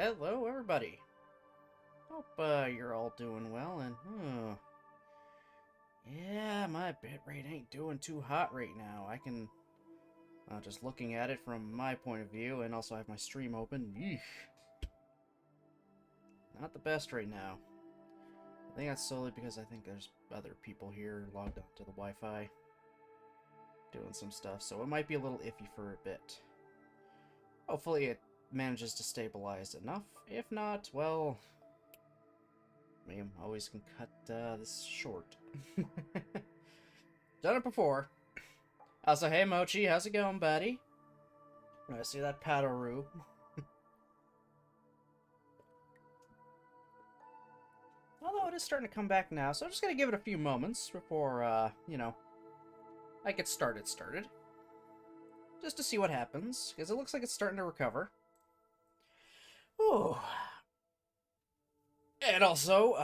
Hello, everybody. Hope you're all doing well, and yeah, my bitrate ain't doing too hot right now. I can just looking at it from my point of view, and also have my stream open. Eesh. Not the best right now. I think that's solely because I think there's other people here logged onto the Wi-Fi doing some stuff, so it might be a little iffy for a bit. Hopefully it manages to stabilize enough. If not, well, I always can cut this short. Done it before. Also, hey Mochi, how's it going, buddy? I see that Paddleroo. Although it is starting to come back now, so I'm just gonna give it a few moments before, you know, I get started. Just to see what happens, because it looks like it's starting to recover. Ooh. And also,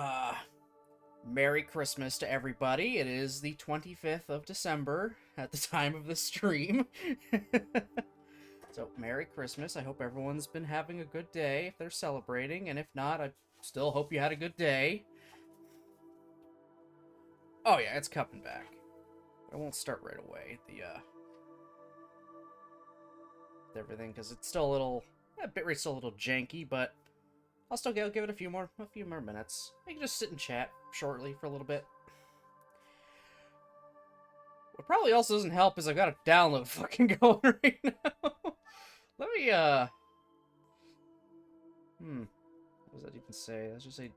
Merry Christmas to everybody. It is the 25th of December at the time of this stream. So, Merry Christmas. I hope everyone's been having a good day if they're celebrating, and if not, I still hope you had a good day. Oh yeah, it's coming back. I won't start right away. Everything, because it's still a little, bitrate's still a little janky, but I'll still give it a few more minutes. I can just sit and chat shortly for a little bit. What probably also doesn't help is I've got a download fucking going right now. Let me, what does that even say? Let's just say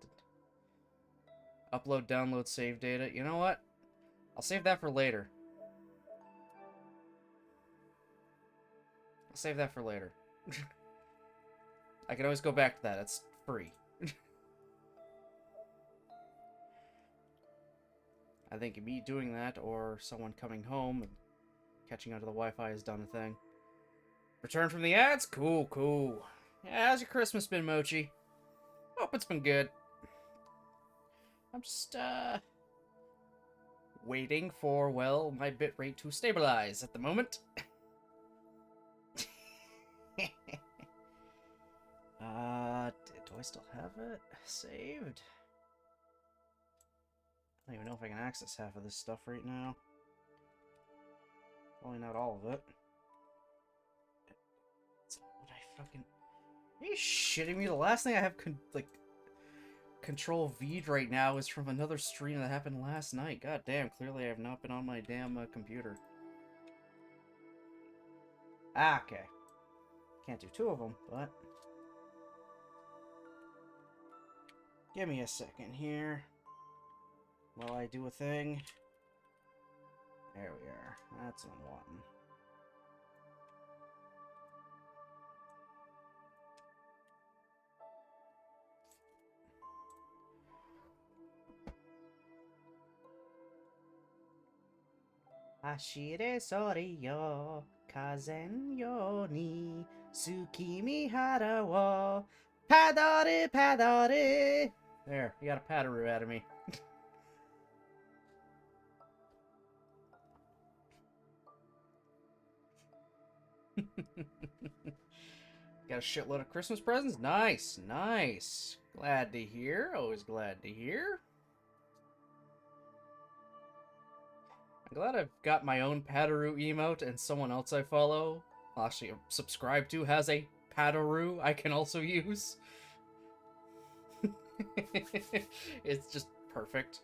upload, download, save data. You know what? I'll save that for later. I'll save that for later. I can always go back to that. It's free. I think me doing that, or someone coming home and catching onto the Wi-Fi has done a thing. Return from the ads? Cool, cool. Yeah, how's your Christmas been, Mochi? Hope it's been good. I'm just, waiting for, well, my bitrate to stabilize at the moment. Do I still have it saved? I don't even know if I can access half of this stuff right now. Probably not all of it. What I fucking... Are you shitting me? The last thing I have, Control V'd right now is from another stream that happened last night. God damn, clearly I have not been on my damn computer. Ah, okay. Can't do two of them, but... Give me a second here. While I do a thing. There we are. That's what I'm wanting. Ashire sori yo, kazen yo ni, tsukimi hara wo, padare padare. There, you got a padaroo out of me. Got a shitload of Christmas presents? Nice, nice. Glad to hear, always glad to hear. I'm glad I've got my own Padaroo emote, and someone else I follow, actually subscribe to, has a Padaroo I can also use. It's just perfect.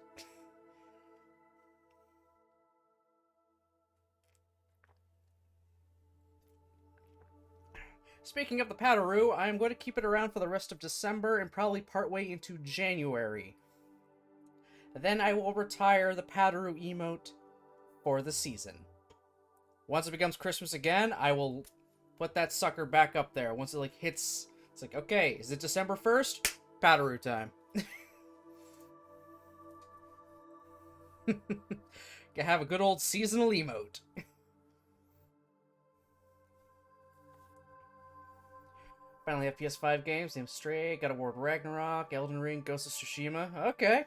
Speaking of the Padaroo, I'm going to keep it around for the rest of December and probably partway into January. Then I will retire the Padaroo emote for the season. Once it becomes Christmas again, I will put that sucker back up there. Once it hits, it's like, okay, is it December 1st? Padaroo time. Can have a good old seasonal emote. Finally have PS5 games. Named Stray, God of War Ragnarok, Elden Ring, Ghost of Tsushima. Okay.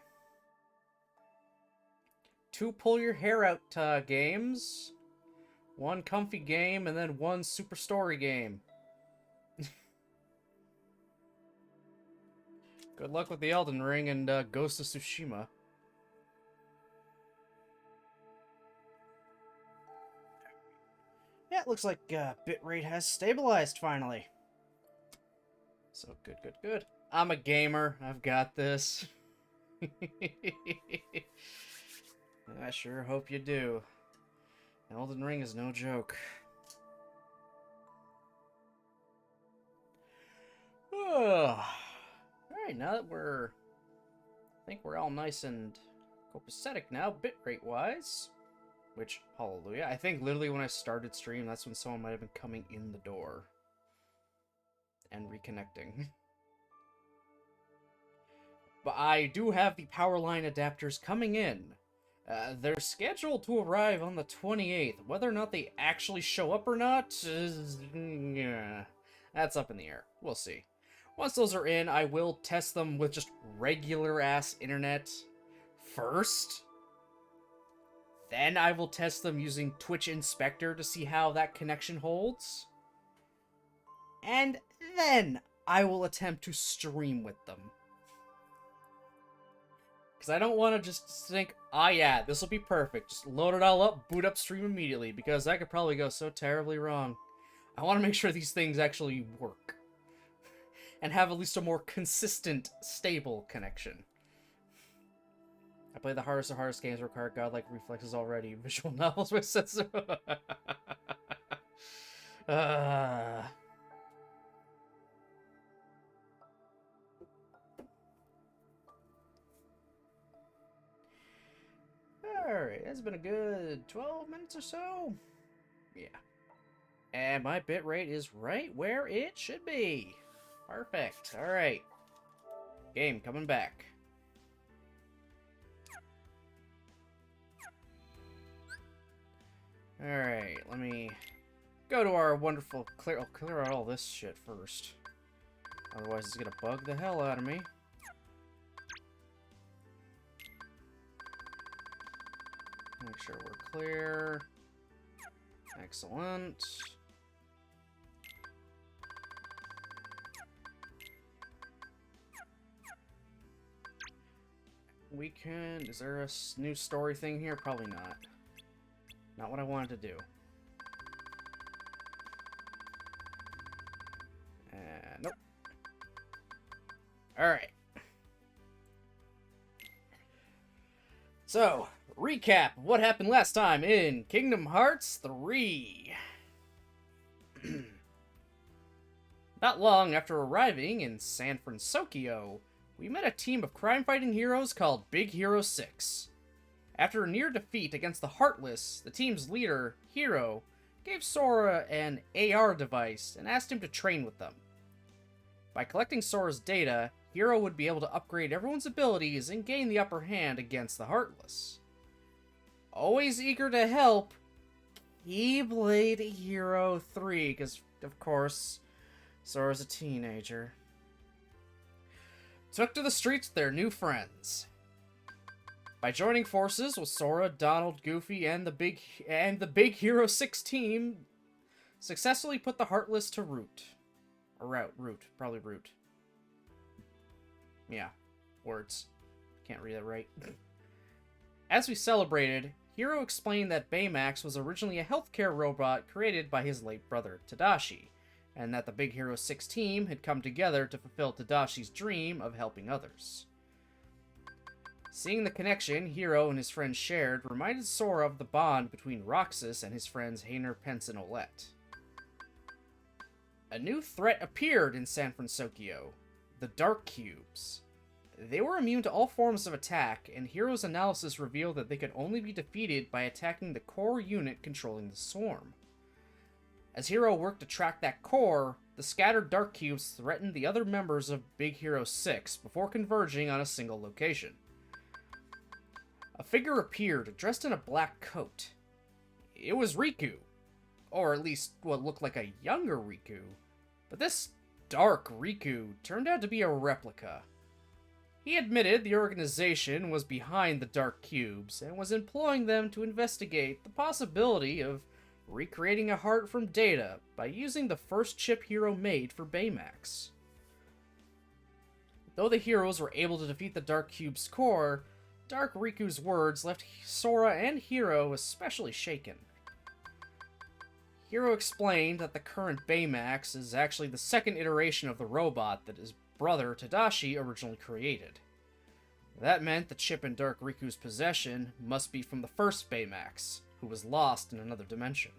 2 pull your hair out games. 1 comfy game, and then 1 super story game. Good luck with the Elden Ring and Ghost of Tsushima. Yeah, it looks like bitrate has stabilized finally. So good, good, good. I'm a gamer. I've got this. I sure hope you do. Elden Ring is no joke. Alright, now that I think we're all nice and copacetic now, bitrate wise. Which, hallelujah. I think literally when I started stream, that's when someone might have been coming in the door. And reconnecting. But I do have the power line adapters coming in. They're scheduled to arrive on the 28th. Whether or not they actually show up or not, yeah, that's up in the air. We'll see. Once those are in, I will test them with just regular-ass internet first. Then I will test them using Twitch Inspector to see how that connection holds. And then I will attempt to stream with them. Because I don't want to just think, ah yeah, this will be perfect. Just load it all up, boot up stream immediately, because that could probably go so terribly wrong. I want to make sure these things actually work. And have at least a more consistent, stable connection. I play the hardest of hardest games require godlike reflexes already. Visual novels with sense of... Alright, that's been a good 12 minutes or so. Yeah. And my bitrate is right where it should be. Perfect. Alright. Game coming back. Alright, let me go to our wonderful clear out all this shit first. Otherwise it's gonna bug the hell out of me. Make sure we're clear. Excellent. We can... Is there a new story thing here? Probably not. Not what I wanted to do. Nope. Alright. So, recap of what happened last time in Kingdom Hearts 3. Not long after arriving in San Francisco, we met a team of crime-fighting heroes called Big Hero 6. After a near defeat against the Heartless, the team's leader, Hero, gave Sora an AR device and asked him to train with them. By collecting Sora's data, Hero would be able to upgrade everyone's abilities and gain the upper hand against the Heartless. Always eager to help, Keyblade Hero 3, because, of course, Sora's a teenager, took to the streets with their new friends. By joining forces with Sora, Donald, Goofy, and the Big Hero 6 team, successfully put the Heartless to rout. Probably root. Yeah, words. Can't read that right. As we celebrated, Hero explained that Baymax was originally a healthcare robot created by his late brother, Tadashi, and that the Big Hero 6 team had come together to fulfill Tadashi's dream of helping others. Seeing the connection Hero and his friends shared reminded Sora of the bond between Roxas and his friends Hayner, Pence, and Olette. A new threat appeared in San Francisco, the Dark Cubes. They were immune to all forms of attack, and Hero's analysis revealed that they could only be defeated by attacking the core unit controlling the swarm. As Hero worked to track that core, the scattered Dark Cubes threatened the other members of Big Hero 6 before converging on a single location. A figure appeared, dressed in a black coat. It was Riku, or at least what looked like a younger Riku, but this dark Riku turned out to be a replica. He admitted the organization was behind the Dark Cubes and was employing them to investigate the possibility of recreating a heart from data by using the first chip Hero made for Baymax. Though the heroes were able to defeat the Dark Cube's core, Dark Riku's words left Sora and Hiro especially shaken. Hiro explained that the current Baymax is actually the second iteration of the robot that his brother Tadashi originally created. That meant the chip in Dark Riku's possession must be from the first Baymax, who was lost in another dimension.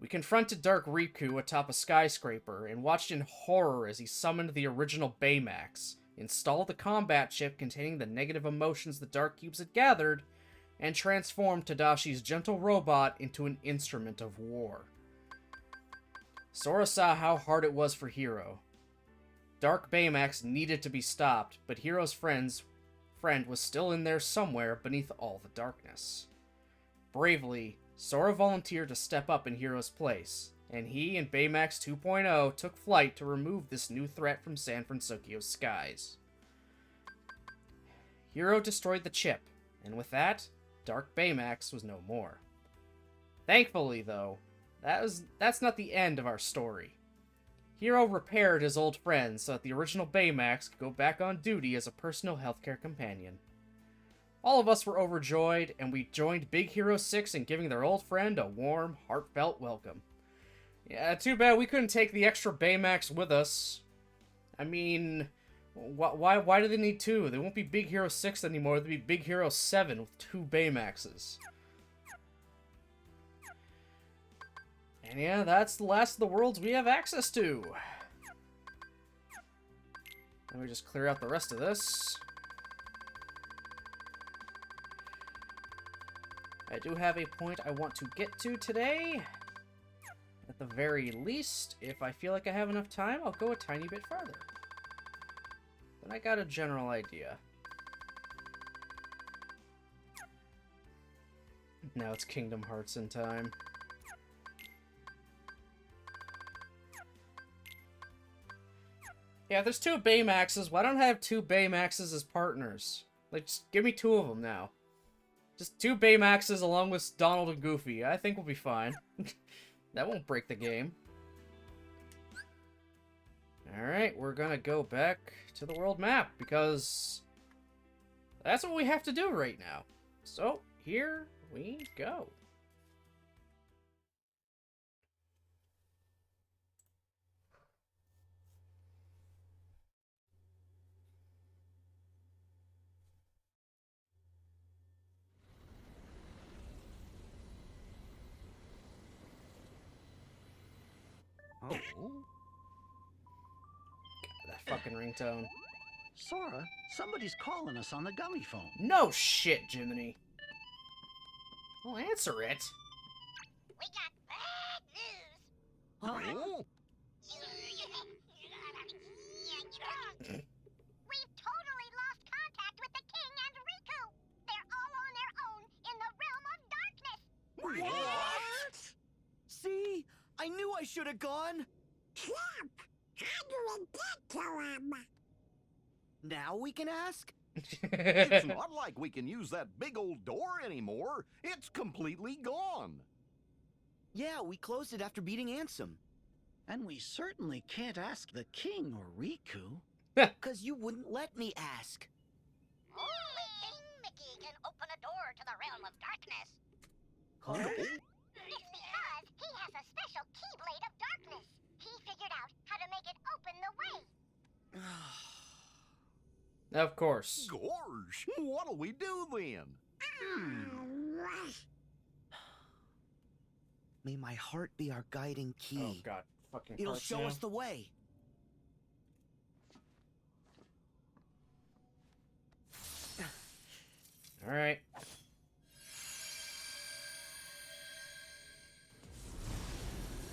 We confronted Dark Riku atop a skyscraper and watched in horror as he summoned the original Baymax, installed the combat chip containing the negative emotions the Dark Cubes had gathered, and transformed Tadashi's gentle robot into an instrument of war. Sora saw how hard it was for Hiro. Dark Baymax needed to be stopped, but Hiro's friend was still in there somewhere beneath all the darkness. Bravely, Sora volunteered to step up in Hiro's place, and he and Baymax 2.0 took flight to remove this new threat from San Francisco's skies. Hiro destroyed the chip, and with that, Dark Baymax was no more. Thankfully, though, that's not the end of our story. Hiro repaired his old friend so that the original Baymax could go back on duty as a personal healthcare companion. All of us were overjoyed, and we joined Big Hero 6 in giving their old friend a warm, heartfelt welcome. Yeah, too bad we couldn't take the extra Baymax with us. I mean, why do they need two? They won't be Big Hero 6 anymore, they'll be Big Hero 7 with two Baymaxes. And yeah, that's the last of the worlds we have access to. Let me just clear out the rest of this. I do have a point I want to get to today. At the very least, if I feel like I have enough time, I'll go a tiny bit farther. But I got a general idea. Now it's Kingdom Hearts in time. Yeah, there's two Baymaxes. Why don't I have two Baymaxes as partners? Like, just give me two of them now. Just two Baymaxes along with Donald and Goofy. I think we'll be fine. That won't break the game. Alright, we're gonna go back to the world map, because that's what we have to do right now. So, here we go. Oh. God, that fucking ringtone. Sora, somebody's calling us on the gummy phone. No shit, Jiminy. Well, answer it. We got bad news. Huh? We've totally lost contact with the King and Riku. They're all on their own in the realm of darkness. What? See? I knew I should have gone. Snap! How do we get to him? Now we can ask? It's not like we can use that big old door anymore. It's completely gone. Yeah, we closed it after beating Ansem. And we certainly can't ask the king or Riku. 'Cause you wouldn't let me ask. Only King Mickey can open a door to the realm of darkness. Huh? It's because he has a special Keyblade of Darkness. He figured out how to make it open the way. Of course. Gorge, what'll we do then? May my heart be our guiding key. Oh god, fucking It'll hearts show now. us the way. Alright.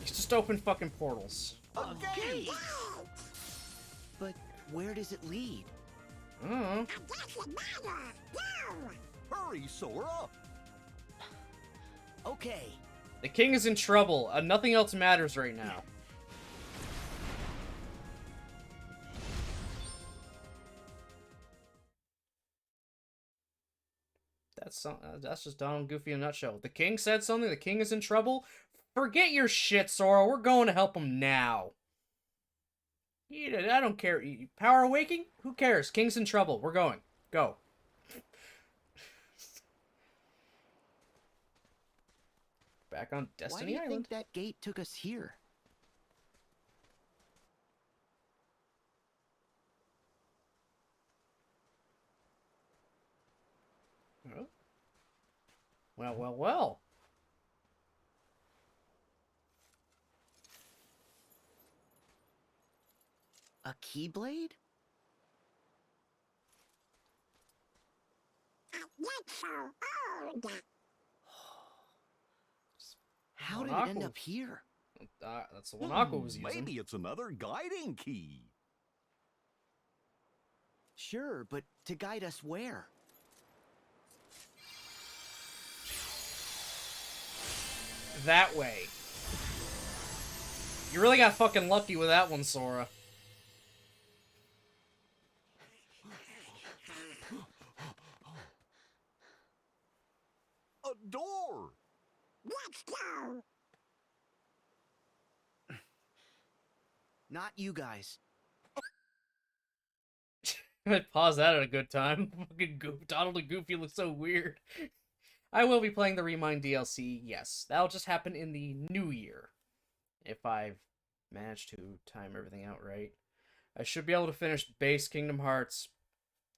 Just open fucking portals. Okay. But where does it lead? I don't know. Doesn't matter. Go! Hurry, Sora. Okay. The king is in trouble. Nothing else matters right now. That's just Donald and Goofy in a nutshell. The king said something. The king is in trouble. Forget your shit, Sora. We're going to help him now. I don't care. Power Awakening? Who cares? King's in trouble. We're going. Go. Back on Why do Destiny you Island. think that gate took us here? Oh. Well, well, well. A keyblade? Not so old. How One did it end Aqua. up here? That's the one Aqua was using. Maybe it's another guiding key. Sure, but to guide us where? That way. You really got fucking lucky with that one, Sora. A door! Let's go. Not you guys. I paused that at a good time. Fucking Donald and Goofy look so weird. I will be playing the Remind DLC, yes. That'll just happen in the new year. If I've managed to time everything out right. I should be able to finish base Kingdom Hearts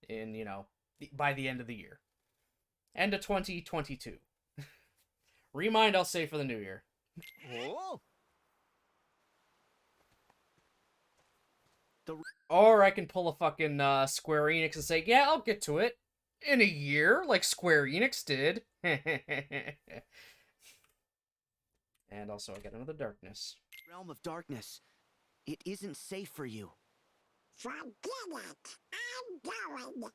in, you know, by the end of the year. End of 2022. Remind I'll save for the new year. Oh? Or I can pull a fucking Square Enix and say, yeah, I'll get to it in a year, like Square Enix did. And also I get another darkness. Realm of Darkness. It isn't safe for you. Forget it. I'm going.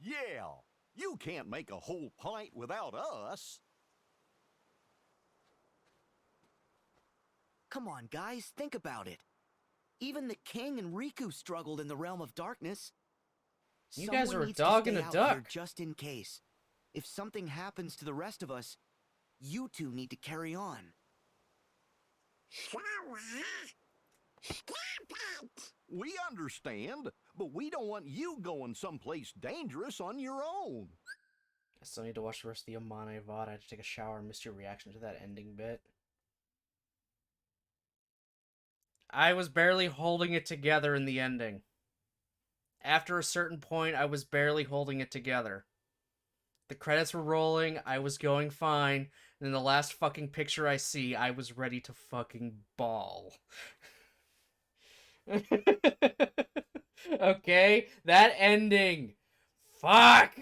Yeah! You can't make a whole pint without us! Come on, guys, think about it. Even the king and Riku struggled in the Realm of Darkness. You guys Someone are a needs to dog stay and a out duck. here just in case. If something happens to the rest of us, you two need to carry on. Sora, stop it. We understand, but we don't want you going someplace dangerous on your own. I still need to watch the rest of the Amane VOD. I had to take a shower and missed your reaction to that ending bit. I was barely holding it together in the ending. After a certain point, I was barely holding it together. The credits were rolling, I was going fine, and then the last fucking picture I see, I was ready to fucking bawl. Okay? That ending. Fuck!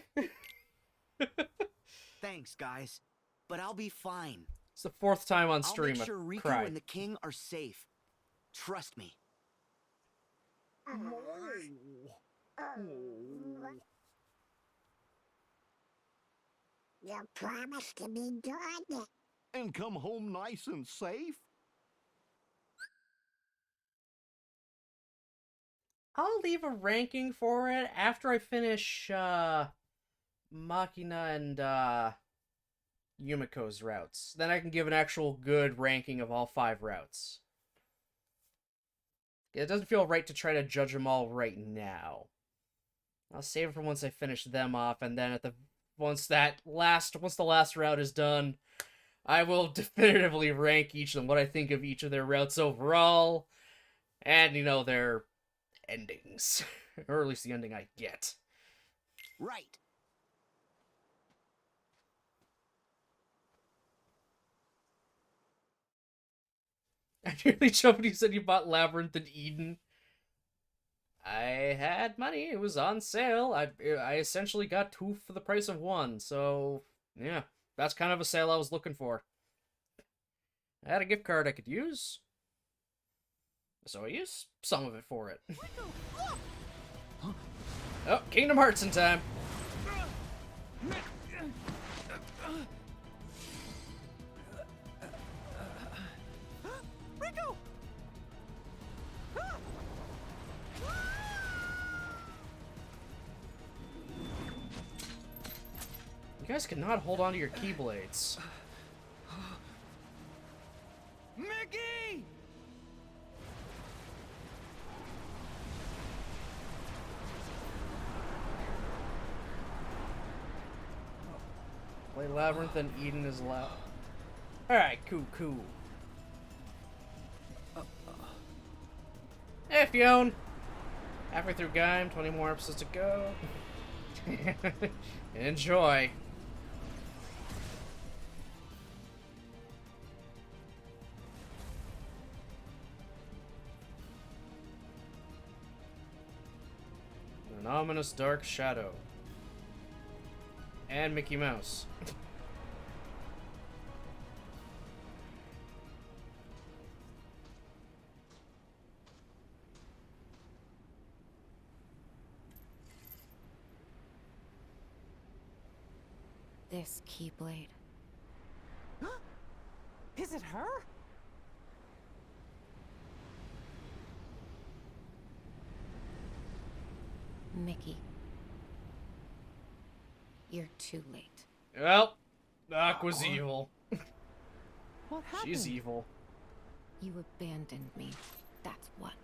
Thanks, guys. But I'll be fine. It's the fourth time on I'll stream make sure I've Riku cried. and the king are safe. Trust me. You promised to be good. And come home nice and safe? I'll leave a ranking for it after I finish Machina and Yumiko's routes. Then I can give an actual good ranking of all 5 routes. It doesn't feel right to try to judge them all right now. I'll save it for once I finish them off, and then once the last route is done, I will definitively rank each of them, what I think of each of their routes overall, and, you know, their endings. Or at least the ending I get. Right. I nearly jumped when you said you bought Labyrinth and Eden. I had money. It was on sale. I essentially got 2 for the price of 1. So, yeah. That's kind of a sale I was looking for. I had a gift card I could use. So I used some of it for it. Oh, Kingdom Hearts in time. Riku! You guys cannot hold on to your keyblades. Mickey! Labyrinth and Eden is loud. Alright, cool. Hey, Fionn! Halfway through Gaim, 20 more episodes to go. Enjoy. An ominous dark shadow. And Mickey Mouse. This Keyblade. Is it her? Mickey. You're too late. Well, Aqua's evil. What happened? She's evil. You abandoned me. That's what.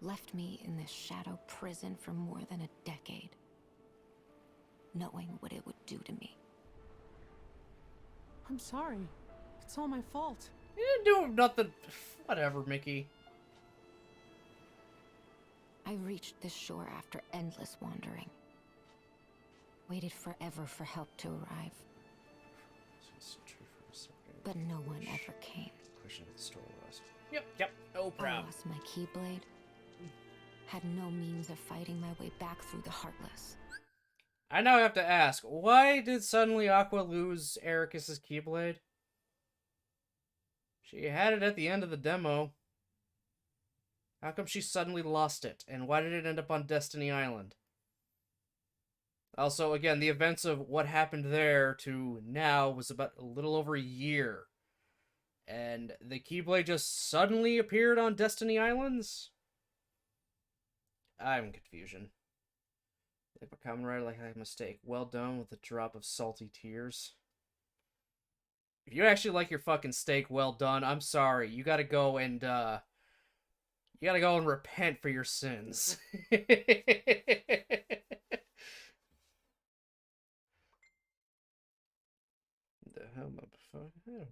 Left me in this shadow prison for more than a decade. Knowing what it would do to me. I'm sorry. It's all my fault. You didn't do nothing. Whatever, Mickey. I reached this shore after endless wandering. Waited forever for help to arrive. But no one ever came. Question of the story was. Yep. No I problem. lost my Keyblade. Had no means of fighting my way back through the Heartless. I now have to ask, why did suddenly Aqua lose Ericus's Keyblade? She had it at the end of the demo. How come she suddenly lost it? And why did it end up on Destiny Island? Also, again, the events of what happened there to now was about a little over a year. And the Keyblade just suddenly appeared on Destiny Islands? I'm in confusion. Like a common writer, like a mistake. Well done with a drop of salty tears. If you actually like your fucking steak well done, I'm sorry. You gotta go and repent for your sins. The hell, motherfucker?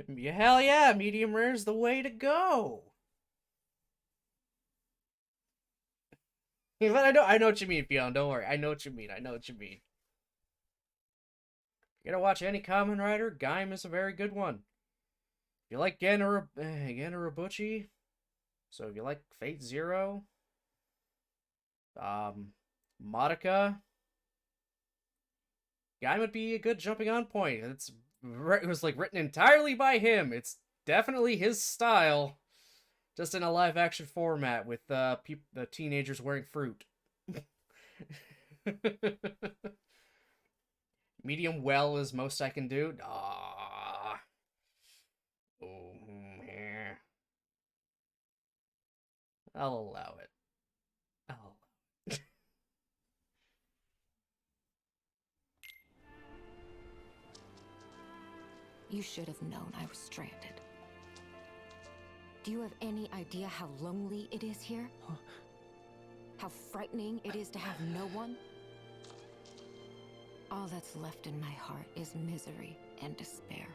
Yeah, hell yeah, medium rare's the way to go. But I know what you mean, Fionn. Don't worry. I know what you mean. You gotta watch any Kamen Rider, Gaim is a very good one. If you like Gen Urobuchi, so if you like Fate Zero, Madoka, Gaim would be a good jumping on point. It was like written entirely by him. It's definitely his style, just in a live action format with the teenagers wearing fruit. Medium well is most I can do. Ah. Oh, yeah. I'll allow it. You should have known I was stranded. Do you have any idea how lonely it is here? How frightening it is to have no one? All that's left in my heart is misery and despair.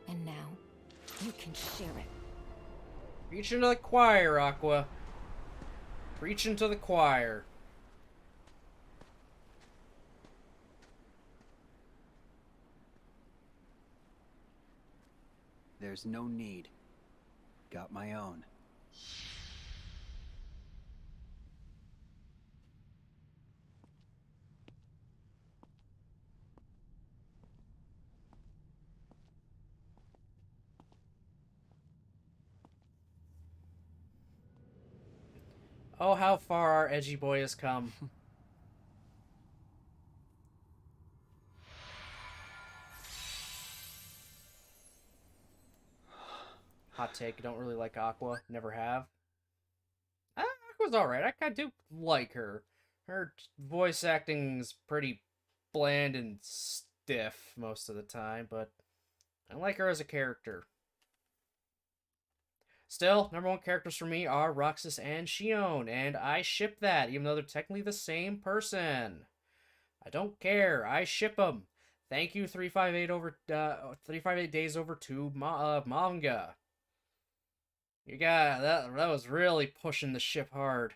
And now, you can share it. Preaching to the choir, Aqua. Preaching to the choir. There's no need. Got my own. Oh, how far our edgy boy has come. Hot take, don't really like Aqua. Never have. Aqua's alright. I do like her. Her voice acting's pretty bland and stiff most of the time, but I like her as a character. Still, #1 characters for me are Roxas and Shion, and I ship that, even though they're technically the same person. I don't care. I ship them. Thank you, 358 days over to manga. You got that. That was really pushing the ship hard.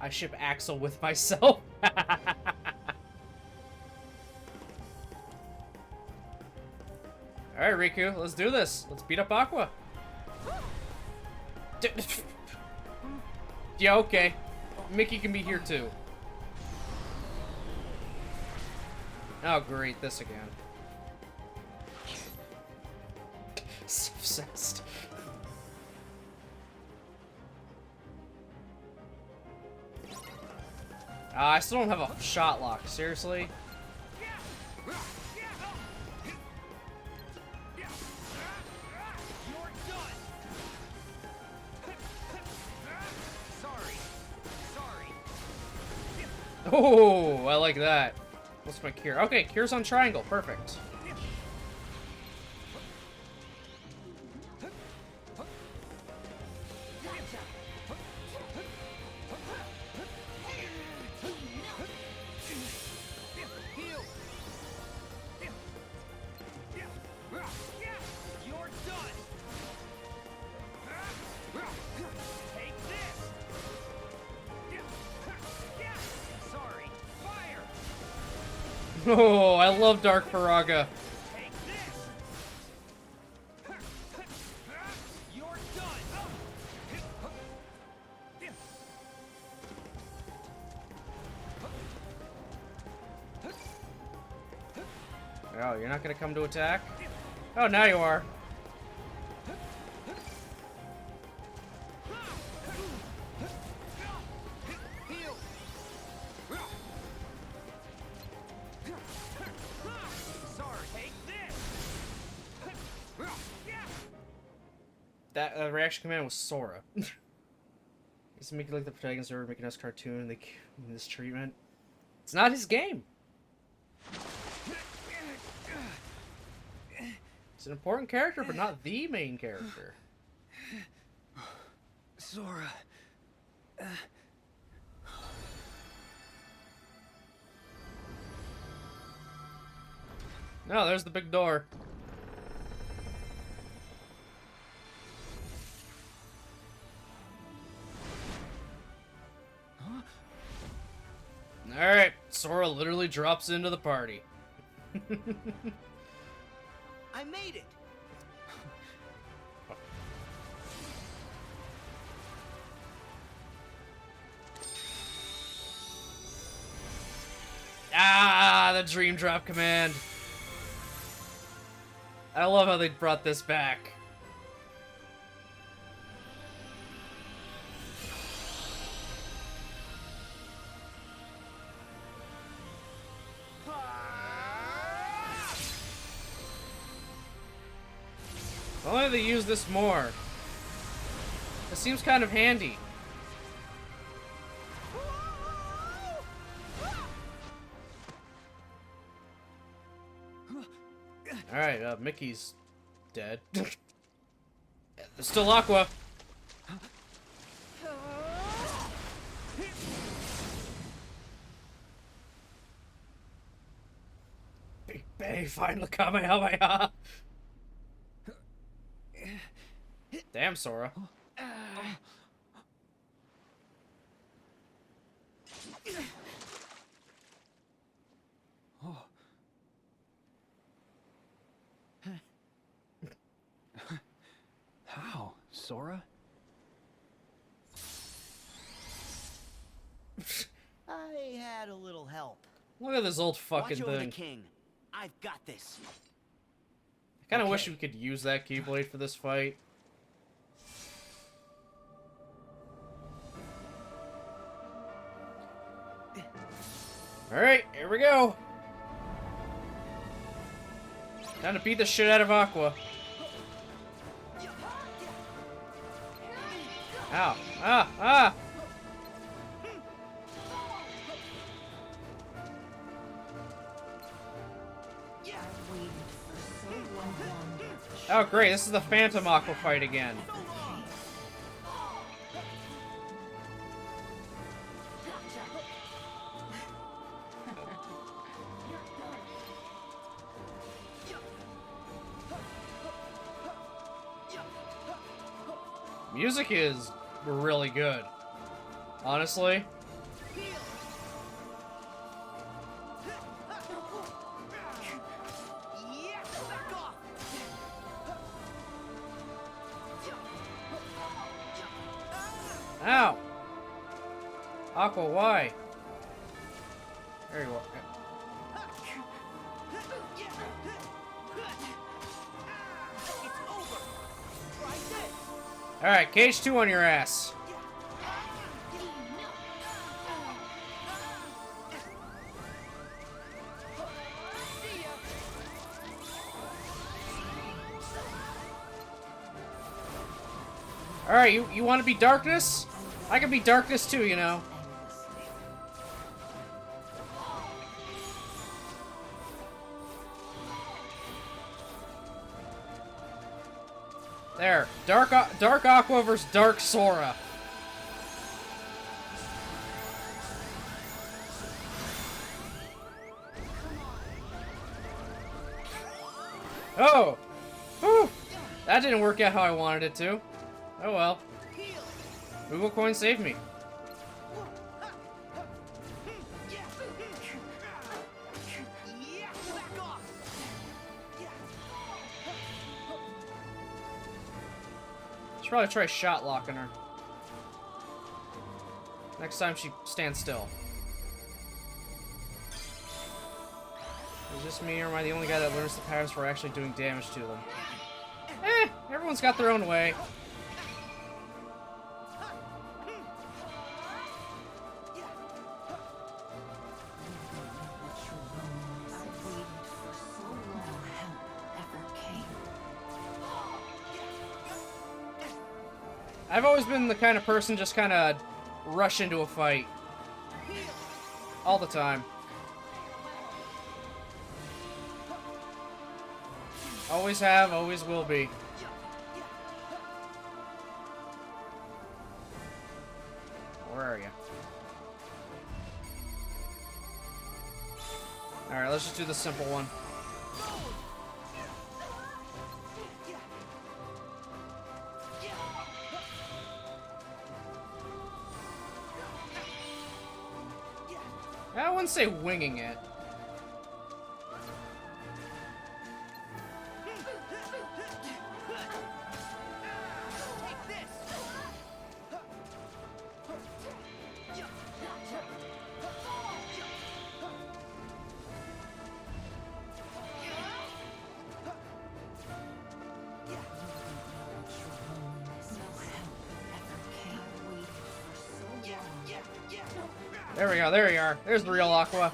I ship Axel with myself. Alright, Riku, let's do this. Let's beat up Aqua. Yeah, okay. Mickey can be here too. Oh, great, this again. So obsessed. I still don't have a shot lock, seriously? Oh, I like that. What's my cure? Okay, cure's on triangle. Perfect. Oh, I love Dark Faraga. Oh, you're not gonna come to attack? Oh, now you are. That reaction command was Sora. He's making like the protagonist or making us cartoon and they give him this treatment. It's not his game. It's an important character, but not the main character. Sora. No, there's the big door. Alright, Sora literally drops into the party. I made it. Ah, the Dream Drop command. I love how they brought this back. Why don't they use this more? It seems kind of handy. Alright, Mickey's dead. There's still Aqua. Big Bay finally Kamehameha. Damn, Sora. How, Sora? I had a little help. Look at this old fucking Watch over the thing. king. I've got this. I kind of Okay. wish we could use that Keyblade for this fight. Alright, here we go. Time to beat the shit out of Aqua. Ow. Ah! Ah! Oh, great. This is the Phantom Aqua fight again. Music is really good. Honestly. Ow! Aqua, why? There you are. Alright, cage 2 on your ass. Alright, you want to be darkness? I can be darkness too, you know. There. Dark Aqua versus Dark Sora. Oh! Whew! That didn't work out how I wanted it to. Oh well. Google coin saved me. Should probably try shot locking her. Next time she stands still. Is this me, or am I the only guy that learns the patterns for actually doing damage to them? Everyone's got their own way. I've always been the kind of person just kind of rush into a fight. All the time. Always have, always will be. Where are you? Alright, let's just do the simple one. I wouldn't say winging it. There we go, there you are. There's the real Aqua.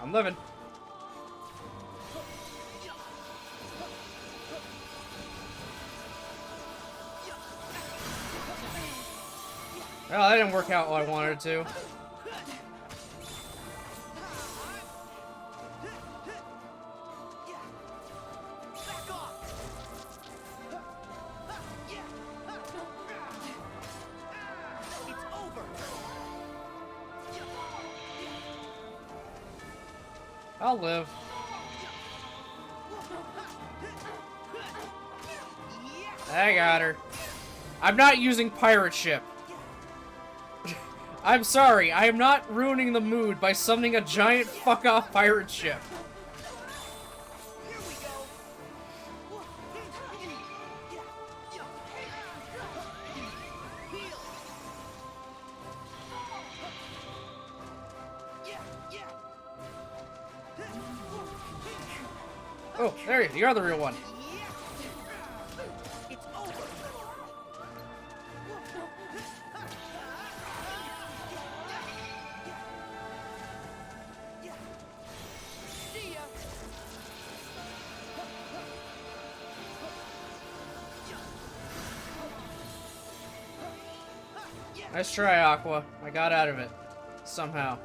I'm living. Well, that didn't work out how I wanted it to. I'll live. I got her. I'm not using pirate ship. I'm sorry, I am not ruining the mood by summoning a giant fuck-off pirate ship. Oh, there you are, the real one. Nice try, Aqua. I got out of it. Somehow.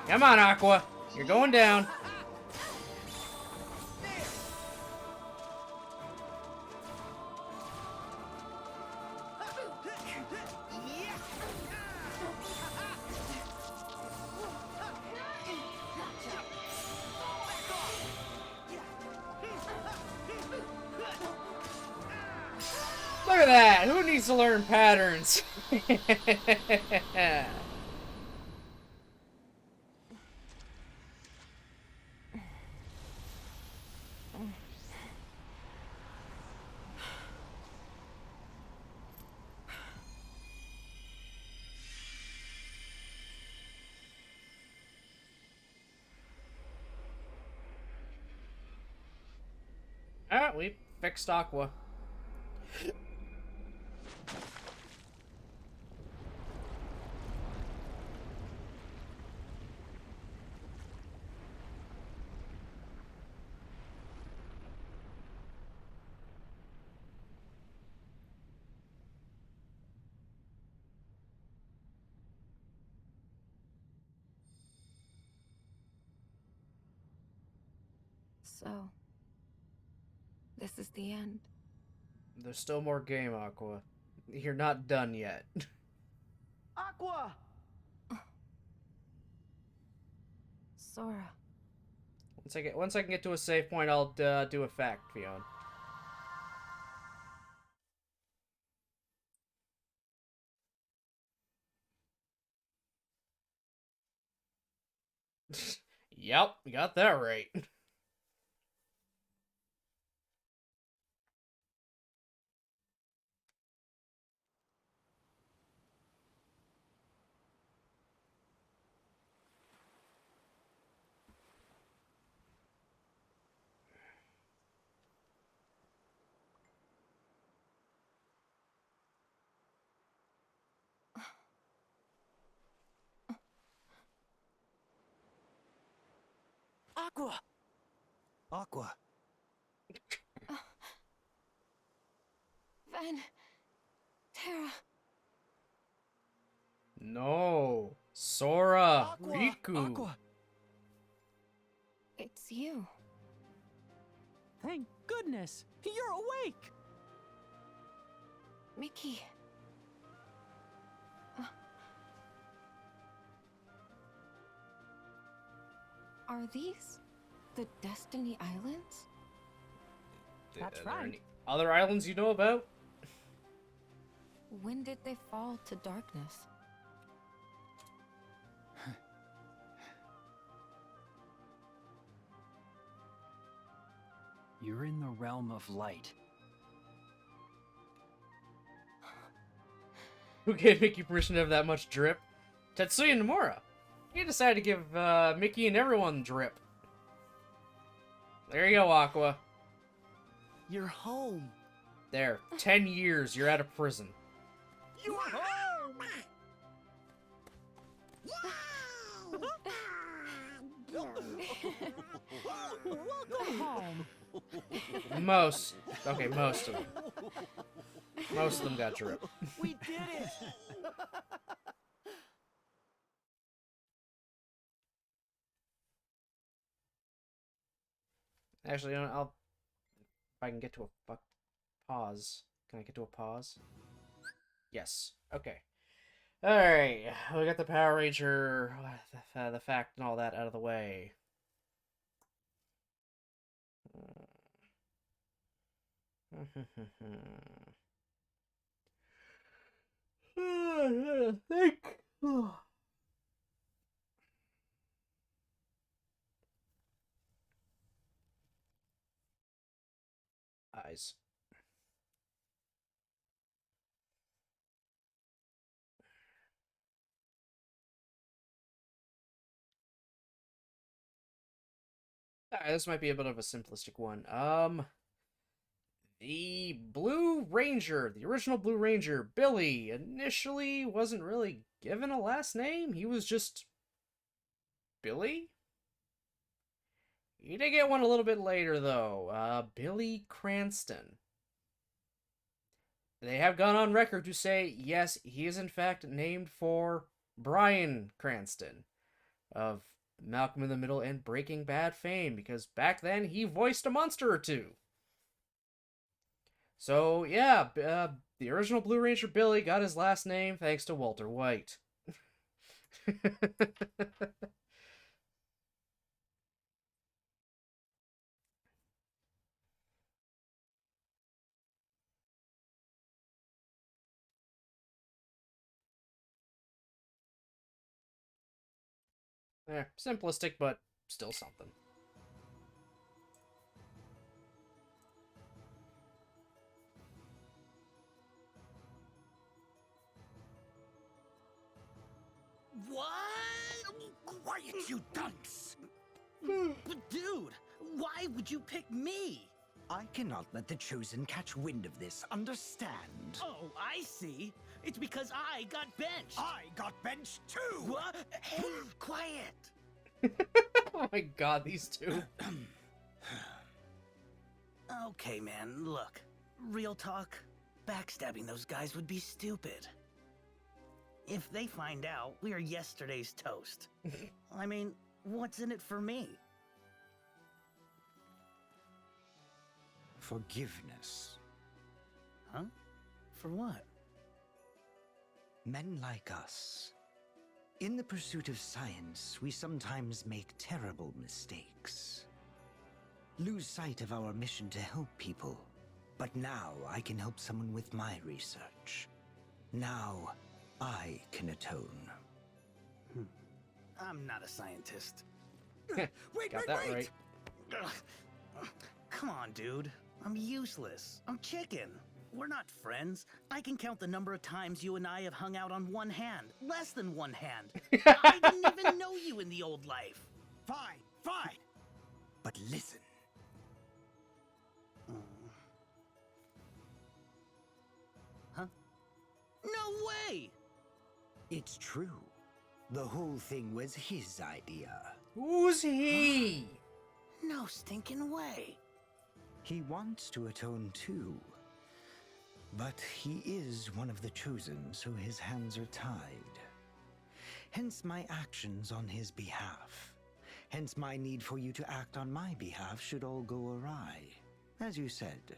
Come on, Aqua. You're going down. Look at that! Who needs to learn patterns? Alright, we fixed Aqua. So, this is the end. There's still more game, Aqua. You're not done yet. Aqua! Sora. Once I can get to a save point, I'll do a fact, Fion. Yep, you got that right. Aqua! Aqua. Ven. Terra. No. Sora. Aqua! Riku. Aqua! It's you. Thank goodness! You're awake! Mickey. Are these the Destiny Islands? That's Are there right. any other islands you know about? When did they fall to darkness? You're in the realm of light. Who gave Mickey permission to have that much drip? Tetsuya Nomura. He decided to give Mickey and everyone drip. There you go, Aqua. You're home. There. 10 years, you're out of prison. You're home! Welcome home. Most. Okay, most of them. Most of them got drip. We did it! Actually, you know, I'll... If I can get to a pause. Can I get to a pause? Yes. Okay. Alright. We got the Power Ranger, the fact and all that out of the way. Think. Eyes. This might be a bit of a simplistic one. The Blue Ranger, the original Blue Ranger, Billy, initially wasn't really given a last name. He was just Billy? He did get one a little bit later, though. Billy Cranston. They have gone on record to say, yes, he is in fact named for Bryan Cranston of Malcolm in the Middle and Breaking Bad fame, because back then he voiced a monster or two. So, yeah, the original Blue Ranger Billy got his last name thanks to Walter White. Simplistic, but still something. What? Quiet, you dunce! But dude, why would you pick me? I cannot let the Chosen catch wind of this, understand? Oh, I see. It's because I got benched. I got benched too! What? Hey, quiet. Oh my god, these two. Okay, man, look. Real talk, backstabbing those guys would be stupid. If they find out, we are yesterday's toast. I mean, what's in it for me? Forgiveness. Huh? For what? Men like us. In the pursuit of science, we sometimes make terrible mistakes. Lose sight of our mission to help people. But now I can help someone with my research. Now I can atone. I'm not a scientist. Got that right. Come on, dude. I'm useless. I'm chicken. We're not friends. I can count the number of times you and I have hung out on one hand. Less than one hand. I didn't even know you in the old life. Fine, fine. But listen. Huh? No way! It's true. The whole thing was his idea. Who's he? No stinking way. He wants to atone too. But he is one of the Chosen, so his hands are tied. Hence my actions on his behalf. Hence my need for you to act on my behalf should all go awry. As you said,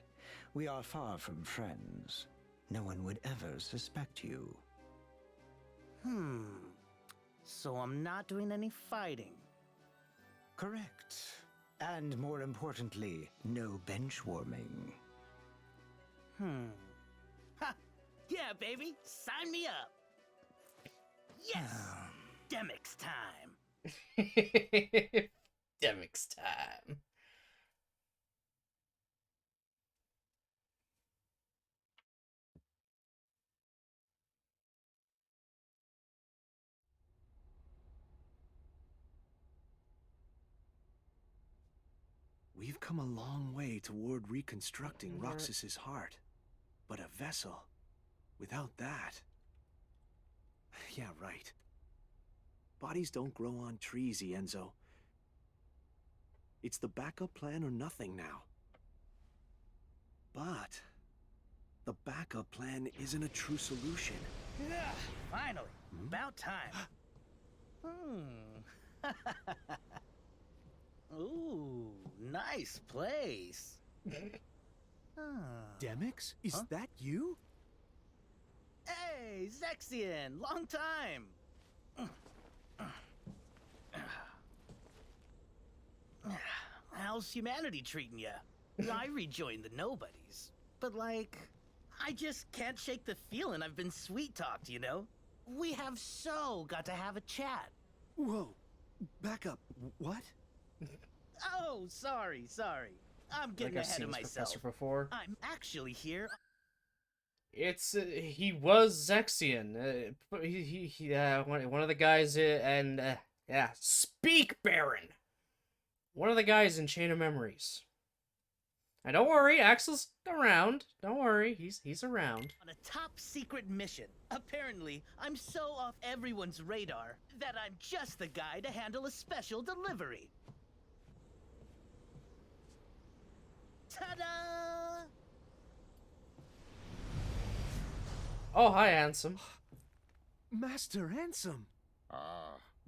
we are far from friends. No one would ever suspect you. So I'm not doing any fighting. Correct. And more importantly, no bench warming. Ha! Yeah, baby! Sign me up! Yes! Demix time! Demix time. We've come a long way toward reconstructing Roxas's heart. But a vessel, without that... Yeah, right. Bodies don't grow on trees, Enzo. It's the backup plan or nothing now. But the backup plan isn't a true solution. Finally! About time! Ooh, nice place. Demix? Is that you? Hey, Zexian! Long time! How's humanity treating ya? I rejoined the nobodies. But like, I just can't shake the feeling I've been sweet-talked, you know? We have so got to have a chat. Whoa. Back up. What? Oh, sorry. I'm getting ahead of myself. Professor before. I'm actually here. It's he was Zexian. He one of the guys speak, Baron. One of the guys in Chain of Memories. And don't worry, Axel's around. Don't worry, he's around. On a top secret mission. Apparently, I'm so off everyone's radar that I'm just the guy to handle a special delivery. Ta-da! Oh, hi, Ansem. Master Ansem.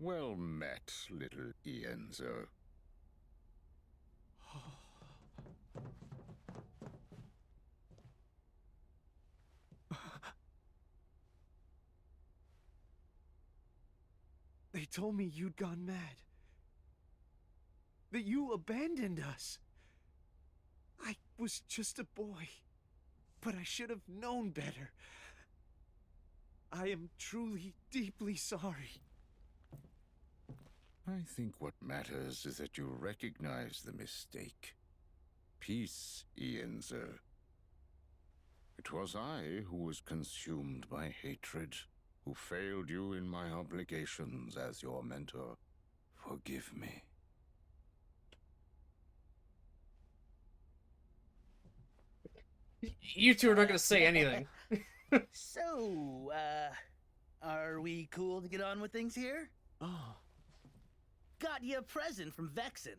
Well met, little Ienzo. They told me you'd gone mad. That you abandoned us. I was just a boy, but I should have known better. I am truly, deeply sorry. I think what matters is that you recognize the mistake. Peace, Ienzo. It was I who was consumed by hatred, who failed you in my obligations as your mentor. Forgive me. You two are not gonna say anything. So, are we cool to get on with things here? Oh. Got you a present from Vexen.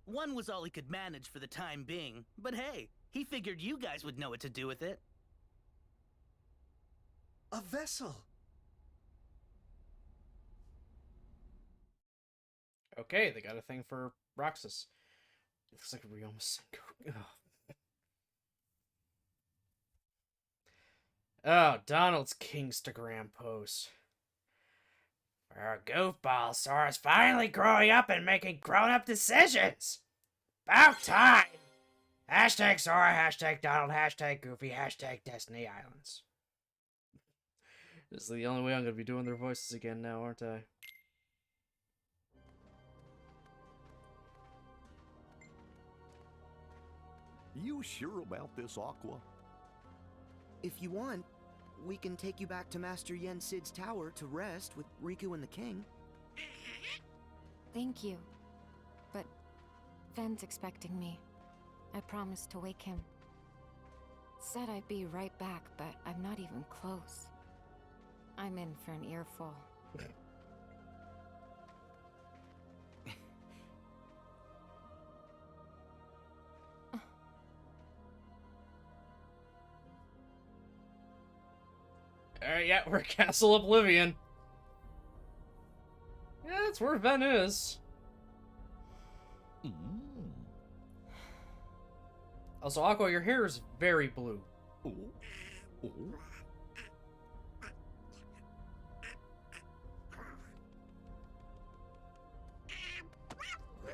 One was all he could manage for the time being, but hey, he figured you guys would know what to do with it. A vessel. Okay, they got a thing for Roxas. Looks like a real Masenko. Oh, Donald's Kingstagram post. Our goofball Sora's finally growing up and making grown-up decisions. About time. Hashtag Sora, hashtag Donald, hashtag Goofy, hashtag Destiny Islands. This is the only way I'm going to be doing their voices again now, aren't I? You sure about this, Aqua? If you want, we can take you back to Master Yen Sid's tower to rest with Riku and the king. Thank you. But Ven's expecting me. I promised to wake him. Said I'd be right back, but I'm not even close. I'm in for an earful. Alright, yeah, we're Castle Oblivion. Yeah, that's where Ven is. Also, Aqua, your hair is very blue.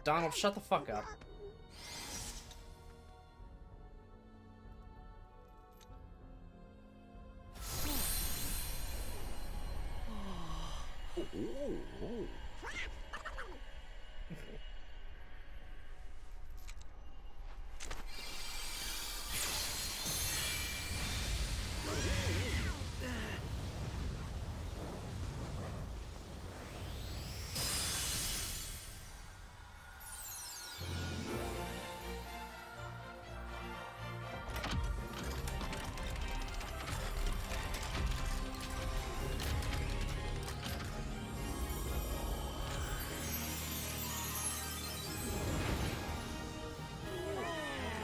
Donald, shut the fuck up.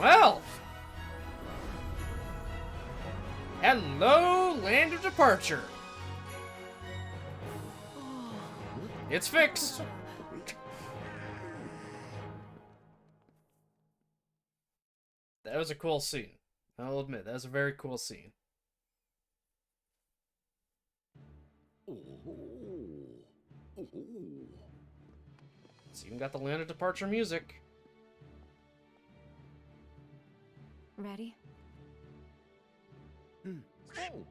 Well, hello, Land of Departure. It's fixed. That was a cool scene. I'll admit, that was a very cool scene. It's even got the Land of Departure music. Ready? Oh.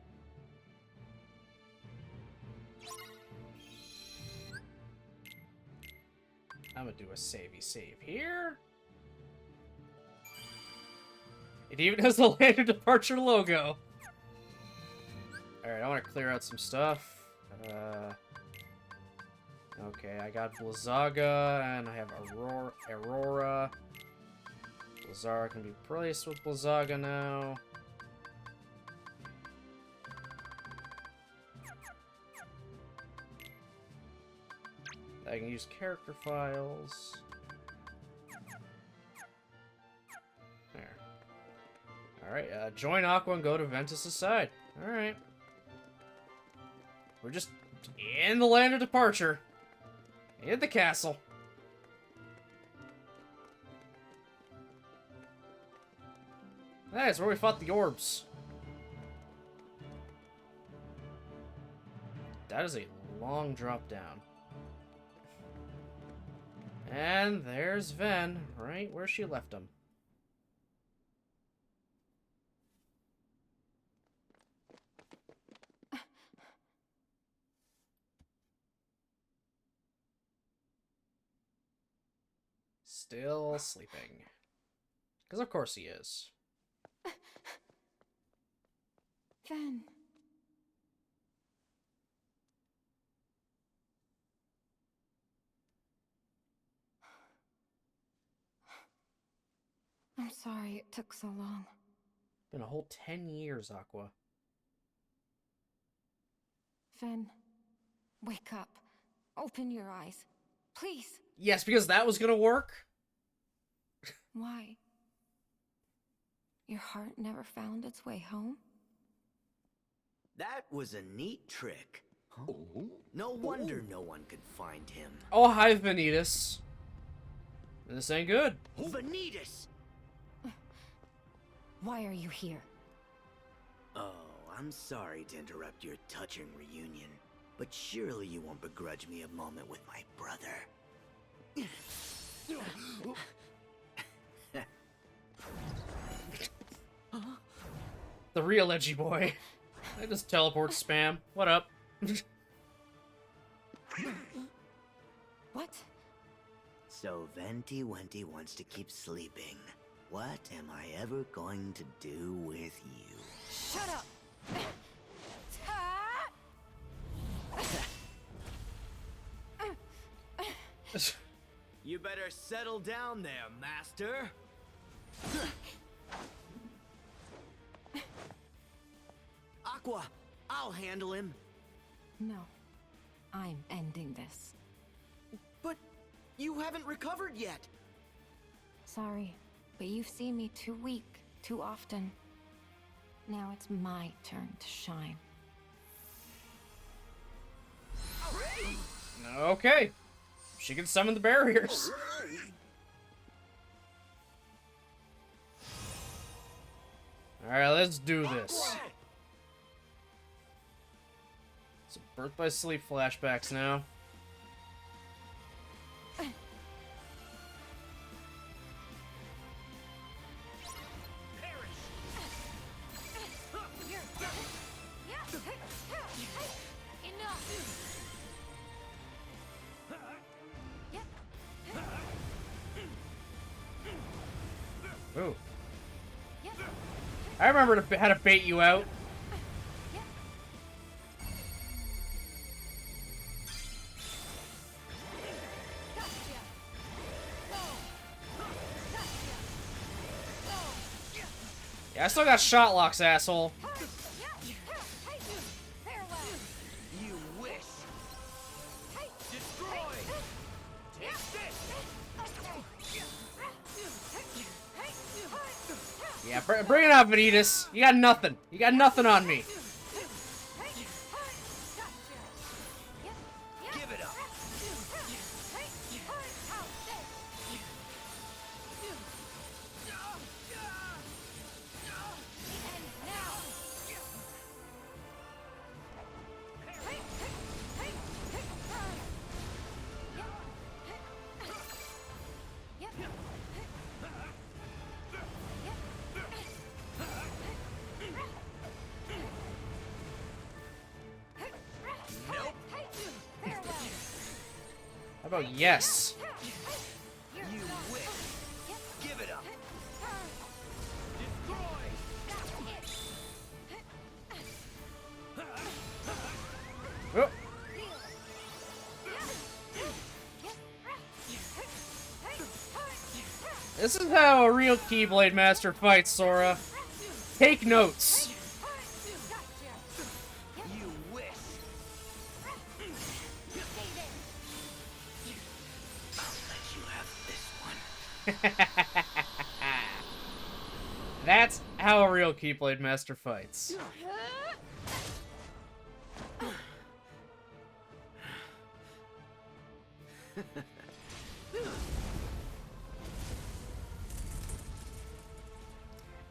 I'm gonna do a savey save here. It even has the Land of Departure logo. Alright, I want to clear out some stuff. Okay, I got Blizzaga, and I have Aurora. Blizzara can be replaced with Blizzaga now. I can use character files. There. Alright, join Aqua and go to Ventus' side. Alright. We're just in the Land of Departure. In the castle. That's where we fought the orbs. That is a long drop down. And there's Ven, right where she left him. Still sleeping. Because of course he is. Ven. I'm sorry it took so long. Been a whole 10 years, Aqua. Ven, wake up. Open your eyes. Please. Yes, because that was gonna work. Why? Your heart never found its way home? That was a neat trick. No wonder no one could find him. Oh, hi, Vanitas. This ain't good. Vanitas! Why are you here? Oh, I'm sorry to interrupt your touching reunion, but surely you won't begrudge me a moment with my brother. The real edgy boy. I just teleport spam. What up? What? So Venti Wenti wants to keep sleeping. What am I ever going to do with you? Shut up! You better settle down there, Master. Aqua, I'll handle him. No. I'm ending this. But you haven't recovered yet. Sorry, but you've seen me too weak, too often. Now it's my turn to shine. Okay. She can summon the barriers. Alright, let's do this. So, Birth by Sleep flashbacks now. Ooh. I remember how to bait you out. Yeah, I still got shot locks, asshole. You wish. Destroy. Yeah, bring it out, Vanitas. You got nothing. You got nothing on me. Give it up. How about yes? You wish. Give it up. Oh. This is how a real Keyblade Master fights, Sora. Take notes. You wish. I'll let you have this one. That's how a real Keyblade Master fights.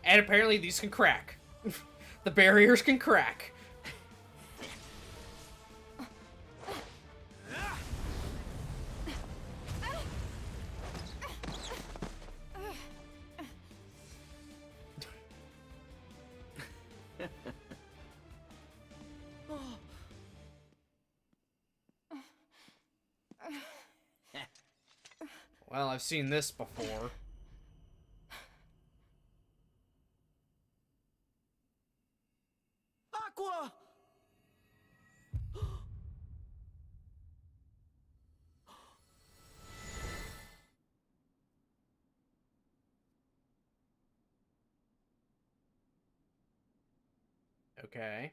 And apparently these can crack. The barriers can crack. Well, I've seen this before. Aqua! Okay.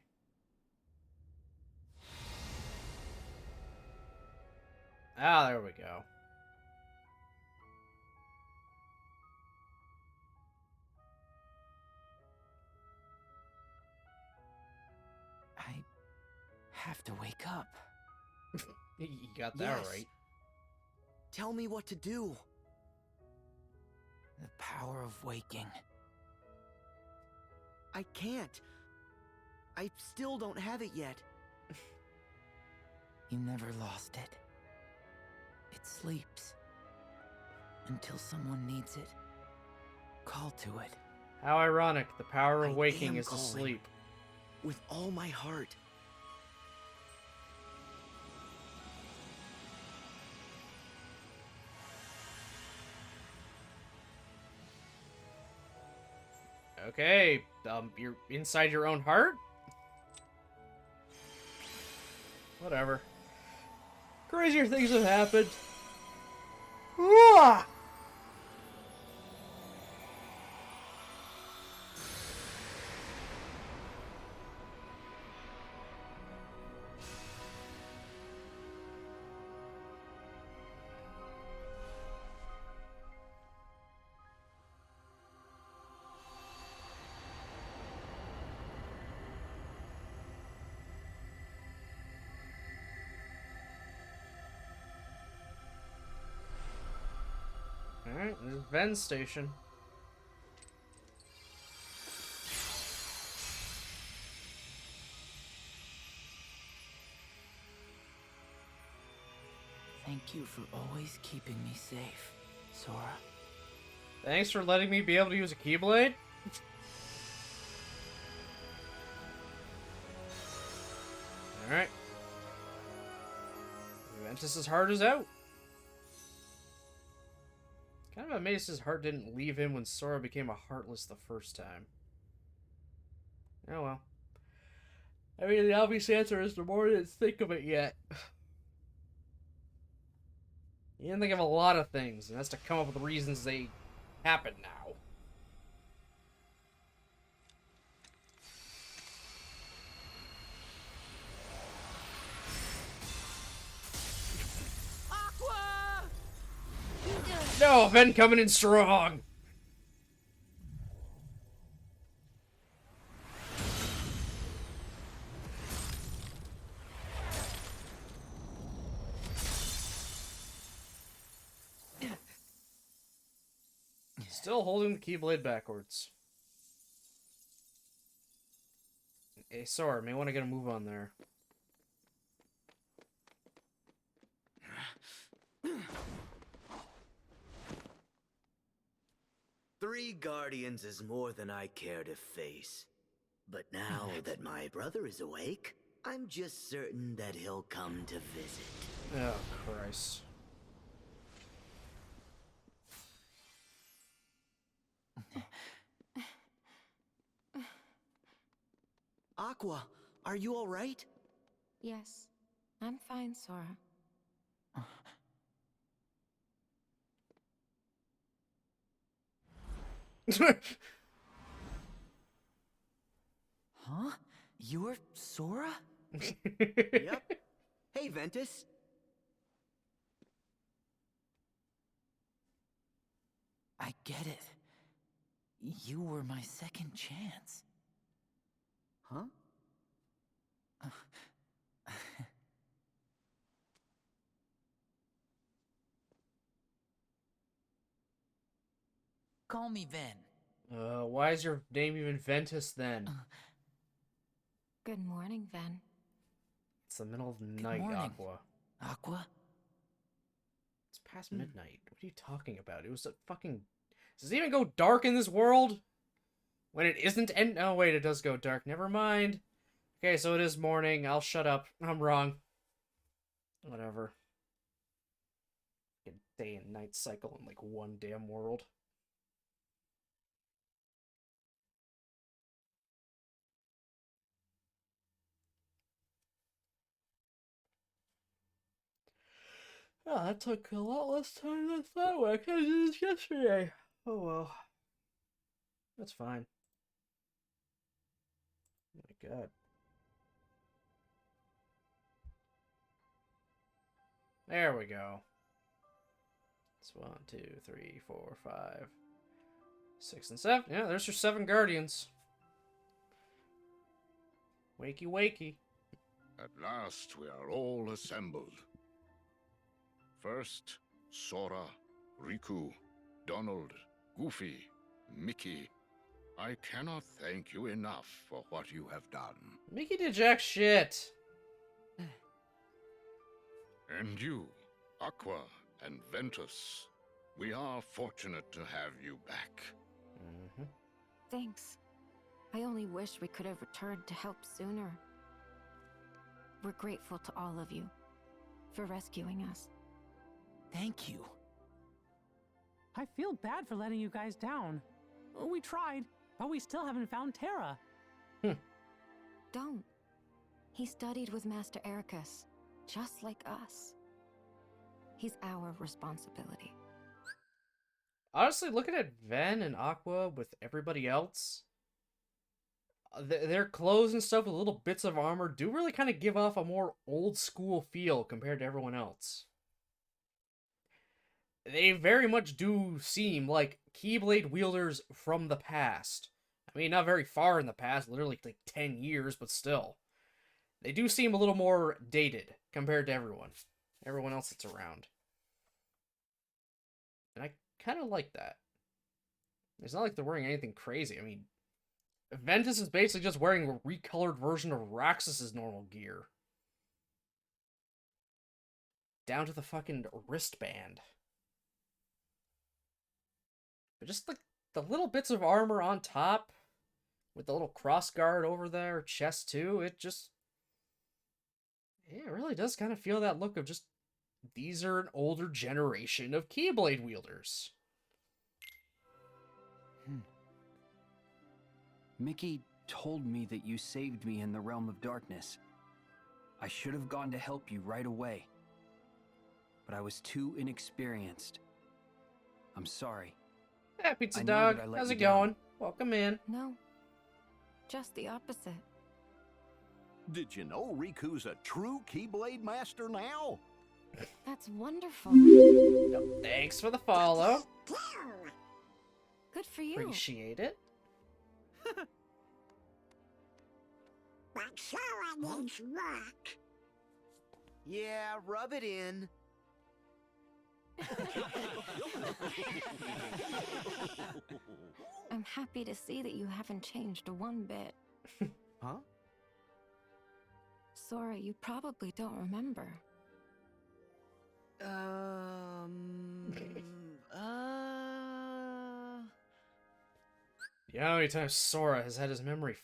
Ah, there we go. I have to wake up. You got that Yes. right. Tell me what to do. The power of waking. I can't. I still don't have it yet. You never lost it. It sleeps. Until someone needs it. Call to it. How ironic. The power of I waking am is to calling. sleep. With all my heart. Okay, you're inside your own heart? Whatever. Crazier things have happened. Ah! Alright, there's Ven's station. Thank you for always keeping me safe, Sora. Thanks for letting me be able to use a Keyblade. Alright. Ventus's heart is out. Kind of amazed his heart didn't leave him when Sora became a Heartless the first time. Oh well. I mean, the obvious answer is the more didn't think of it yet. You didn't think of a lot of things, and that's to come up with reasons they happen now. Aqua! No, Ven coming in strong. Still holding the Keyblade backwards. Hey, Sora, may want to get a move on there. Three guardians is more than I care to face. But now that my brother is awake, I'm just certain that he'll come to visit. Oh, Christ. Aqua, are you all right? Yes, I'm fine, Sora. Huh? You're Sora? Yep. Hey, Ventus. I get it. You were my second chance. Huh? call me Ven. Why is your name even Ventus then? Good morning, Ven. It's the middle of the night, morning. Aqua. Aqua? It's past midnight. What are you talking about? It was a fucking... Does it even go dark in this world? When it isn't end... Oh, wait, it does go dark. Never mind. Okay, so it is morning. I'll shut up. I'm wrong. Whatever. Day and night cycle in, like, one damn world. Oh, that took a lot less time than I thought it because it was yesterday. Oh well. That's fine. Oh my god. There we go. It's 1, 2, 3, 4, 5, 6, and 7. Yeah, there's your 7 guardians. Wakey, wakey. At last we are all assembled. First, Sora, Riku, Donald, Goofy, Mickey. I cannot thank you enough for what you have done. Mickey did jack shit. And you, Aqua and Ventus. We are fortunate to have you back. Thanks. I only wish we could have returned to help sooner. We're grateful to all of you for rescuing us. Thank you. I feel bad for letting you guys down. We tried, but we still haven't found Terra. Don't. He studied with Master Ericus, just like us. He's our responsibility. Honestly, looking at Ven and Aqua with everybody else, their clothes and stuff with little bits of armor do really kind of give off a more old school feel compared to everyone else. They very much do seem like Keyblade wielders from the past. I mean, not very far in the past, literally like 10 years, but still. They do seem a little more dated compared to everyone else that's around. And I kind of like that. It's not like they're wearing anything crazy. I mean, Ventus is basically just wearing a recolored version of Roxas's normal gear. Down to the fucking wristband. But just the little bits of armor on top, with the little cross guard over their chest too, it really does kind of feel that look of just, these are an older generation of Keyblade wielders. Mickey told me that you saved me in the realm of darkness. I should have gone to help you right away. But I was too inexperienced. I'm sorry. Hey, Pizza Dog, how's it going? Welcome in. No, just the opposite. Did you know Riku's a true Keyblade master now? That's wonderful. Thanks for the follow. Good for you. Appreciate it. But Sora needs work. Yeah, rub it in. I'm happy to see that you haven't changed one bit. Huh? Sora, you probably don't remember. You know how many times Sora has had his memory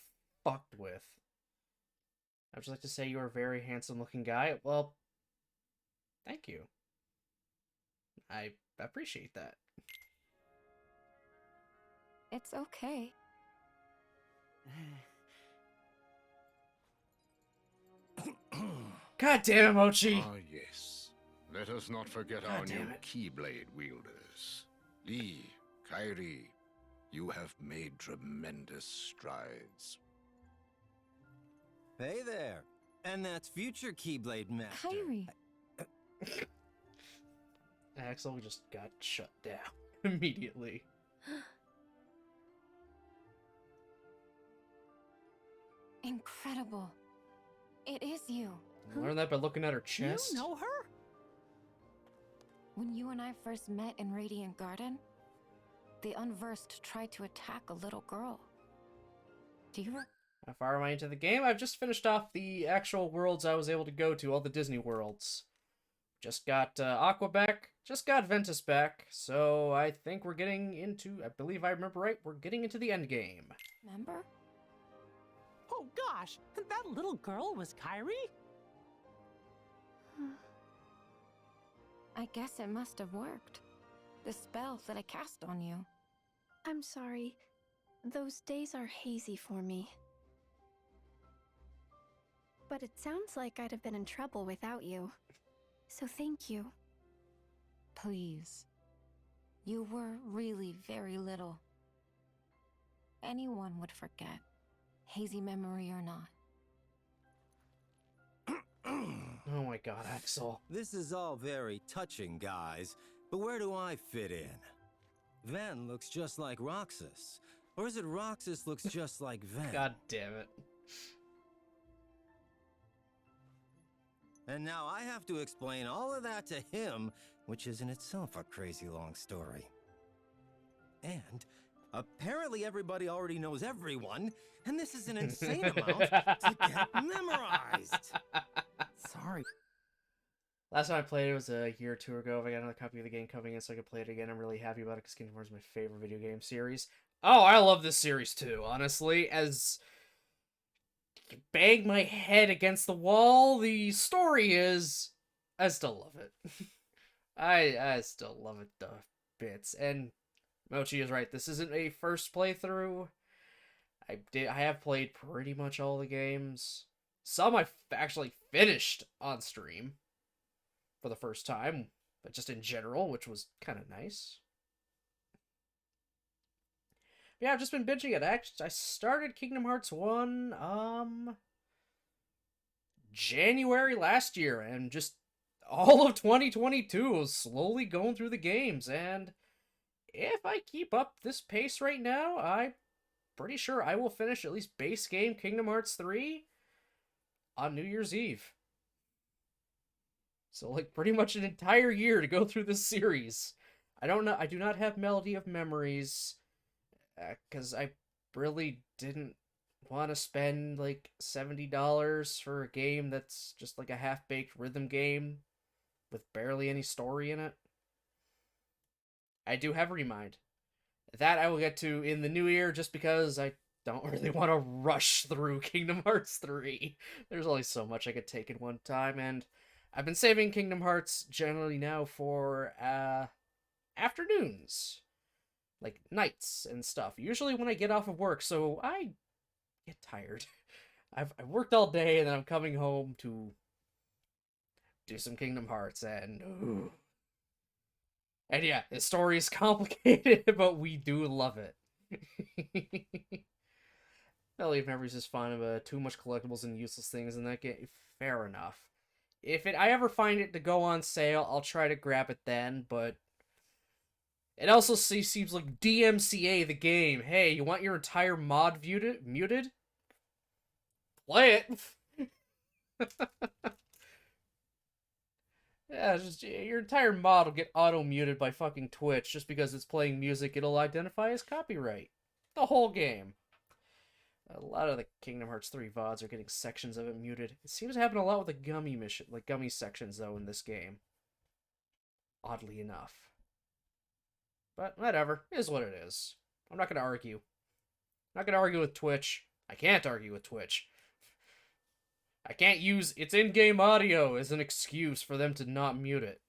fucked with? I would just like to say you're a very handsome looking guy. Well, thank you. I appreciate that. It's okay. God damn it, Mochi! Ah, yes. Let us not forget our new Keyblade wielders. Lee, Kairi, you have made tremendous strides. Hey there. And that's future Keyblade Master. Kairi. Axel just got shut down immediately. Incredible. It is you. Learn that by looking at her chest. You know her? When you and I first met in Radiant Garden, the unversed tried to attack a little girl. Do you... How far am I into the game? I've just finished off the actual worlds I was able to go to, all the Disney worlds. Just got Aqua back, just got Ventus back, so I think we're getting into, I believe I remember right, we're getting into the end game. Remember? Oh gosh, that little girl was Kyrie? I guess it must have worked. The spell that I cast on you. I'm sorry. Those days are hazy for me. But it sounds like I'd have been in trouble without you. So thank you. Please. You were really very little. Anyone would forget, hazy memory or not. Oh my god, Axel. This is all very touching, guys, but where do I fit in? Ven looks just like Roxas. Or is it Roxas looks just like Ven? God damn it. And now I have to explain all of that to him, which is in itself a crazy long story. And apparently everybody already knows everyone, and this is an insane amount to get memorized. Sorry. Last time I played it was a year or two ago. If I got another copy of the game coming in so I could play it again, I'm really happy about it because Kingdom Hearts is my favorite video game series. Oh, I love this series too, honestly. As bang my head against the wall, the story is... I still love it. I still love it to bits. And Mochi is right, this isn't a first playthrough. I have played pretty much all the games. Some I've actually finished on stream for the first time, but just in general, which was kind of nice. Yeah, I've just been binging it. I started Kingdom Hearts 1, January last year, and just all of 2022 was slowly going through the games, and if I keep up this pace right now, I'm pretty sure I will finish at least base game Kingdom Hearts 3 on New Year's Eve. So, like, pretty much an entire year to go through this series. I don't know, I do not have Melody of Memories, because I really didn't want to spend, like, $70 for a game that's just, like, a half-baked rhythm game with barely any story in it. I do have Remind. That I will get to in the new year, just because I don't really want to rush through Kingdom Hearts 3. There's only so much I could take in one time, and I've been saving Kingdom Hearts generally now for afternoons. Like, nights and stuff. Usually when I get off of work, so I get tired. I've worked all day, and then I'm coming home to do some Kingdom Hearts, and... Ooh. And yeah, the story is complicated, but we do love it. Melody of Memories is fun, but too much collectibles and useless things in that game. Fair enough. If I ever find it to go on sale, I'll try to grab it then, but... It also seems like DMCA the game. Hey, you want your entire mod muted? Play it! Yeah, just your entire mod will get auto-muted by fucking Twitch just because it's playing music it'll identify as copyright. The whole game. A lot of the Kingdom Hearts 3 VODs are getting sections of it muted. It seems to happen a lot with the gummy sections, though, in this game. Oddly enough. But whatever, it is what it is. I'm not gonna argue. I'm not gonna argue with Twitch. I can't argue with Twitch. I can't use its in-game audio as an excuse for them to not mute it.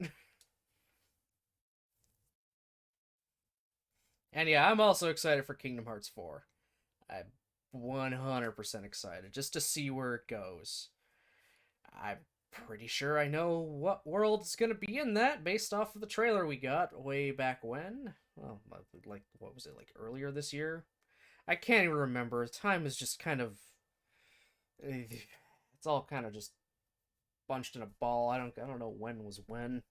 And yeah, I'm also excited for Kingdom Hearts 4. I'm 100% excited, just to see where it goes. I'm pretty sure I know what world is going to be in that, based off of the trailer we got way back when. Well, like, what was it, like earlier this year? I can't even remember. Time is just kind of... It's all kind of just bunched in a ball. I don't know when was when.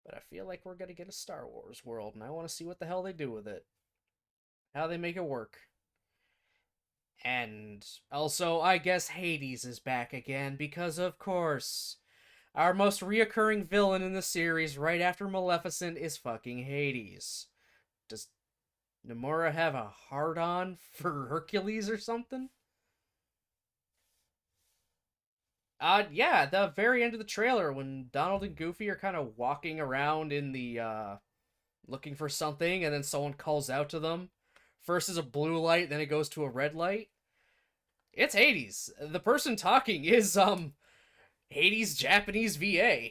But I feel like we're gonna get a Star Wars world, and I want to see what the hell they do with it. How they make it work. And also, I guess Hades is back again, because of course, Our most reoccurring villain in the series, right after Maleficent, is fucking Hades. Does Nomura have a hard-on for Hercules or something? Yeah, at the very end of the trailer, when Donald and Goofy are kind of walking around in the, looking for something, and then someone calls out to them. First is a blue light, then it goes to a red light. It's Hades. The person talking is, Hades' Japanese VA.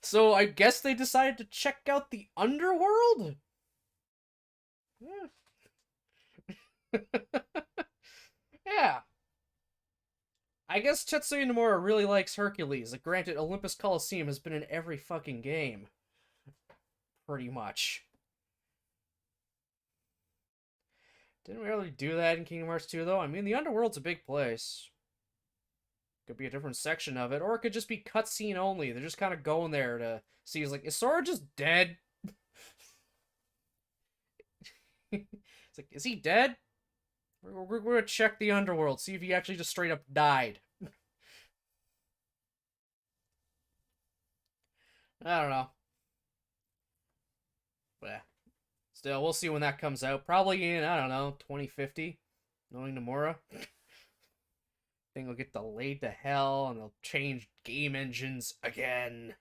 So I guess they decided to check out the underworld? Yeah. I guess Tetsuya Nomura really likes Hercules. Granted, Olympus Coliseum has been in every fucking game. Pretty much. Didn't really do that in Kingdom Hearts 2, though. I mean, the underworld's a big place. Could be a different section of it, or it could just be cutscene only. They're just kind of going there to see, is like, is Sora just dead? It's like, is he dead? We're gonna check the underworld, see if he actually just straight up died. I don't know. But still, we'll see when that comes out. Probably in, I don't know, 2050. Knowing Nomura. Thing will get delayed to hell, and they'll change game engines again.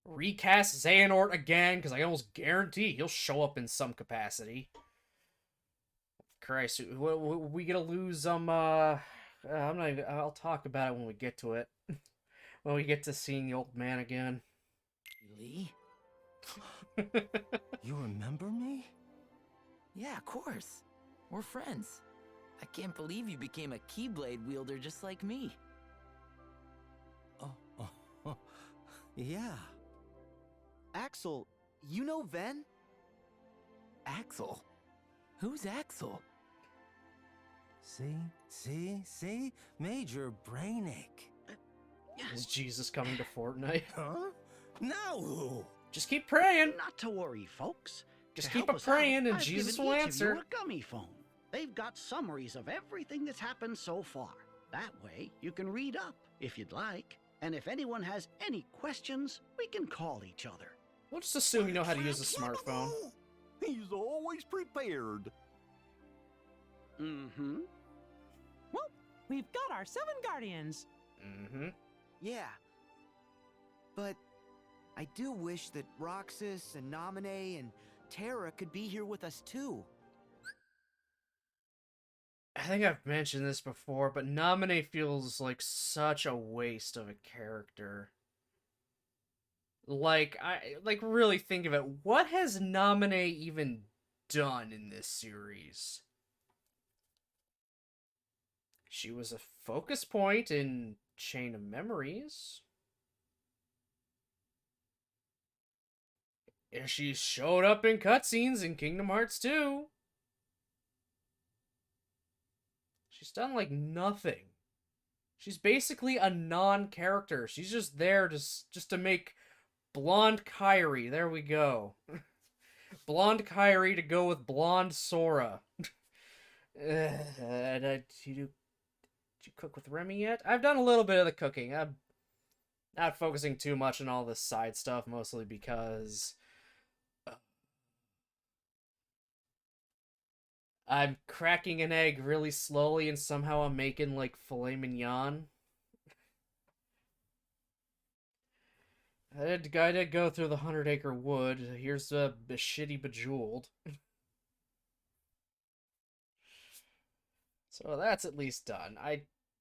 Recast Xehanort again, because I almost guarantee he'll show up in some capacity. Christ, we gonna lose I'm not even, I'll talk about it when we get to it. When we get to seeing the old man again. Lee? You remember me? Yeah, of course. We're friends. I can't believe you became a Keyblade wielder just like me. Oh, Yeah. Axel, you know Ven? Axel? Who's Axel? See? Major brainache. Is Jesus coming to Fortnite? Huh? No! Just keep praying. Not to worry, folks. Just To keep help us praying out, and I've Jesus given will each answer. Of you a gummy phone. They've got summaries of everything that's happened so far. That way, you can read up if you'd like. And if anyone has any questions, we can call each other. We'll just assume you know how to use a smartphone. He's always prepared. Mm-hmm. Well, we've got our 7 guardians. Mm-hmm. Yeah. But I do wish that Roxas and Naminé and Terra could be here with us too. I think I've mentioned this before, but Naminé feels like such a waste of a character. Like, really think of it. What has Naminé even done in this series? She was a focus point in Chain of Memories. And she showed up in cutscenes in Kingdom Hearts 2. She's done, like, nothing. She's basically a non-character. She's just there just to make Blonde Kairi. There we go. Blonde Kairi to go with Blonde Sora. Did you cook with Remy yet? I've done a little bit of the cooking. I'm not focusing too much on all this side stuff, mostly because I'm cracking an egg really slowly, and somehow I'm making, like, filet mignon. I did go through the 100-acre wood. Here's a shitty Bejeweled. So that's at least done.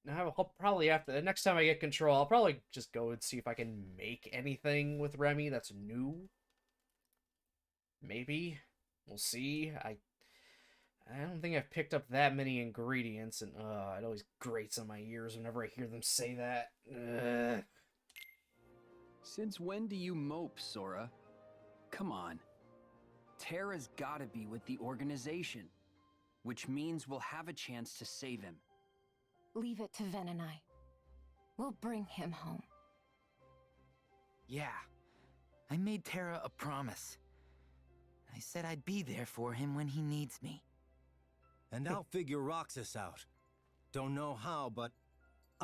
I'll probably, after the next time I get control, I'll probably just go and see if I can make anything with Remy that's new. Maybe. We'll see. I don't think I've picked up that many ingredients, and it always grates on my ears whenever I hear them say that. Since when do you mope, Sora? Come on. Terra's gotta be with the organization, which means we'll have a chance to save him. Leave it to Ven and I. We'll bring him home. Yeah. I made Terra a promise. I said I'd be there for him when he needs me. And I'll figure Roxas out. Don't know how, but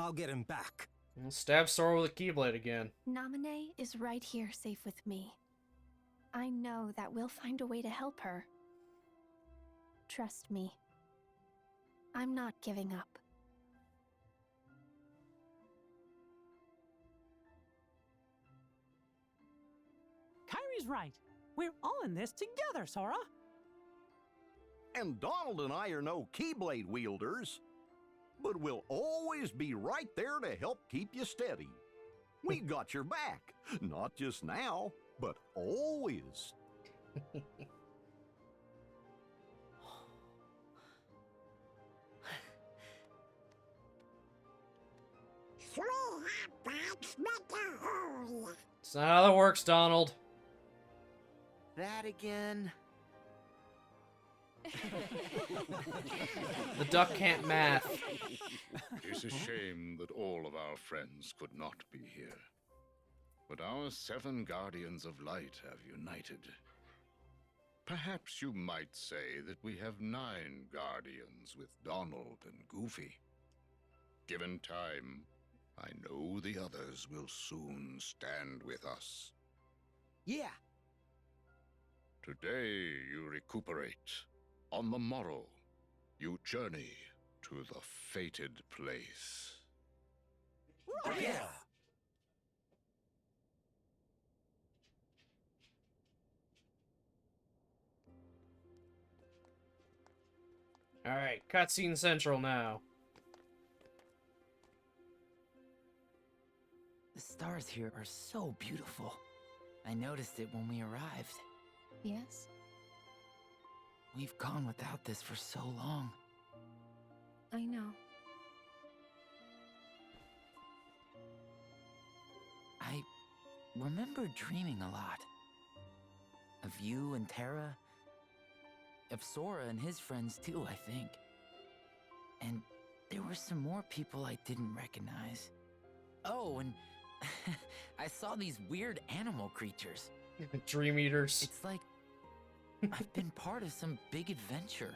I'll get him back. Stab Sora with a Keyblade again. Naminé is right here safe with me. I know that we'll find a way to help her. Trust me. I'm not giving up. Kyrie's right. We're all in this together, Sora. And Donald and I are no Keyblade wielders, but we'll always be right there to help keep you steady. We got your back, not just now, but always. It's not how that works, Donald. That again? The duck can't math. It's a shame that all of our friends could not be here. But our 7 Guardians of Light have united. Perhaps you might say that we have 9 Guardians with Donald and Goofy. Given time, I know the others will soon stand with us. Yeah. Today you recuperate. On the morrow, you journey to the fated place. Yeah! Alright, cutscene central now. The stars here are so beautiful. I noticed it when we arrived. Yes? We've gone without this for so long. I know. I remember dreaming a lot. Of you and Terra. Of Sora and his friends too, I think. And there were some more people I didn't recognize. Oh, and I saw these weird animal creatures. Dream Eaters. It's like I've been part of some big adventure.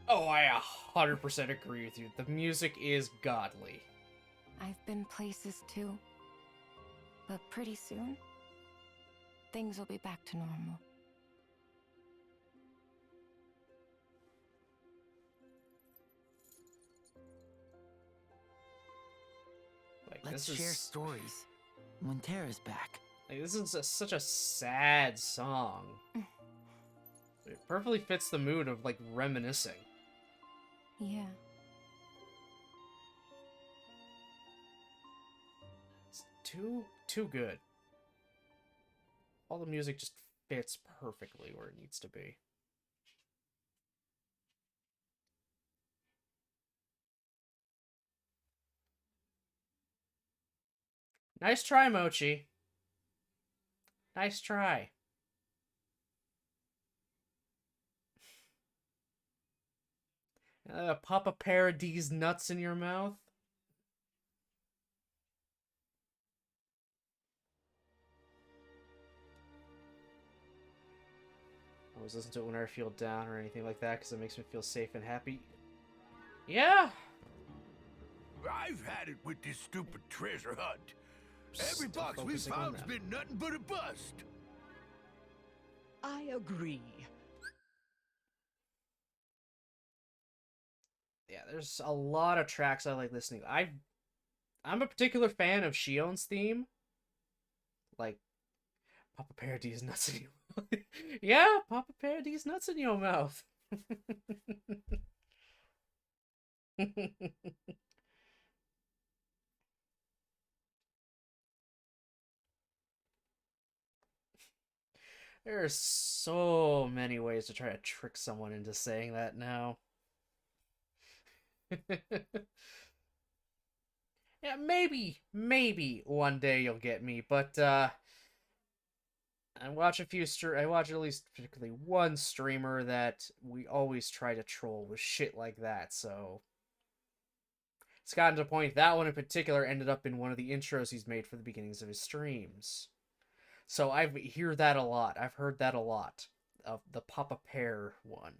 Oh, I 100% agree with you. The music is godly. I've been places too. But pretty soon, things will be back to normal. Like, Let's this share is stories when Terra's back. like, this is such a sad song. It perfectly fits the mood of like reminiscing. Yeah. It's too good. All the music just fits perfectly where it needs to be. Nice try, Mochi. Nice try. Pop a pair of these nuts in your mouth. I always listen to it whenever I feel down or anything like that because it makes me feel safe and happy. Yeah. I've had it with this stupid treasure hunt. Every Still box we've focusing on found's that. been nothing but a bust. I agree. Yeah, there's a lot of tracks I like listening to. I'm a particular fan of Shion's theme. Like, pop a pair of these nuts in your mouth. Yeah, pop a pair of these nuts in your mouth. There are so many ways to try to trick someone into saying that now. Yeah, maybe one day you'll get me, but I watch at least particularly one streamer that we always try to troll with shit like that, so it's gotten to the point that one in particular ended up in one of the intros he's made for the beginnings of his streams. So I hear that a lot. I've heard that a lot of the Papa Pear one.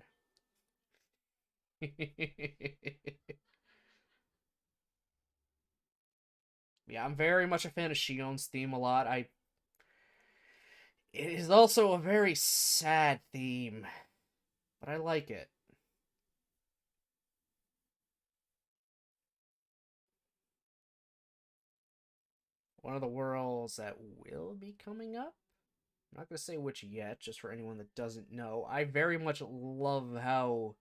Yeah, I'm very much a fan of Shion's theme a lot. It is also a very sad theme, but I like it. One of the worlds that will be coming up. I'm not going to say which yet, just for anyone that doesn't know. I very much love how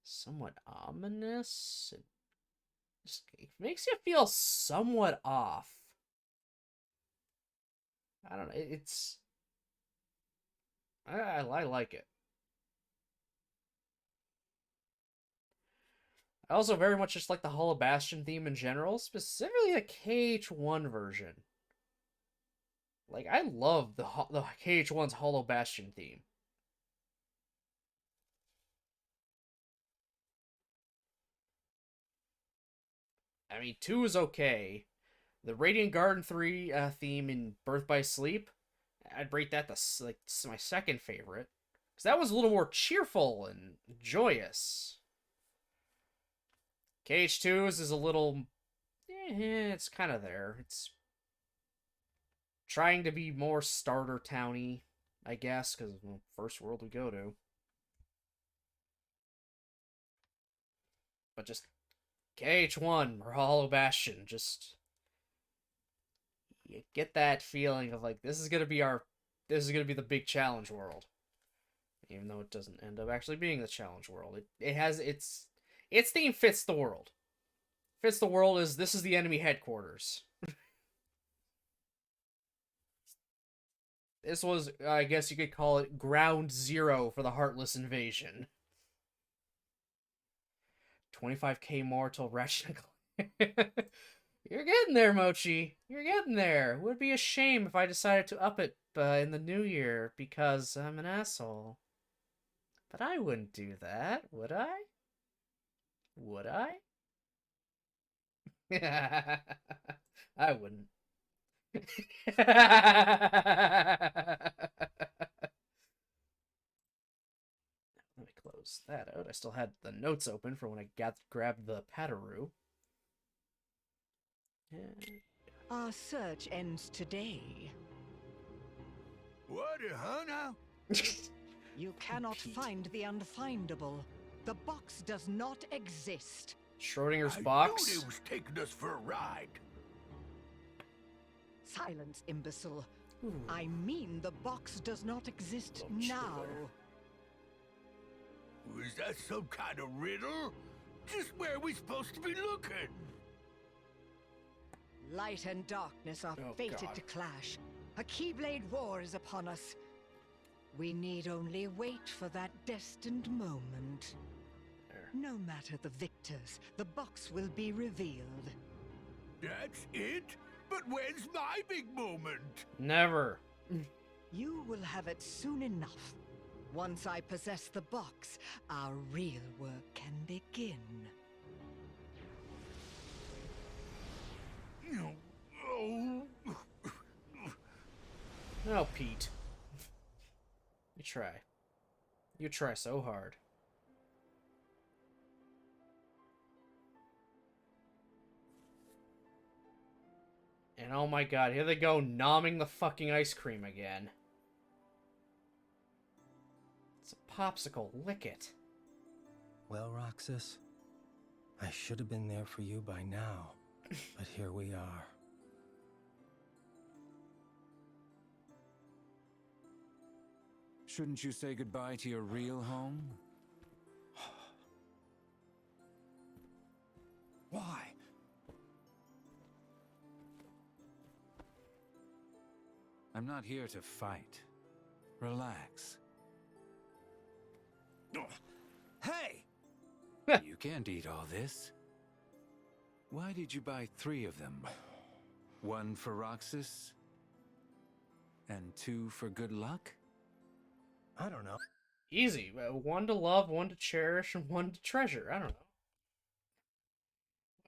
somewhat ominous. It makes you feel somewhat off. I don't know. It's... I like it. I also very much just like the Hollow Bastion theme in general, specifically the KH1 version. Like, I love the KH1's Hollow Bastion theme. I mean, 2 is okay. The Radiant Garden 3 theme in Birth by Sleep, I'd rate that like my second favorite. Because that was a little more cheerful and joyous. KH2's is a little... it's kind of there. It's trying to be more starter towny, I guess, because first world we go to. But just KH1 or Hollow Bastion, just you get that feeling of like this is gonna be the big challenge world, even though it doesn't end up actually being the challenge world. It has its theme fits the world. Fits the world is this is the enemy headquarters. This was, I guess you could call it, ground zero for the Heartless invasion. 25k more till Ratchet and Clank. You're getting there, Mochi. You're getting there. It would be a shame if I decided to up it in the new year because I'm an asshole. But I wouldn't do that, would I? Would I? I wouldn't. Let me close that out. I still had the notes open for when I grabbed the Pataroo. Our search ends today. What, huh, now? You cannot find the unfindable. The box does not exist. Schrodinger's box? I knew they was taking us for a ride. Silence, imbecile. I mean the box does not exist now. Is that some kind of riddle? Just where are we supposed to be looking? Light and darkness are fated to clash. A Keyblade war is upon us. We need only wait for that destined moment. No matter the victors, the box will be revealed. That's it? But when's my big moment? Never. You will have it soon enough. Once I possess the box, our real work can begin. Oh, Pete. You try. You try so hard. And oh my god, here they go, nomming the fucking ice cream again. It's a popsicle, lick it. Well, Roxas, I should have been there for you by now, but here we are. Shouldn't you say goodbye to your real home? Why? I'm not here to fight. Relax. Hey! You can't eat all this. Why did you buy 3 of them? 1 for Roxas? And 2 for good luck? I don't know. Easy. 1 to love, 1 to cherish, and 1 to treasure. I don't know.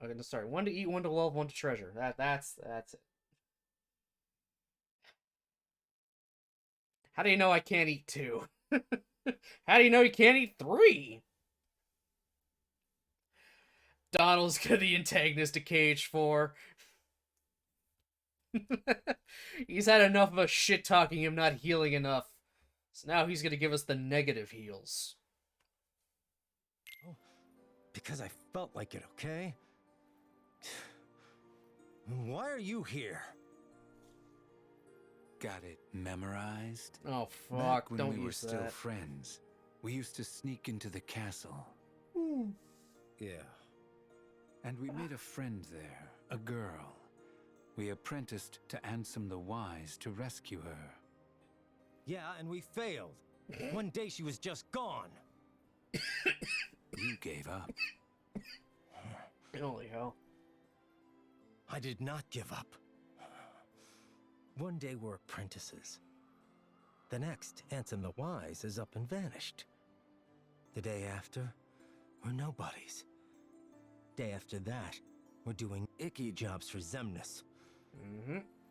Okay, sorry. 1 to eat, 1 to love, 1 to treasure. That's it. How do you know I can't eat 2? How do you know you can't eat 3? Donald's the antagonist to KH4. He's had enough of us shit-talking him not healing enough. So now he's gonna give us the negative heals. Because I felt like it, okay? Why are you here? Got it memorized? Oh fuck, Back when don't we were use still that. friends, we used to sneak into the castle. Yeah. And we made a friend there, a girl. We apprenticed to Ansem the Wise to rescue her. Yeah, and we failed. One day she was just gone. You gave up. Holy hell. I did not give up. One day we're apprentices. The next, Ansem the Wise is up and vanished. The day after, we're nobodies. Day after that, we're doing icky jobs for Zemnis.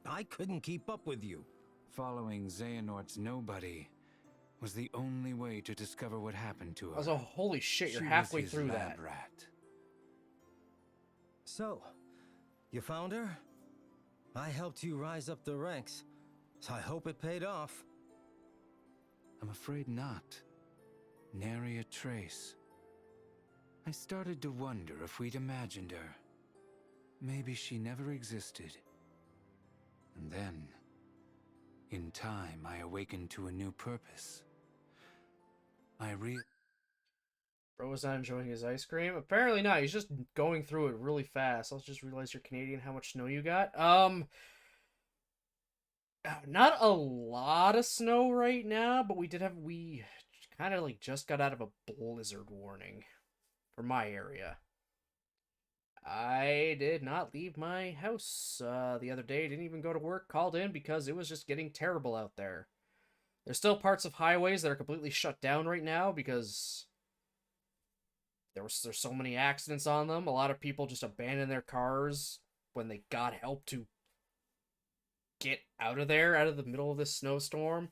I couldn't keep up with you. Following Xehanort's nobody was the only way to discover what happened to her. Also, holy shit, you're She halfway was his through lab that. rat. So, you found her? I helped you rise up the ranks, so I hope it paid off. I'm afraid not. Nary a trace. I started to wonder if we'd imagined her. Maybe she never existed. And then, in time, I awakened to a new purpose. Bro was not enjoying his ice cream? Apparently not. He's just going through it really fast. I just realized you're Canadian. How much snow you got? Not a lot of snow right now, but we kind of like just got out of a blizzard warning for my area. I did not leave my house the other day. Didn't even go to work. Called in because it was just getting terrible out there. There's still parts of highways that are completely shut down right now because there's so many accidents on them. A lot of people just abandon their cars when they got help to get out of there, out of the middle of this snowstorm.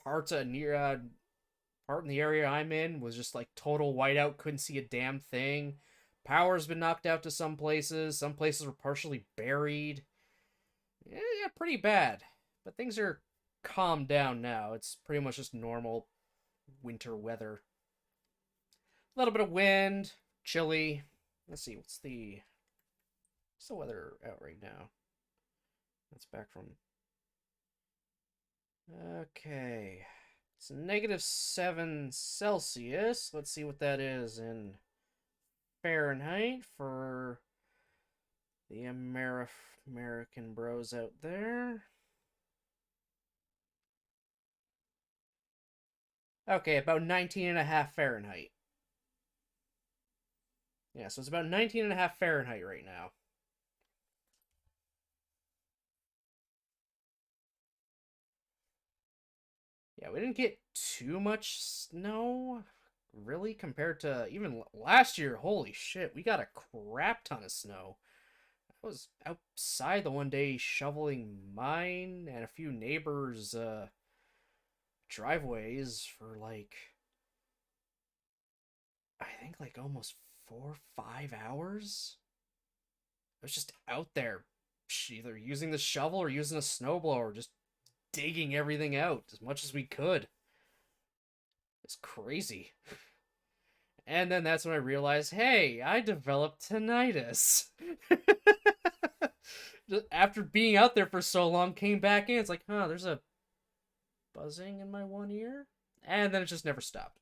Part in the area I'm in was just like total whiteout, couldn't see a damn thing. Power's been knocked out to some places. Some places were partially buried. Yeah, pretty bad. But things are calmed down now. It's pretty much just normal winter weather. A little bit of wind, chilly. Let's see, what's the weather out right now? That's back from... Okay. It's -7 Celsius. Let's see what that is in Fahrenheit for the American bros out there. Okay, about 19.5 Fahrenheit. Yeah, so it's about 19.5 Fahrenheit right now. Yeah, we didn't get too much snow, really, compared to even last year. Holy shit, we got a crap ton of snow. I was outside the one day shoveling mine and a few neighbors' driveways for like, I think like almost 4 or 5 hours. I was just out there either using the shovel or using a snowblower, just digging everything out as much as we could. It's crazy. And then that's when I realized, hey, I developed tinnitus. After being out there for so long, came back in, it's like, huh, there's a buzzing in my one ear? And then it just never stopped.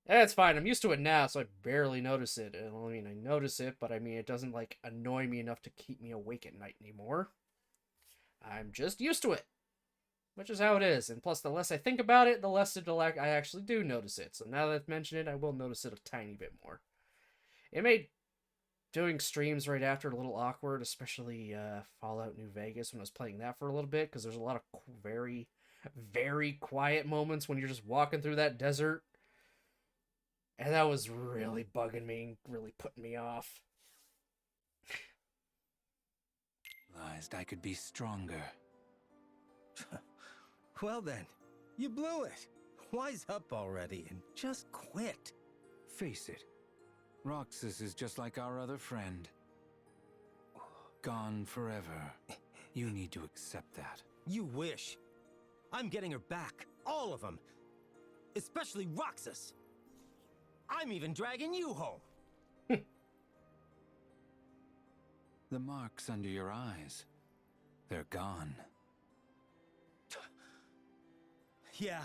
That's fine. I'm used to it now, so I barely notice it. I mean, I notice it, but I mean, it doesn't, like, annoy me enough to keep me awake at night anymore. I'm just used to it. Which is how it is. And plus, the less I think about it, the less I actually do notice it. So now that I've mentioned it, I will notice it a tiny bit more. It made doing streams right after a little awkward, especially Fallout New Vegas when I was playing that for a little bit, because there's a lot of very, very quiet moments when you're just walking through that desert. And that was really bugging me and really putting me off. Realized I could be stronger. Well then, you blew it. Wise up already and just quit. Face it, Roxas is just like our other friend. gone forever. You need to accept that. You wish. I'm getting her back. All of them. Especially Roxas. I'm even dragging you home. The marks under your eyes, they're gone. Yeah,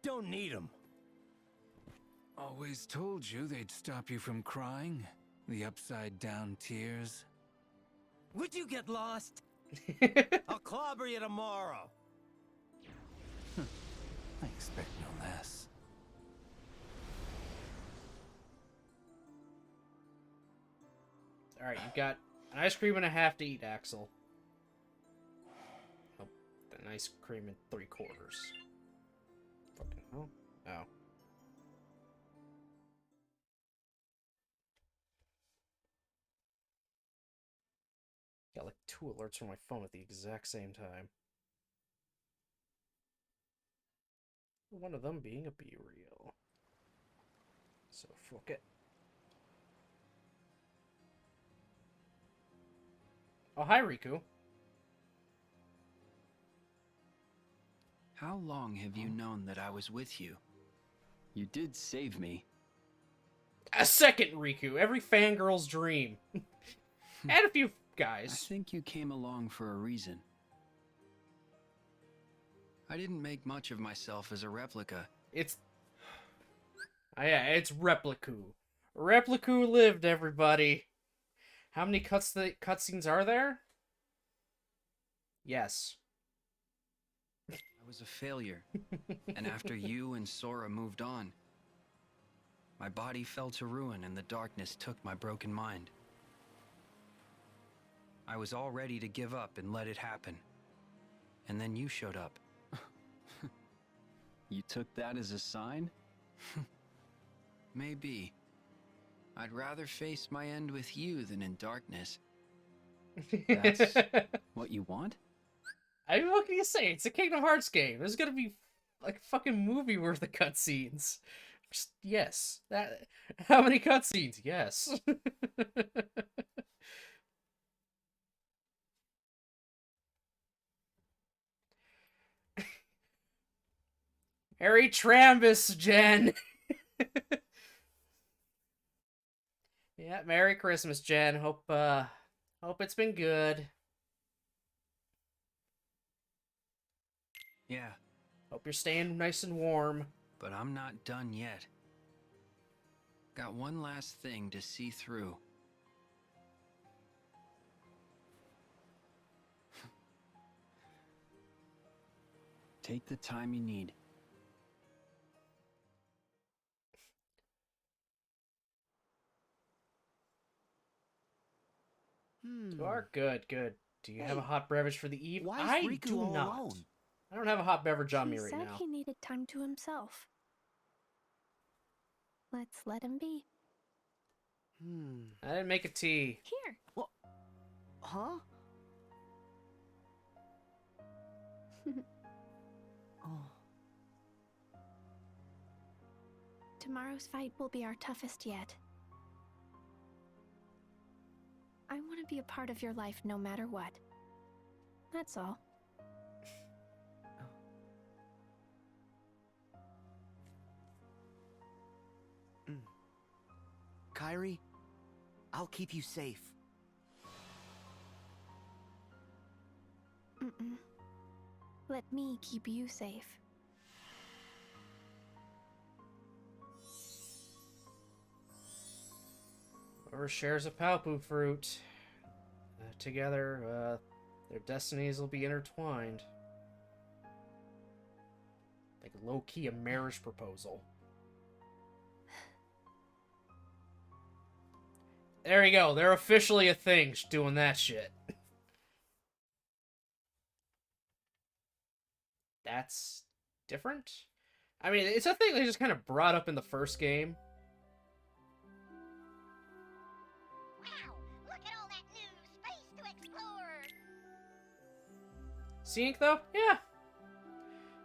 don't need them. Always told you they'd stop you from crying. The upside-down tears. Would you get lost? I'll clobber you tomorrow. I expect no less. Alright, you've got an ice cream and a half to eat, Axel. Oh, an ice cream and 3/4. Fucking hell. Oh. Got like 2 alerts from my phone at the exact same time. One of them being a B-reel. So fuck it. Oh, hi, Riku. How long have you known that I was with you? You did save me. A second, Riku. Every fangirl's dream. And a few guys. I think you came along for a reason. I didn't make much of myself as a replica. It's... Oh, yeah, it's Repliku. Repliku lived, everybody. How many cutscenes are there? Yes. I was a failure. And after you and Sora moved on, my body fell to ruin and the darkness took my broken mind. I was all ready to give up and let it happen. And then you showed up. You took that as a sign? Maybe. I'd rather face my end with you than in darkness. That's what you want? I mean, what can you say? It's a Kingdom Hearts game. There's gonna be like a fucking movie worth of cutscenes. Just yes. That. How many cutscenes? Yes. Harry Trambus, Jen. Yeah, Merry Christmas, Jen. Hope it's been good. Yeah. Hope you're staying nice and warm. But I'm not done yet. Got one last thing to see through. Take the time you need. You are good, good. Do you have a hot beverage for the eve? Why is I Riku do all not. alone? I don't have a hot beverage on He me right said now. he needed time to himself. Let's let him be. I didn't make a tea. Here. What? Huh? Oh. Tomorrow's fight will be our toughest yet. I want to be a part of your life no matter what. That's all. Kairi, I'll keep you safe. Mm-mm. Let me keep you safe. Whoever shares a Palpu fruit, together, their destinies will be intertwined. Like low-key a marriage proposal. There you go. They're officially a thing doing that shit. That's different? I mean, it's a thing they just kind of brought up in the first game. Wow, look at all that new space to explore. Scenic, though? Yeah.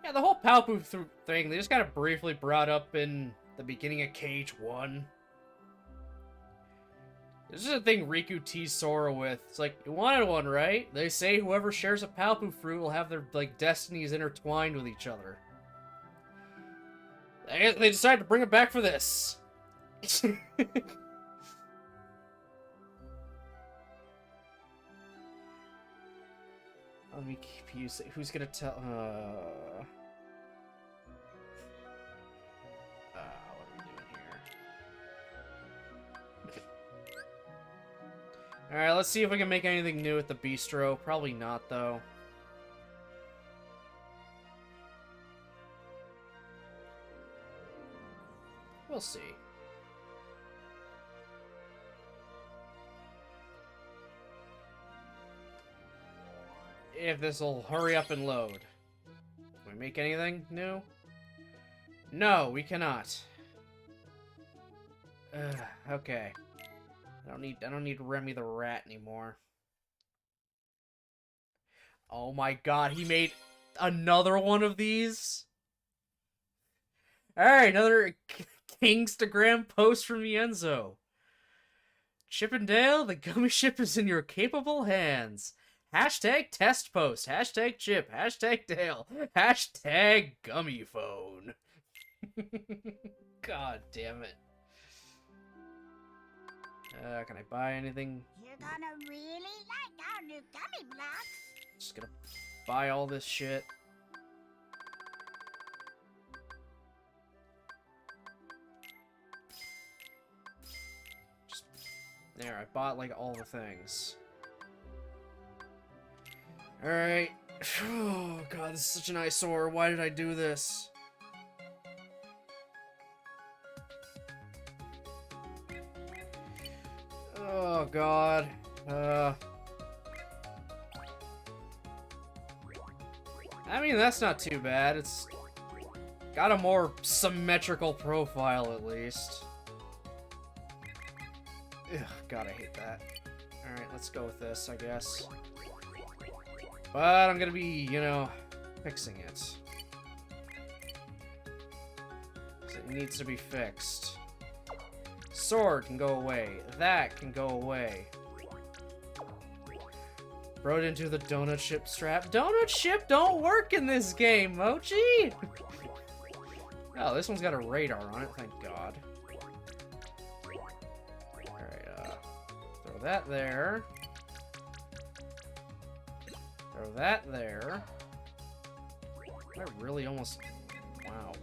Yeah, the whole Palpu thing, they just kind of briefly brought up in the beginning of Cage 1. This is a thing Riku teased Sora with. It's like, you wanted one, right? They say whoever shares a Palpu fruit will have their, like, destinies intertwined with each other. They decided to bring it back for this. Let me keep using. Who's gonna tell? What are we doing here? All right, let's see if we can make anything new at the bistro. Probably not, though. We'll see. If this will hurry up and load. Can we make anything new? No, we cannot. Okay. I don't need Remy the Rat anymore. Oh my god, he made another one of these? Alright, another Kingstagram post from Enzo. Chippendale, the gummy ship is in your capable hands. Hashtag test post. Hashtag chip. Hashtag Dale. Hashtag gummy phone. God damn it. Can I buy anything? You're gonna really like our new gummy blocks. Just gonna buy all this shit. There, I bought like all the things. Alright. Oh god, this is such an eyesore. Why did I do this? Oh god. I mean, that's not too bad. It's got a more symmetrical profile, at least. Ugh, god, I hate that. Alright, let's go with this, I guess. But I'm gonna be, you know, fixing it. 'Cause it needs to be fixed. Sword can go away. That can go away. Brought into the donut ship strap. Donut ship don't work in this game, Mochi! Oh, this one's got a radar on it, thank god. Alright, throw that there. Throw that there. I really almost... Wow.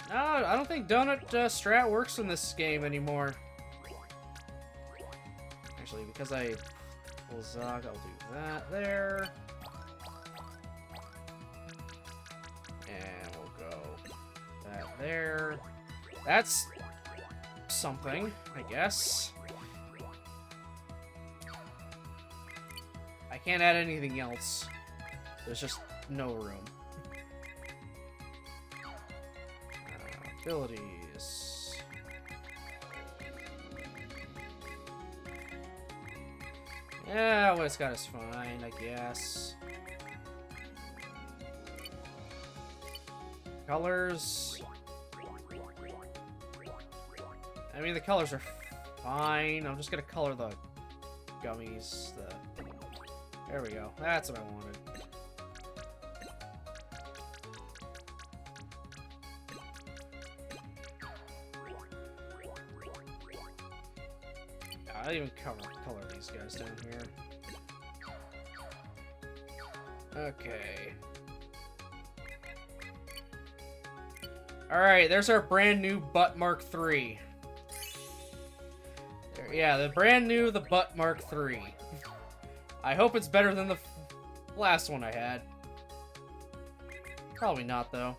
No, I don't think donut strat works in this game anymore. Actually, because I pull Zog, I'll do that there. And we'll go that there. That's something, I guess. I can't add anything else. There's just no room. Abilities. Yeah, what it's got is fine, I guess. Colors. I mean, the colors are fine. I'm just gonna color the gummies. There we go. That's what I wanted. I didn't even color these guys down here. Okay. Alright, there's our brand new Butt Mark III. Yeah, the brand new the Butt Mark III. I hope it's better than the last one I had. Probably not, though.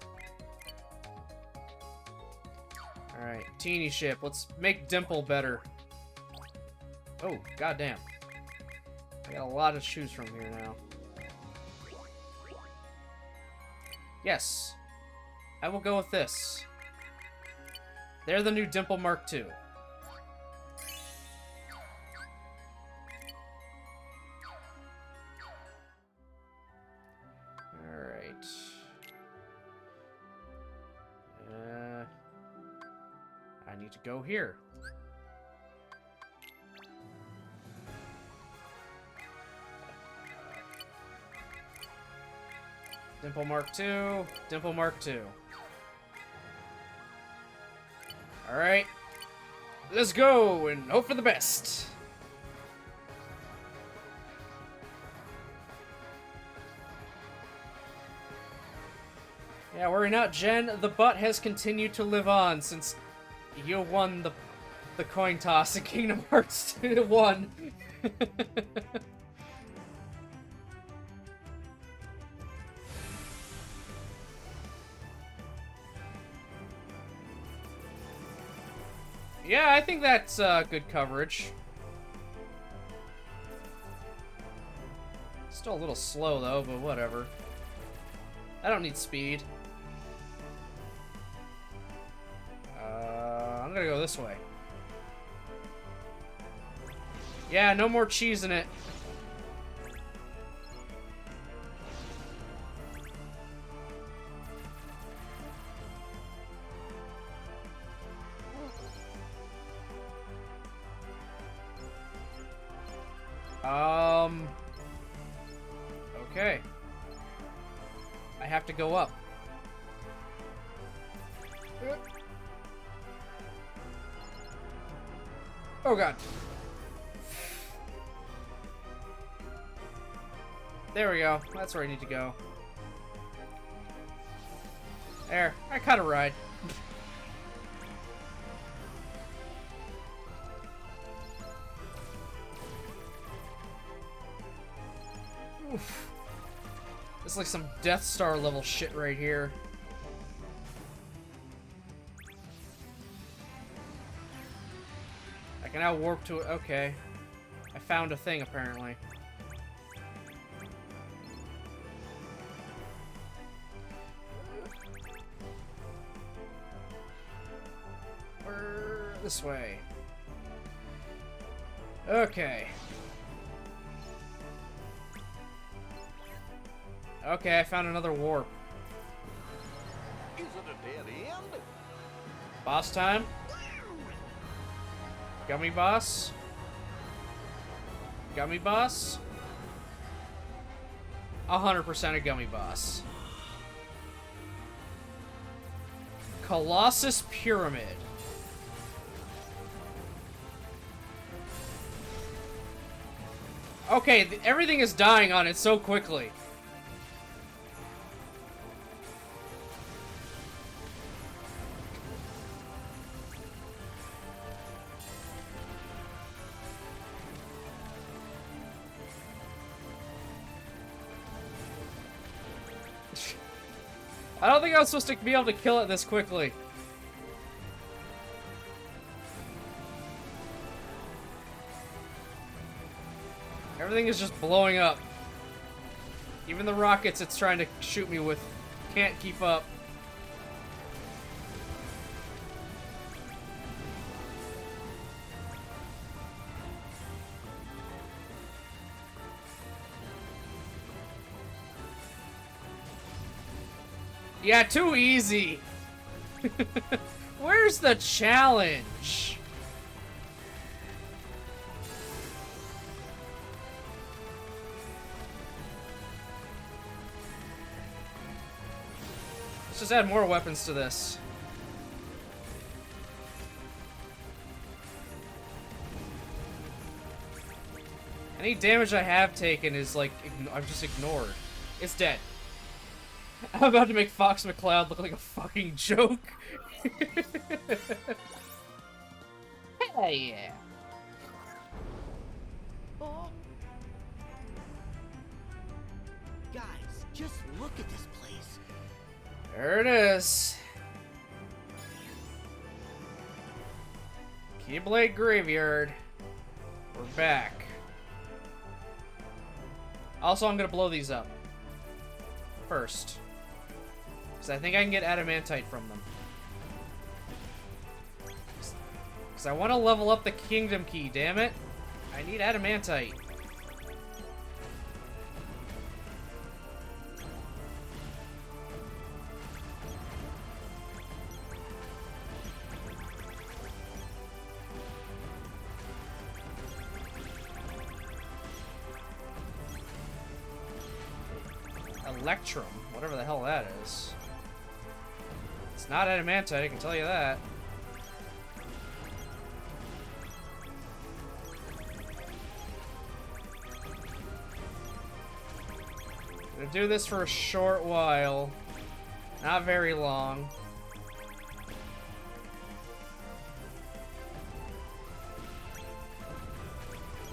Alright, teeny ship. Let's make Dimple better. Oh, goddamn. I got a lot to choose from here now. Yes. I will go with this. They're the new Dimple Mark II. Alright. I need to go here. Dimple Mark II. Dimple Mark II. Alright. Let's go and hope for the best. Yeah, worry not, Jen. The butt has continued to live on since you won the coin toss in Kingdom Hearts 1. Yeah, I think that's good coverage. Still a little slow though, but whatever. I don't need speed. I'm gonna go this way. Yeah, no more cheese in it. Okay. I have to go up. Oh god. There we go. That's where I need to go. There. I caught a ride. Oof. It's like some Death Star level shit right here. I can now warp to it. Okay. I found a thing apparently. This way. Okay. Okay, I found another warp. Is it a dead end? Boss time? Gummy boss? Gummy boss? 100% a gummy boss. Colossus Pyramid. Okay, everything is dying on it so quickly. I don't think I was supposed to be able to kill it this quickly. Everything is just blowing up. Even the rockets it's trying to shoot me with can't keep up. Yeah, too easy. Where's the challenge? Let's just add more weapons to this. Any damage I have taken is like, I've just ignored. It's dead. I'm about to make Fox McCloud look like a fucking joke. Hell yeah. Oh. Guys, just look at this place. There it is. Keyblade Graveyard. We're back. Also, I'm gonna blow these up. First. Because I think I can get adamantite from them. Because I want to level up the kingdom key, damn it. I need adamantite. Electrum, whatever the hell that is. It's not adamantite, I can tell you that. Gonna do this for a short while. Not very long.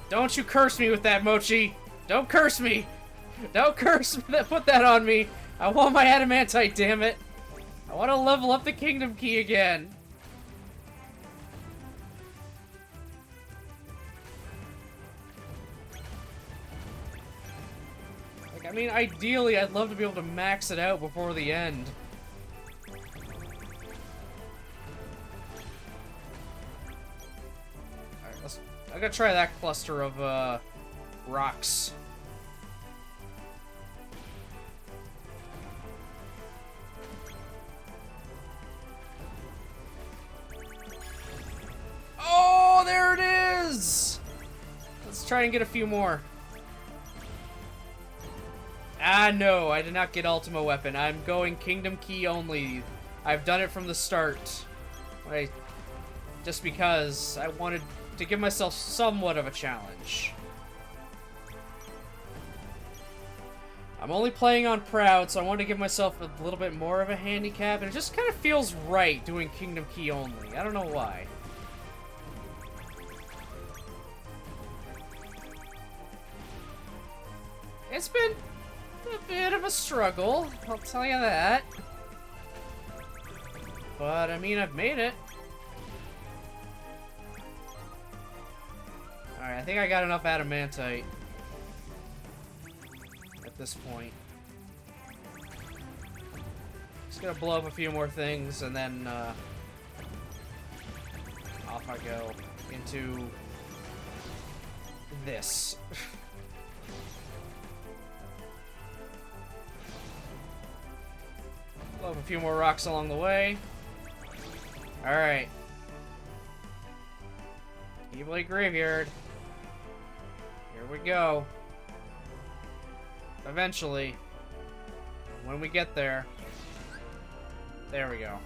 Don't you curse me with that, Mochi! Don't curse me! Don't curse me! Put that on me! I want my adamantite, damn it! I want to level up the Kingdom Key again! Like, I mean, ideally, I'd love to be able to max it out before the end. I gotta try that cluster of, rocks. Oh, there it is! Let's try and get a few more. Ah, no, I did not get Ultima Weapon. I'm going Kingdom Key only. I've done it from the start. Just because I wanted to give myself somewhat of a challenge. I'm only playing on Proud, so I want to give myself a little bit more of a handicap, and it just kind of feels right doing Kingdom Key only. I don't know why. It's been a bit of a struggle, I'll tell you that. But, I mean, I've made it. Alright, I think I got enough adamantite at this point. Just gonna blow up a few more things, and then, off I go into this. Blow up a few more rocks along the way. Alright. Keyblade Graveyard. Here we go. Eventually. When we get there. There we go.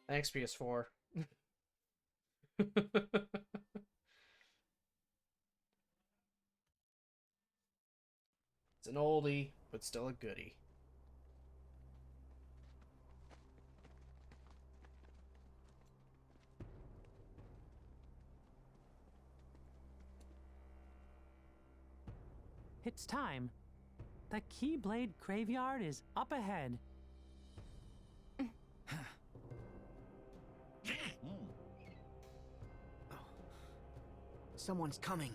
Thanks, PS4. It's an oldie, but still a goodie. It's time. The Keyblade Graveyard is up ahead. Someone's coming.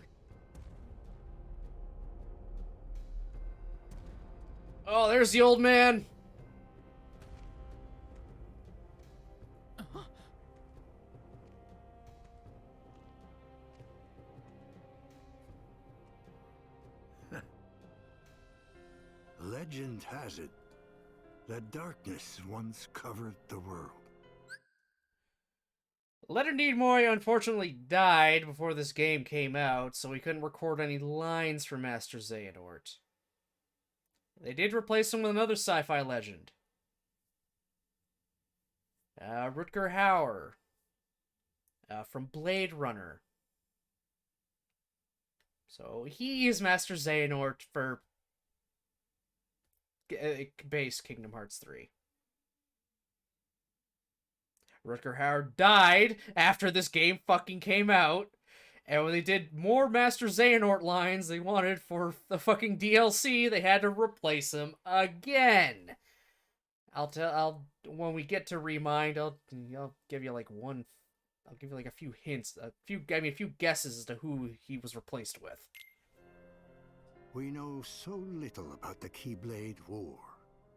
Oh, there's the old man. Legend has it that darkness once covered the world. Leonard Nimoy unfortunately died before this game came out, so we couldn't record any lines for Master Xehanort. They did replace him with another sci-fi legend. Rutger Hauer. From Blade Runner. So he is Master Xehanort for base Kingdom Hearts 3. Rutger Hauer died after this game fucking came out. And when they did more Master Xehanort lines they wanted for the fucking DLC, they had to replace him again. When we get to Remind, I'll give you like one I'll give you like a few hints, a few guesses as to who he was replaced with. We know so little about the Keyblade War,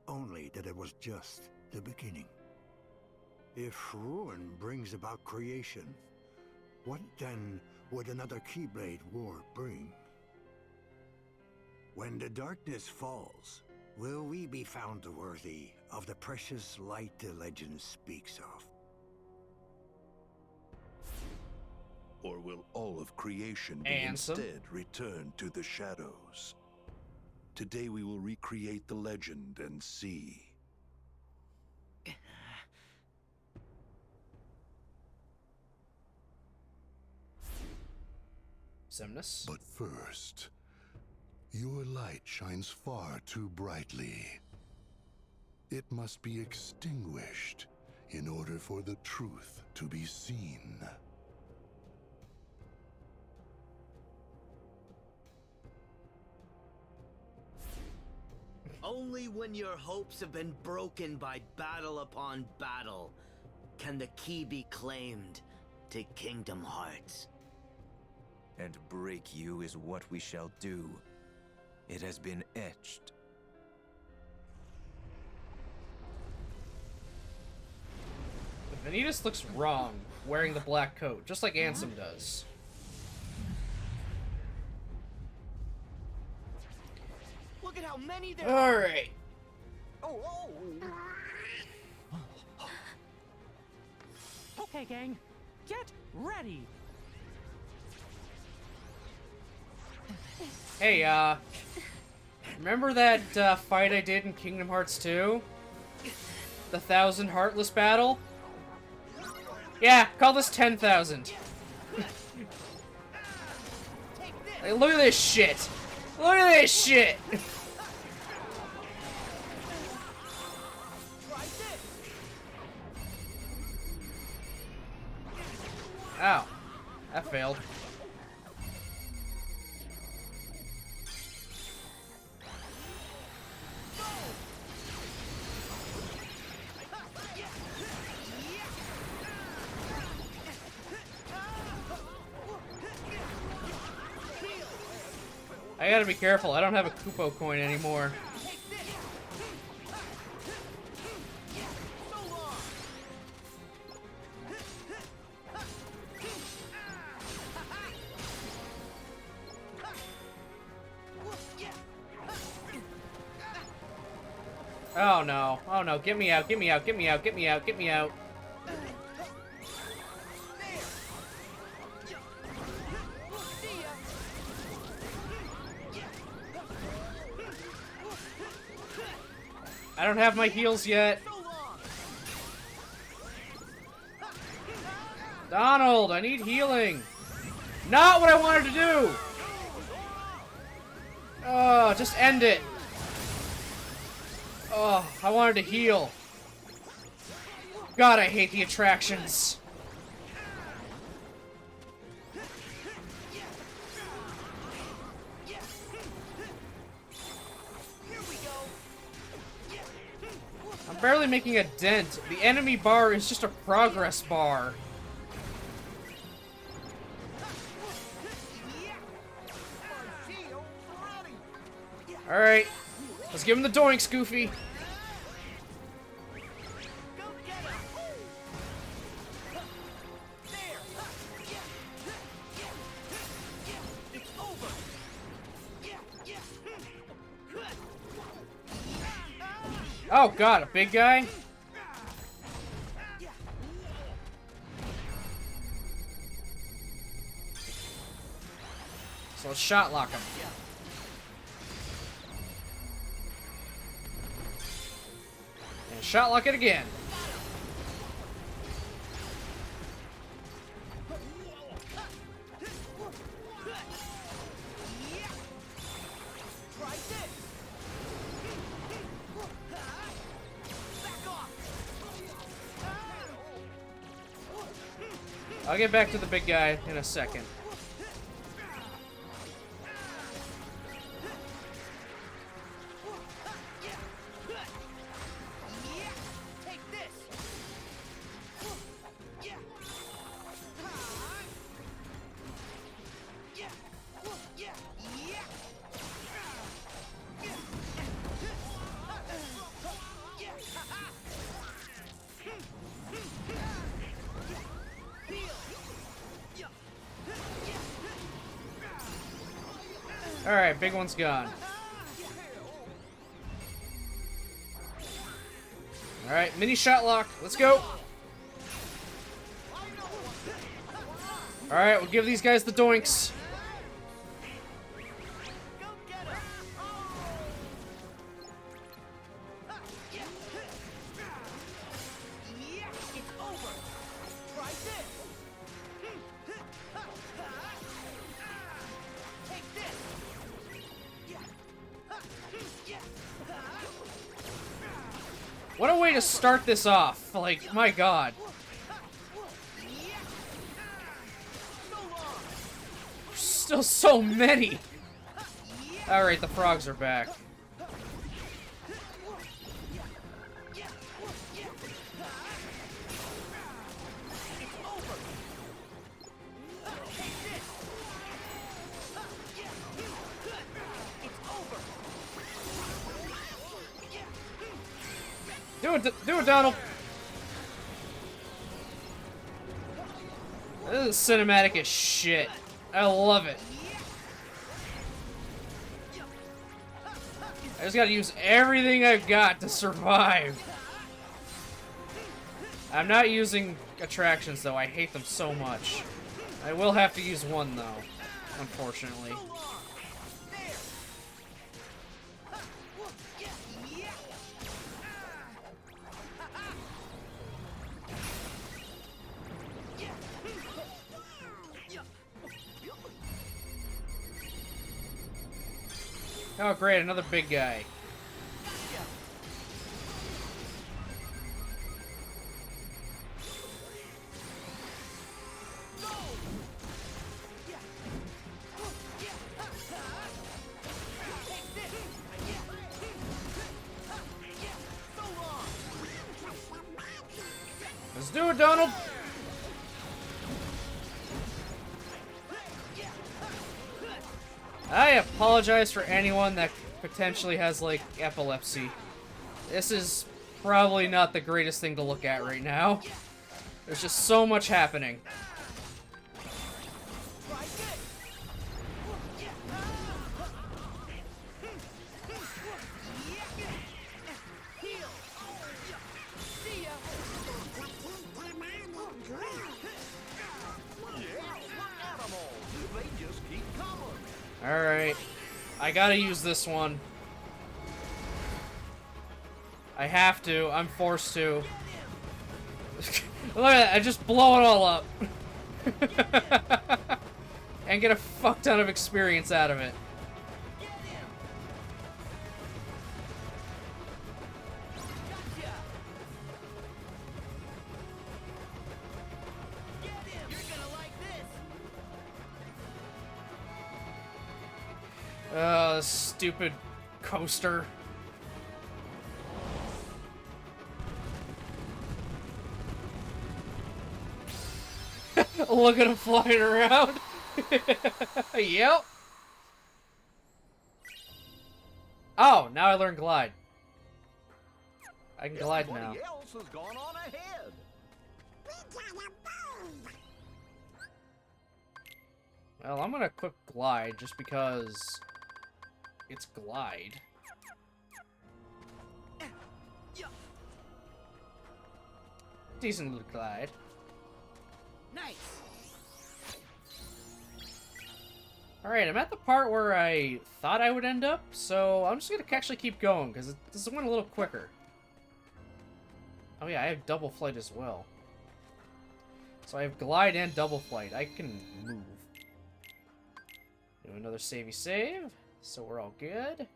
only that it was just the beginning. If ruin brings about creation, what then would another Keyblade War bring? When the darkness falls, will we be found worthy of the precious light the legend speaks of? Or will all of creation be instead returned to the shadows? Today we will recreate the legend and see. Semnus? But first, your light shines far too brightly. It must be extinguished in order for the truth to be seen. Only when your hopes have been broken by battle upon battle can the key be claimed to Kingdom Hearts. And break you is what we shall do. It has been etched. Vanitas looks wrong wearing the black coat, just like Ansem does. Look at how many there are. All right. Oh. Okay, gang. Get ready. Hey, remember that fight I did in Kingdom Hearts 2? The 1,000 Heartless battle? Yeah, call this 10,000. Hey, look at this shit! Look at this shit! Ow. That failed. I gotta be careful, I don't have a Kupo coin anymore. Oh no, oh no, get me out, get me out, get me out, get me out, get me out. I don't have my heals yet. Donald, I need healing. Not what I wanted to do. Oh, just end it. Oh, I wanted to heal. God, I hate the attractions. I'm barely making a dent. The enemy bar is just a progress bar. Alright. Let's give him the doinks, Goofy. Oh god, a big guy? So let's shot lock him. And shot lock it again. I'll get back to the big guy in a second. Alright, big one's gone. Alright, mini shot lock. Let's go. Alright, we'll give these guys the doinks. What a way to start this off. Like, my god. Still so many. Alright, the frogs are back. Do it, Donald. This is cinematic as shit. I love it. I just gotta use everything I've got to survive. I'm not using attractions, though. I hate them so much. I will have to use one, though, unfortunately. Oh, great, another big guy. Let's do it, Donald! I apologize for anyone that potentially has, like, epilepsy. This is probably not the greatest thing to look at right now. There's just so much happening. Alright. I gotta use this one. I have to. I'm forced to. Look at that. I just blow it all up. And get a fuck ton of experience out of it. Stupid coaster. Look at him flying around. Yep. Oh, now I learned glide. I can glide now. Everybody else has gone on ahead. Well, I'm gonna equip glide just because it's glide. Decent little glide. Nice. Alright, I'm at the part where I thought I would end up, so I'm just gonna actually keep going, because this went a little quicker. Oh yeah, I have double flight as well. So I have glide and double flight. I can move. Do another savey save, so we're all good.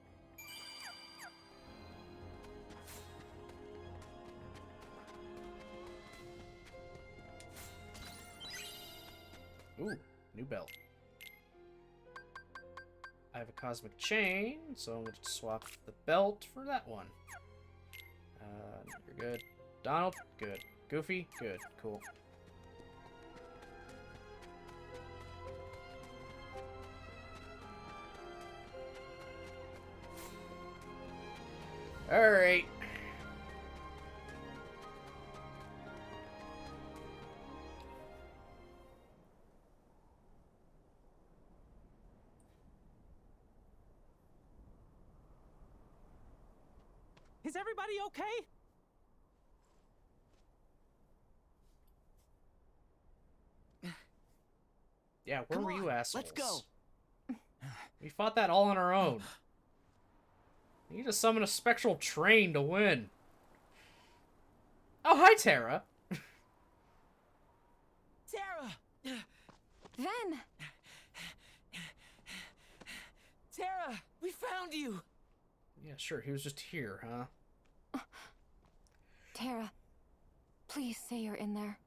Ooh, new belt. I have a cosmic chain, so I'm going to swap the belt for that one. You're good. Donald, good. Goofy, good. Cool. Alright. Is everybody okay? Yeah, where were you assholes? Let's go. We fought that all on our own. You need to summon a spectral train to win. Oh, hi, Terra. Terra! Ven! Terra, we found you! Yeah, sure, he was just here, huh? Terra, please say you're in there.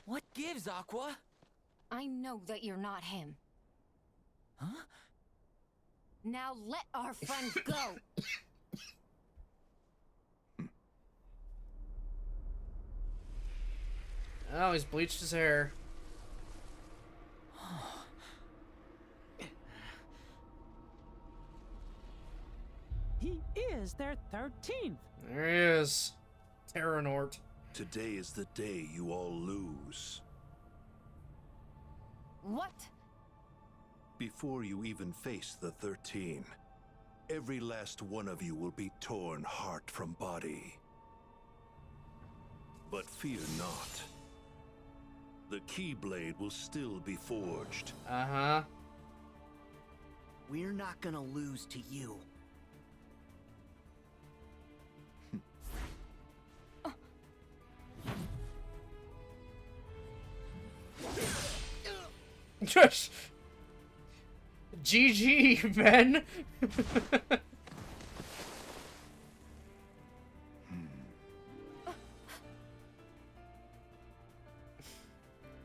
What gives, Aqua? I know that you're not him. Huh? Now let our friend go! Oh, he's bleached his hair. He is their 13th. There he is. Terranort. Today is the day you all lose. What? Before you even face the 13, every last one of you will be torn heart from body. But fear not. The Keyblade will still be forged. Uh-huh. We're not gonna lose to you. Just GG, Ben.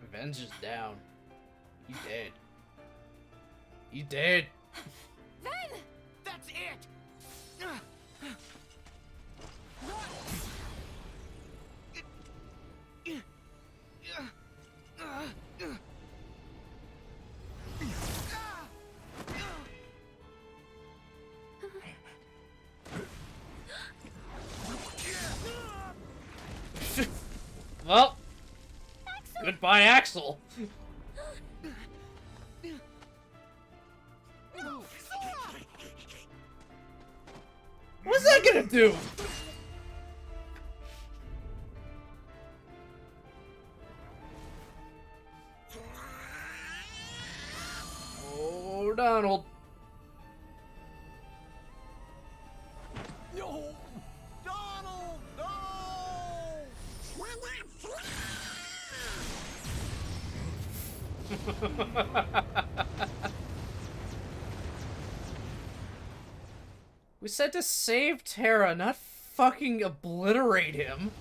Ben's just down. You dead. You dead. Ven! That's it! Well, goodbye, Axel. What's that gonna do? Oh, Donald. No! Donald! No! We said to save Terra, not fucking obliterate him.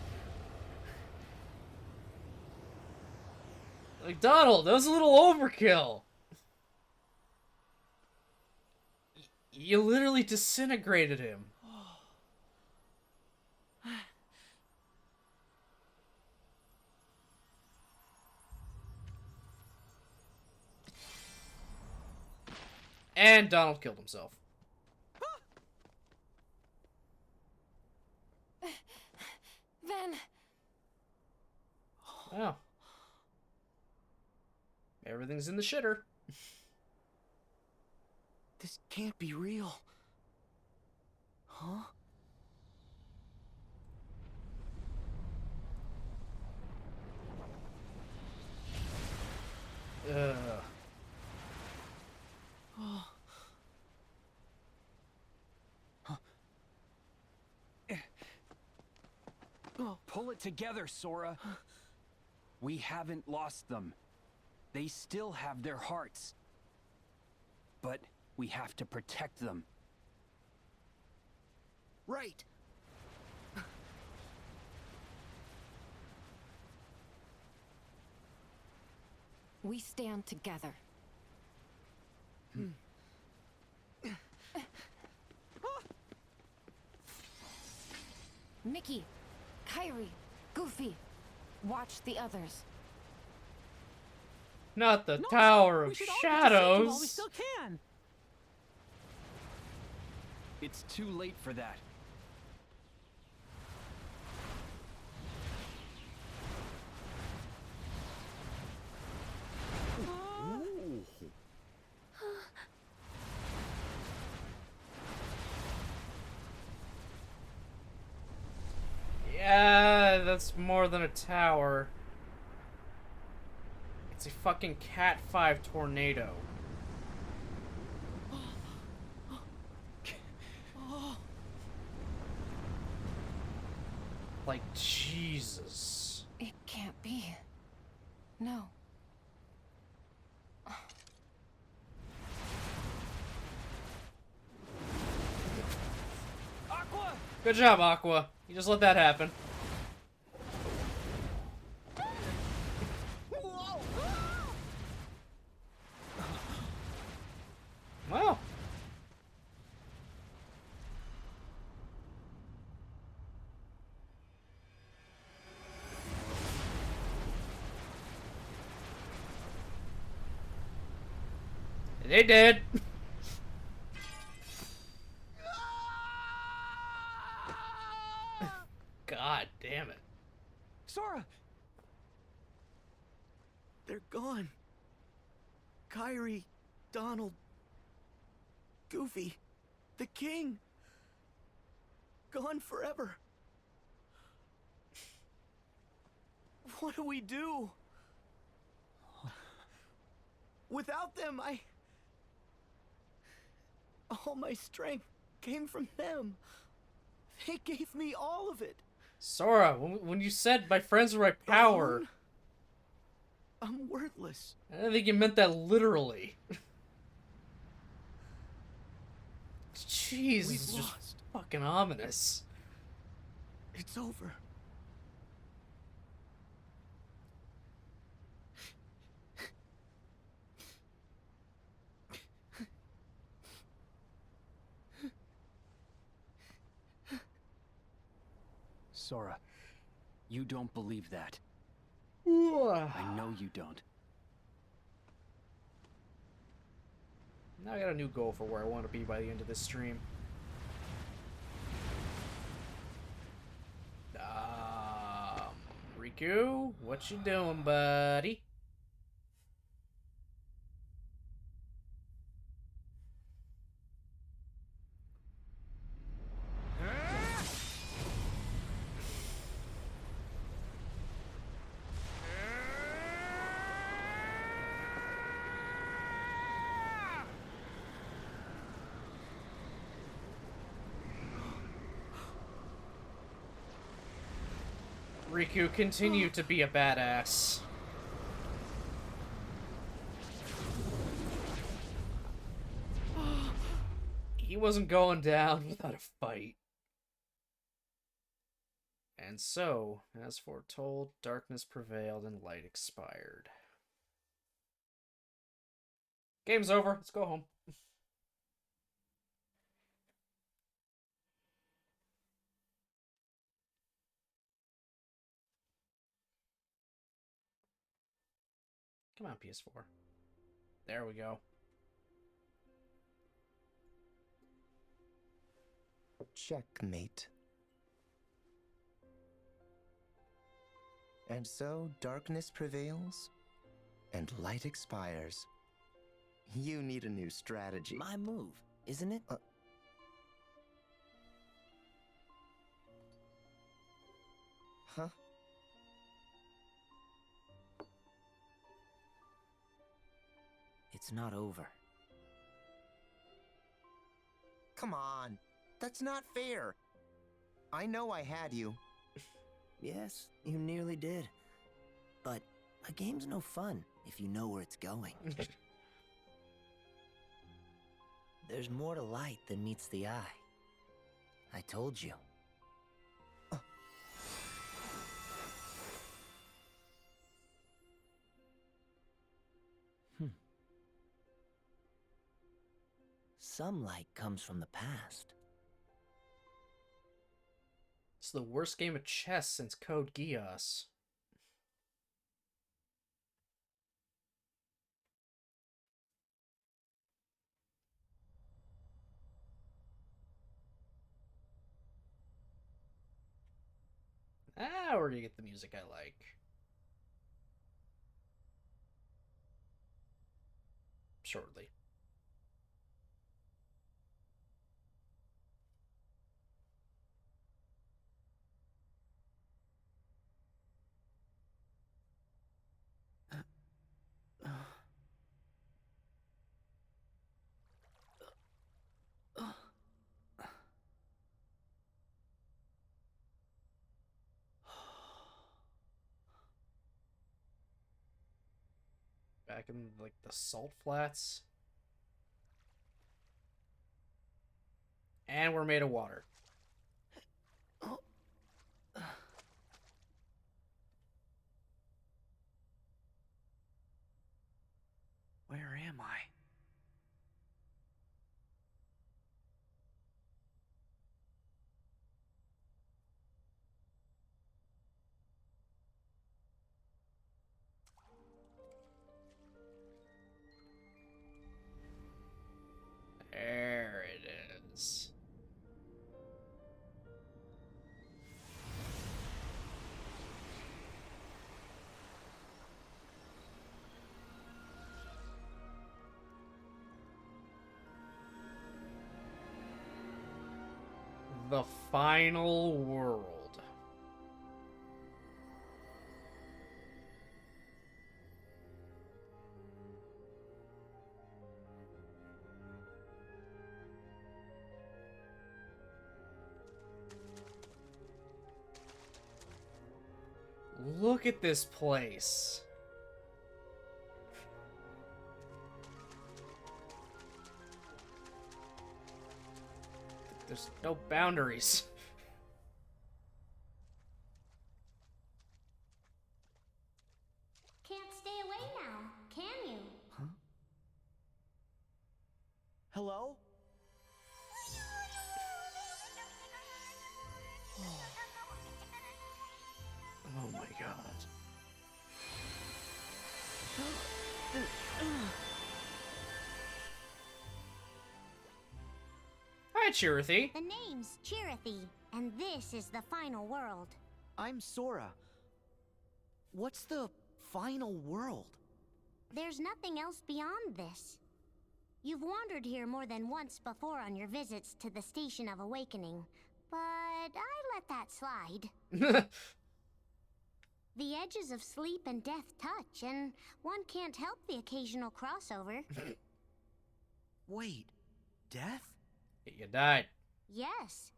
Like, Donald, that was a little overkill. You literally disintegrated him. And Donald killed himself. Ven! Oh. Everything's in the shitter. This can't be real. Huh? Oh. Pull it together, Sora. We haven't lost them. They still have their hearts. But we have to protect them. Right. We stand together. Mickey, Kyrie, Goofy, watch the others. Not the No, Tower we of should all get to safety Shadows. while we still can. It's too late for that. that's more than a tower. It's a fucking Cat 5 tornado. Like, Jesus. It can't be. No. Aqua! Good job, Aqua. You just let that happen. Well. They did. God damn it. Sora! They're gone. Kyrie, Donald, Goofy, the king. Gone forever. What do we do? Without them, all my strength came from them. They gave me all of it. Sora, when you said my friends were my power... Alone, I'm worthless. I don't think you meant that literally. Jeez, it's just fucking ominous. It's over. Sora, you don't believe that. I know you don't. Now I got a new goal for where I want to be by the end of this stream. Riku, what you doing, buddy? Riku, continue to be a badass. He wasn't going down without a fight. And so, as foretold, darkness prevailed and light expired. Game's over. Let's go home. Come on, PS4. There we go. Checkmate. And so darkness prevails, and light expires. You need a new strategy. My move, isn't it? Huh? It's not over. Come on. That's not fair. I know I had you. Yes, you nearly did. But a game's no fun if you know where it's going. There's more to light than meets the eye. I told you. Some light comes from the past. It's the worst game of chess since Code Geass. We're gonna get the music I like. Shortly. Back in, like, the salt flats. And we're made of water. Where am I? There it is. The final world. Look at this place. There's no boundaries. Can't stay away now, can you? Huh? Hello? Oh my god. Hi, Chirithy. The name's Chirithy, and this is the final world. I'm Sora. What's the final world? There's nothing else beyond this. You've wandered here more than once before on your visits to the Station of Awakening, but I let that slide. The edges of sleep and death touch, and one can't help the occasional crossover. Wait, death? You died. Yes,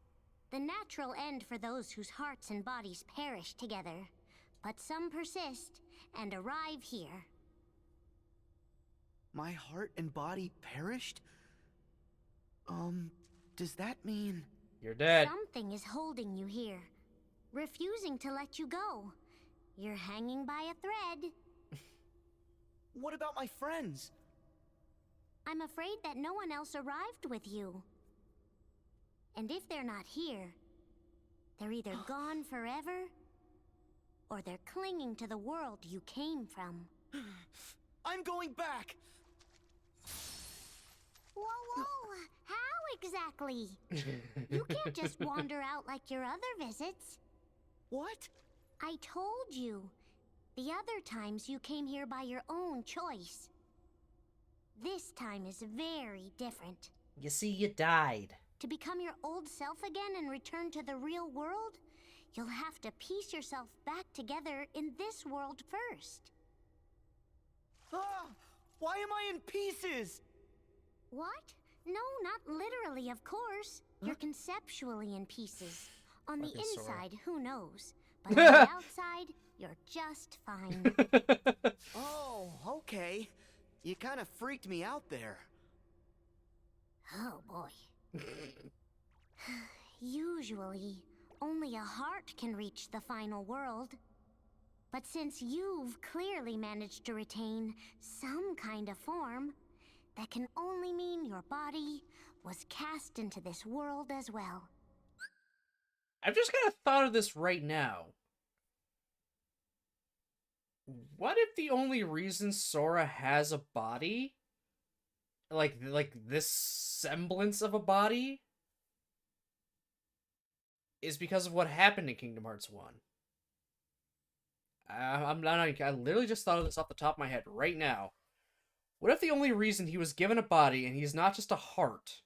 the natural end for those whose hearts and bodies perish together. But some persist and arrive here. My heart and body perished? Does that mean... You're dead. Something is holding you here, refusing to let you go. You're hanging by a thread. What about my friends? I'm afraid that no one else arrived with you. And if they're not here, they're either gone forever, or they're clinging to the world you came from. I'm going back! Whoa, whoa! How exactly? You can't just wander out like your other visits. What? I told you. The other times you came here by your own choice. This time is very different. You see, you died. To become your old self again and return to the real world, you'll have to piece yourself back together in this world first. Ah! Why am I in pieces? What? No, not literally, of course. You're conceptually in pieces. On the Fucking Sora. inside, who knows? But on the outside, you're just fine. Oh, okay. You kind of freaked me out there. Oh, boy. Usually, only a heart can reach the final world. But since you've clearly managed to retain some kind of form, that can only mean your body was cast into this world as well. I've just kind of thought of this right now. What if the only reason Sora has a body, like this semblance of a body, is because of what happened in Kingdom Hearts 1? I literally just thought of this off the top of my head right now. What if the only reason he was given a body and he's not just a heart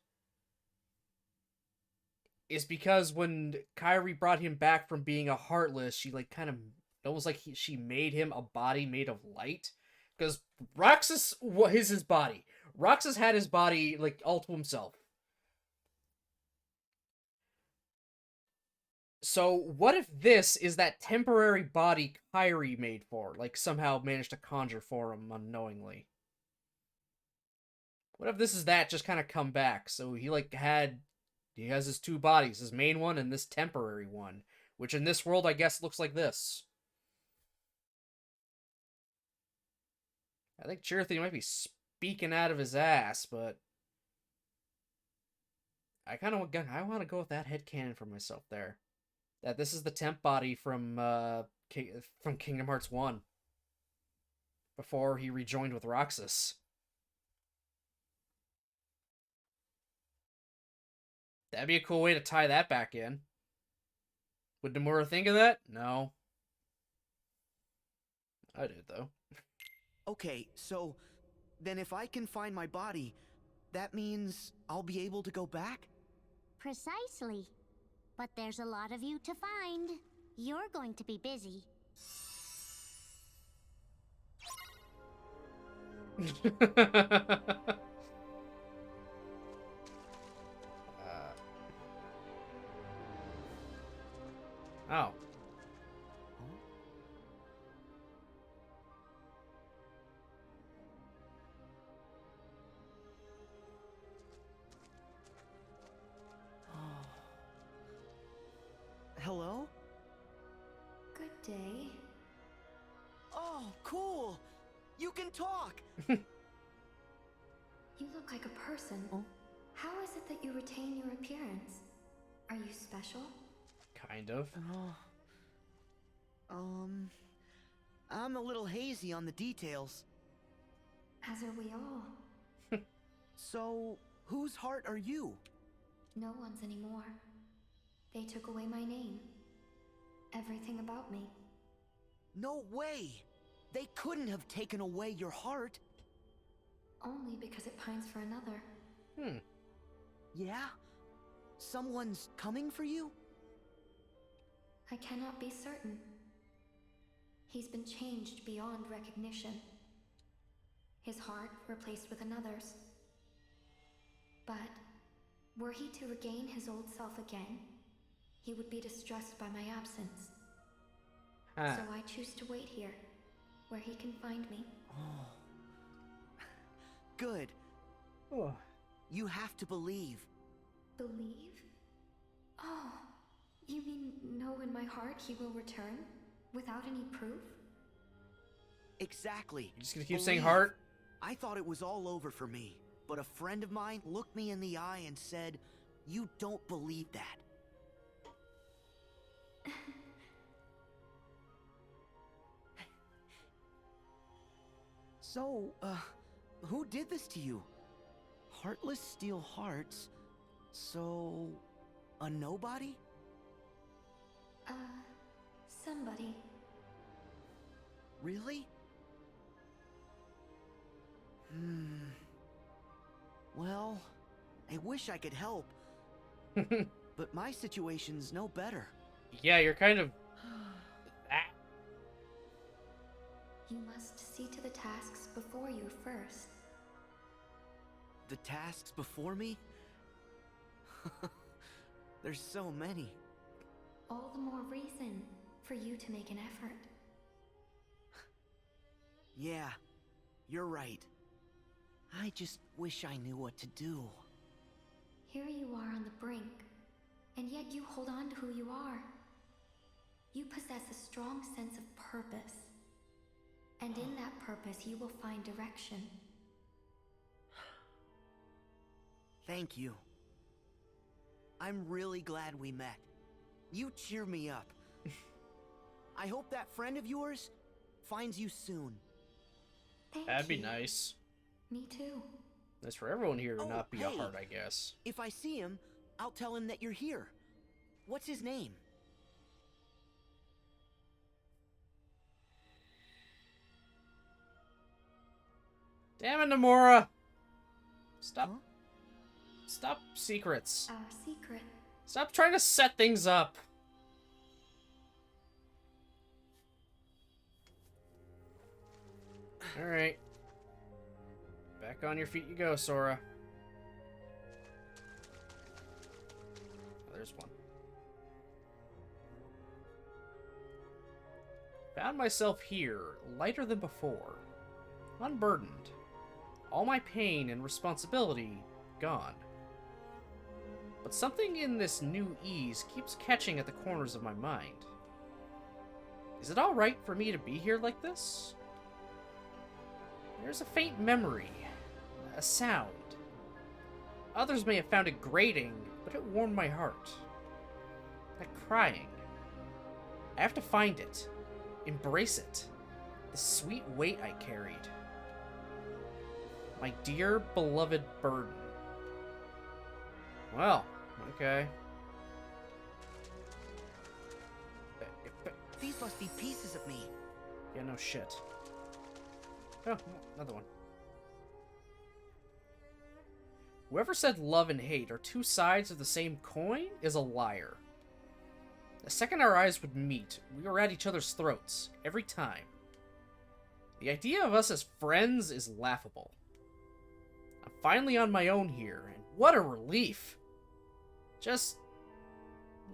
is because when Kairi brought him back from being a heartless, she like kind of almost like she made him a body made of light? Because Roxas is his body. Roxas had his body like all to himself. So, what if this is that temporary body Kyrie made for? Like, somehow managed to conjure for him unknowingly? What if this is that just kind of come back? So he, like, he has his two bodies, his main one and this temporary one. Which in this world, I guess, looks like this. I think Chirithy might be speaking out of his ass, but I want to go with that headcanon for myself there. That this is the temp body from Kingdom Hearts 1. Before he rejoined with Roxas. That'd be a cool way to tie that back in. Would Nomura think of that? No. I did, though. Okay, so then if I can find my body, that means I'll be able to go back? Precisely. But there's a lot of you to find. You're going to be busy. Oh. Hello? Good day. Oh, cool! You can talk! You look like a person. How is it that you retain your appearance? Are you special? Kind of. I'm a little hazy on the details. As are we all. So, whose heart are you? No one's anymore. They took away my name. Everything about me. No way! They couldn't have taken away your heart. Only because it pines for another. Yeah? Someone's coming for you? I cannot be certain. He's been changed beyond recognition. His heart replaced with another's. But were he to regain his old self again, he would be distressed by my absence. So I choose to wait here, where he can find me. Oh. Good. Oh. You have to believe. Believe? Oh, you mean know in my heart he will return? Without any proof? Exactly. You're just gonna keep saying heart? I thought it was all over for me, but a friend of mine looked me in the eye and said, "You don't believe that." So, who did this to you? Heartless steal hearts, so a nobody? Somebody. Really? Well, I wish I could help. But my situation's no better. Yeah, you're kind of... You must see to the tasks before you first. The tasks before me? There's so many. All the more reason for you to make an effort. Yeah, you're right. I just wish I knew what to do. Here you are on the brink, and yet you hold on to who you are. You possess a strong sense of purpose. And in that purpose, you will find direction. Thank you. I'm really glad we met. You cheer me up. I hope that friend of yours finds you soon. That'd be nice. Me too. Nice for everyone here to not be hey, a heart, I guess. If I see him, I'll tell him that you're here. What's his name? Damn it, Nomura! Stop. Stop secrets. Secret. Stop trying to set things up. Alright. Back on your feet you go, Sora. Oh, there's one. found myself here, lighter than before, unburdened. All my pain and responsibility gone. But something in this new ease keeps catching at the corners of my mind. Is it alright for me to be here like this? There's a faint memory, a sound. Others may have found it grating, but it warmed my heart. That crying. I have to find it, embrace it, the sweet weight I carried. My dear, beloved burden. Well, okay. These must be pieces of me. Yeah, no shit. Oh, another one. Whoever said love and hate are two sides of the same coin is a liar. The second our eyes would meet, we were at each other's throats, every time. The idea of us as friends is laughable. I'm finally on my own here, and what a relief! Just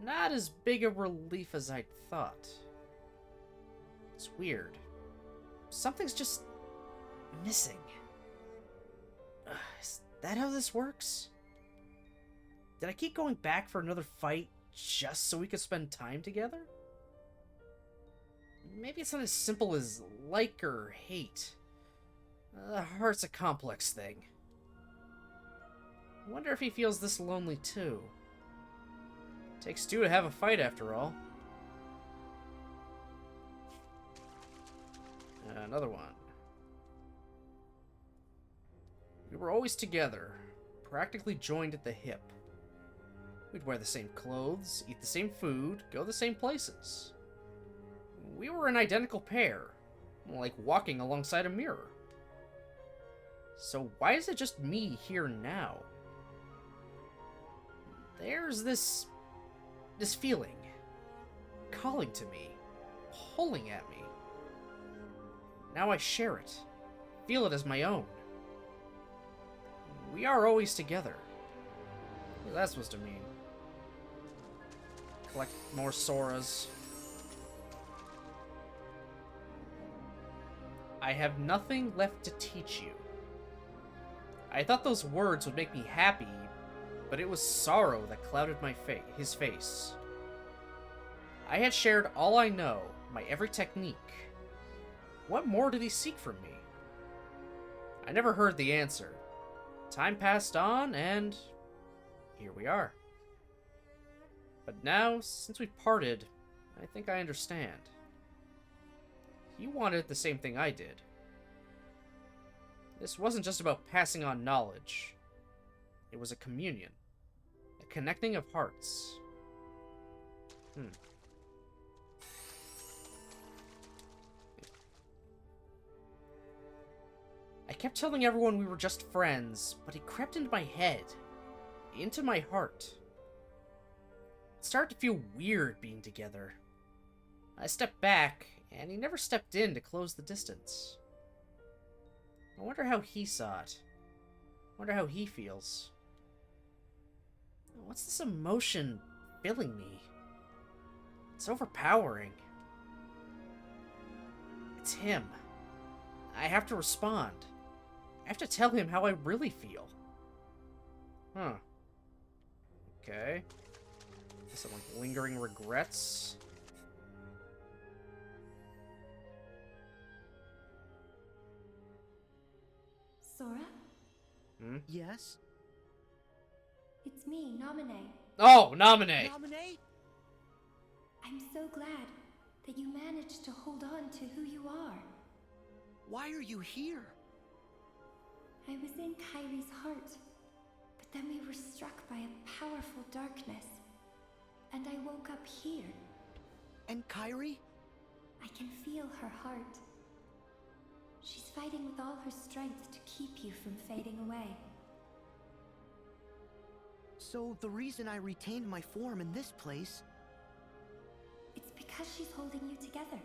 not as big a relief as I'd thought. It's weird. Something's just missing. Is that how this works? Did I keep going back for another fight just so we could spend time together? Maybe it's not as simple as like or hate. The heart's a complex thing. I wonder if he feels this lonely too. Takes two to have a fight after all. Another one. We were always together, practically joined at the hip. We'd wear the same clothes, eat the same food, go the same places. We were an identical pair, like walking alongside a mirror. So why is it just me here now? There's this feeling, calling to me, pulling at me. Now I share it, feel it as my own. We are always together. What is that supposed to mean? Collect more Soras. I have nothing left to teach you. I thought those words would make me happy, but it was sorrow that clouded his face. I had shared all I know, my every technique. What more did he seek from me? I never heard the answer. Time passed on, and here we are. But now, since we parted, I think I understand. He wanted the same thing I did. This wasn't just about passing on knowledge. It was a communion. A connecting of hearts. I kept telling everyone we were just friends, but he crept into my head. Into my heart. It started to feel weird being together. I stepped back, and he never stepped in to close the distance. I wonder how he saw it. I wonder how he feels. What's this emotion filling me? It's overpowering. It's him. I have to respond. I have to tell him how I really feel. Huh. Okay. Some like lingering regrets. Sora? Yes? It's me, Naminé. Oh, Naminé! Naminé? I'm so glad that you managed to hold on to who you are. Why are you here? I was in Kairi's heart, but then we were struck by a powerful darkness, and I woke up here. And Kairi? I can feel her heart. She's fighting with all her strength to keep you from fading away. So the reason I retained my form in this place... It's because she's holding you together.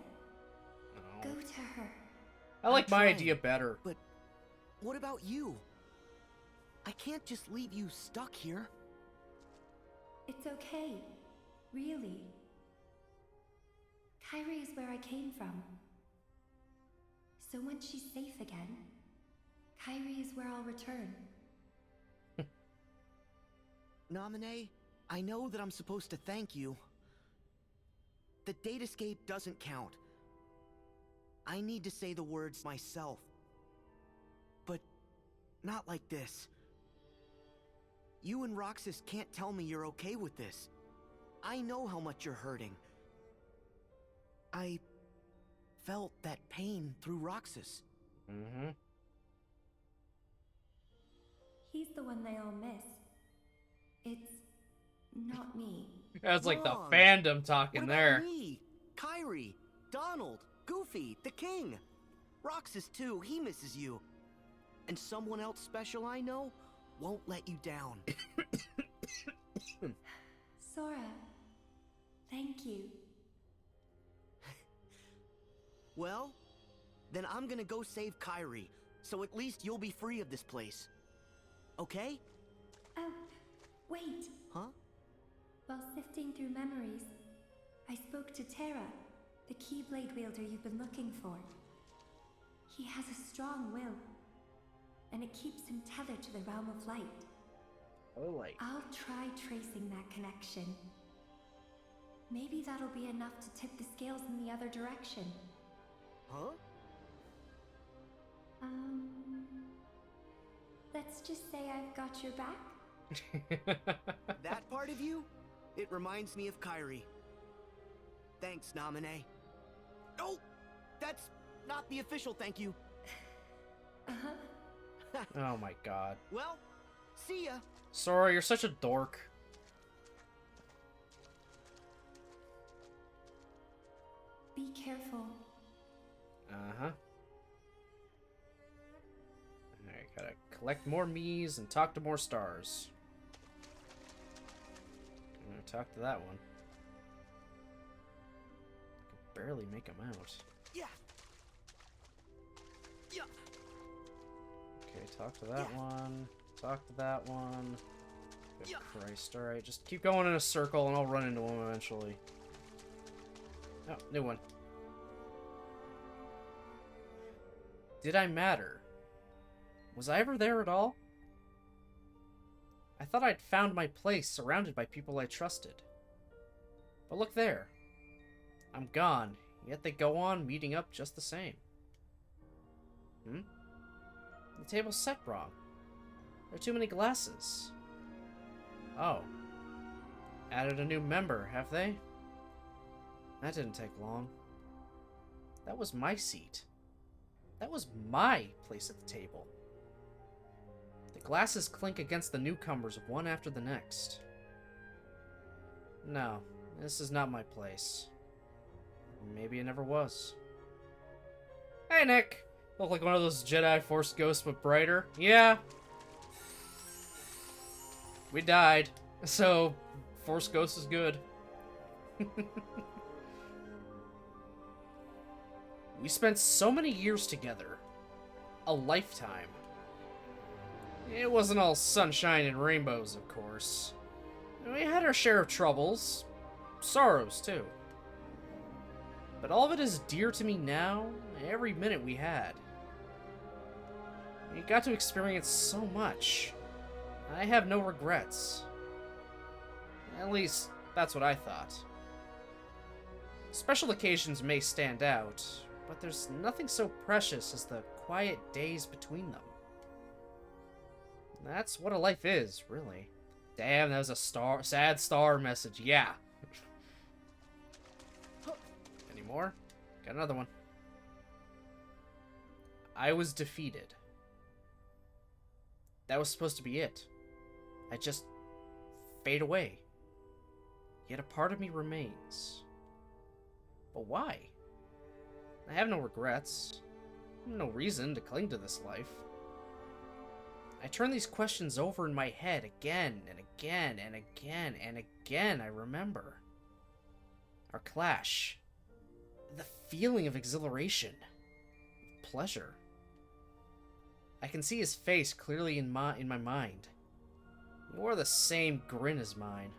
Oh. Go to her. I like my idea better. But what about you? I can't just leave you stuck here. It's okay. Really. Kairi is where I came from. So once she's safe again, Kyrie is where I'll return. Naminé, I know that I'm supposed to thank you. The date escape doesn't count. I need to say the words myself. But not like this. You and Roxas can't tell me you're okay with this. I know how much you're hurting. I felt that pain through Roxas. Mm-hmm. He's the one they all miss. It's not me. That's like the Wrong. fandom talking What there. about me? Kyrie, Donald, Goofy, the King. Roxas too, he misses you. And someone else special I know won't let you down. Sora, thank you. Well, then I'm gonna go save Kyrie, so at least you'll be free of this place. Okay? Oh, wait. Huh? While sifting through memories, I spoke to Terra, the Keyblade wielder you've been looking for. He has a strong will, and it keeps him tethered to the realm of light. Oh, light. I'll try tracing that connection. Maybe that'll be enough to tip the scales in the other direction. Huh? Let's just say I've got your back. That part of you? It reminds me of Kyrie. Thanks, Naminé. Oh! That's not the official thank you. Uh-huh. Oh my god. Well, see ya. Sora, you're such a dork. Be careful. Uh-huh. Alright, gotta collect more Miis and talk to more stars. I'm gonna talk to that one. I can barely make him out. Yeah. Yeah. Okay, talk to that one. Talk to that one. Good Christ, alright, just keep going in a circle and I'll run into him eventually. Oh, new one. Did I matter? Was I ever there at all? I thought I'd found my place, surrounded by people I trusted. But look there. I'm gone, yet they go on meeting up just the same. The table's set wrong. There are too many glasses. Oh. Added a new member, have they? That didn't take long. That was my seat. That was my place at the table. The glasses clink against the newcomers one after the next. No, this is not my place. Maybe it never was. Hey, Nick! Look like one of those Jedi Force ghosts, but brighter. Yeah. We died, so Force Ghost is good. We spent so many years together. A lifetime. It wasn't all sunshine and rainbows, of course. We had our share of troubles. Sorrows, too. But all of it is dear to me now, every minute we had. We got to experience so much. I have no regrets. At least, that's what I thought. Special occasions may stand out, but there's nothing so precious as the quiet days between them. That's what a life is, really. Damn, that was a sad star message. Yeah. Any more? Got another one. I was defeated. That was supposed to be it. I just fade away. Yet a part of me remains. But why? I have no regrets. No reason to cling to this life. I turn these questions over in my head again and again and again and again. I remember our clash. The feeling of exhilaration. Pleasure. I can see his face clearly in my mind. He wore the same grin as mine.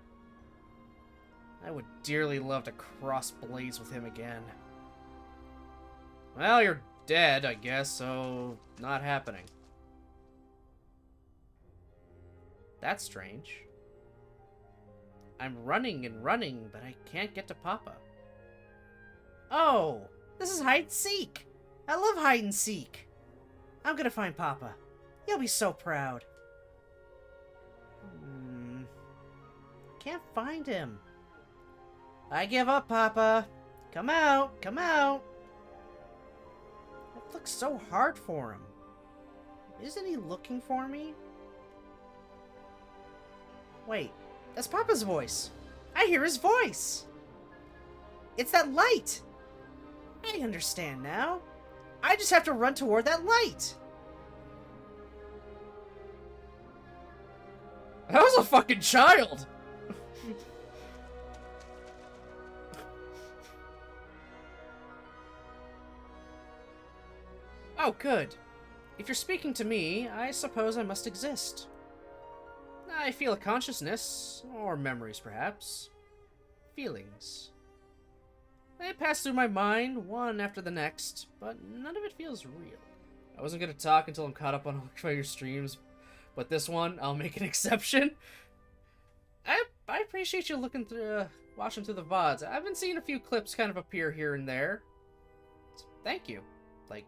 I would dearly love to cross blades with him again. Well, you're dead, I guess, so not happening. That's strange. I'm running and running, but I can't get to Papa. Oh, this is hide and seek. I love hide and seek. I'm gonna find Papa. You'll be so proud. Can't find him. I give up, Papa. Come out, come out. It looks so hard for him. Isn't he looking for me? Wait, that's Papa's voice. I hear his voice. It's that light. I understand now. I just have to run toward that light. I was a fucking child. Oh, good. If you're speaking to me, I suppose I must exist. I feel a consciousness, or memories perhaps. Feelings. They pass through my mind, one after the next, but none of it feels real. I wasn't going to talk until I'm caught up on all of your streams, but this one, I'll make an exception. I appreciate you looking through, watching through the VODs. I've been seeing a few clips kind of appear here and there. So, thank you. Like,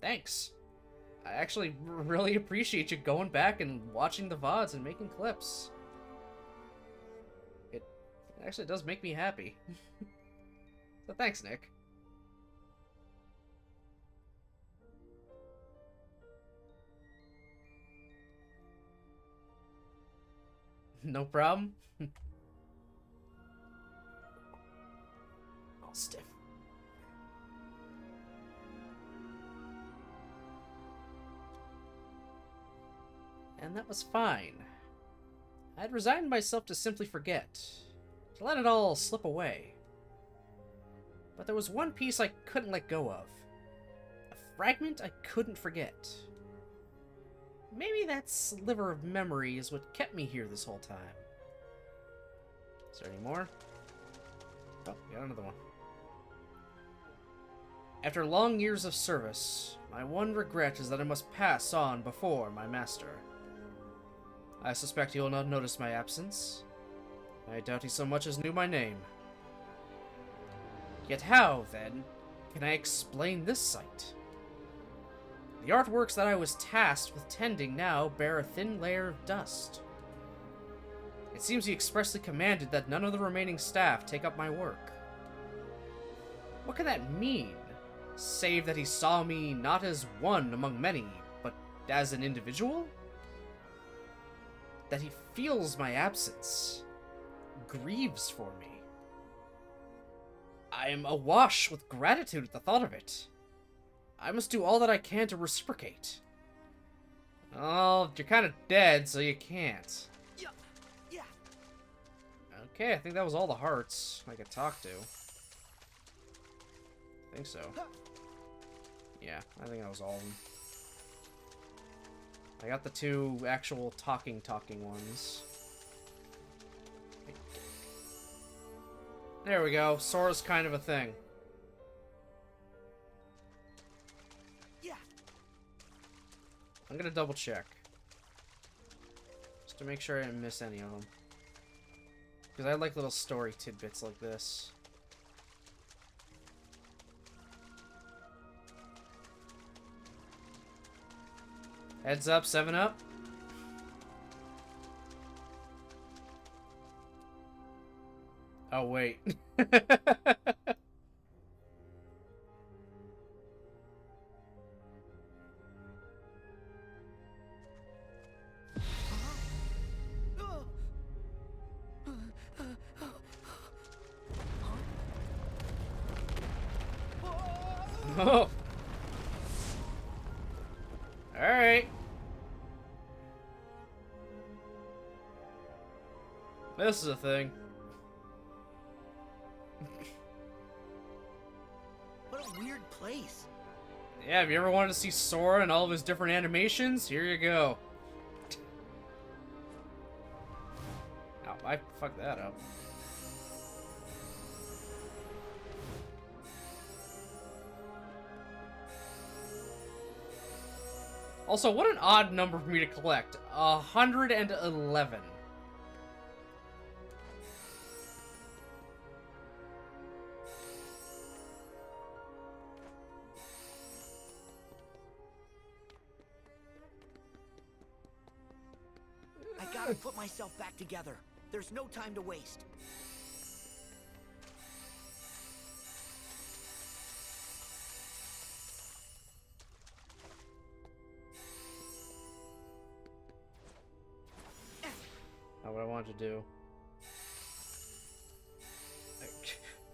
thanks. I actually really appreciate you going back and watching the VODs and making clips. It actually does make me happy. So thanks, Nick. No problem. All stiff. And that was fine. I'd resigned myself to simply forget, to let it all slip away. But there was one piece I couldn't let go of. A fragment I couldn't forget. Maybe that sliver of memory is what kept me here this whole time. Is there any more? Oh, got another one. After long years of service, my one regret is that I must pass on before my master. I suspect he will not notice my absence. I doubt he so much as knew my name. Yet how, then, can I explain this sight? The artworks that I was tasked with tending now bear a thin layer of dust. It seems he expressly commanded that none of the remaining staff take up my work. What can that mean, save that he saw me not as one among many, but as an individual? That he feels my absence, grieves for me. I am awash with gratitude at the thought of it. I must do all that I can to reciprocate. Oh, you're kind of dead, so you can't. Yeah. Okay, I think that was all the hearts I could talk to. I think so. Yeah, I think that was all of them. I got the two actual talking ones. There we go. Sora's kind of a thing. Yeah. I'm gonna double check. Just to make sure I didn't miss any of them. Because I like little story tidbits like this. Heads up, 7-Up. Oh, wait. Oh. Alright. This is a thing. What a weird place. Yeah, have you ever wanted to see Sora and all of his different animations? Here you go. Ow, I fucked that up. Also, what an odd number for me to collect. 111. I gotta put myself back together. There's no time to waste. Not what I wanted to do.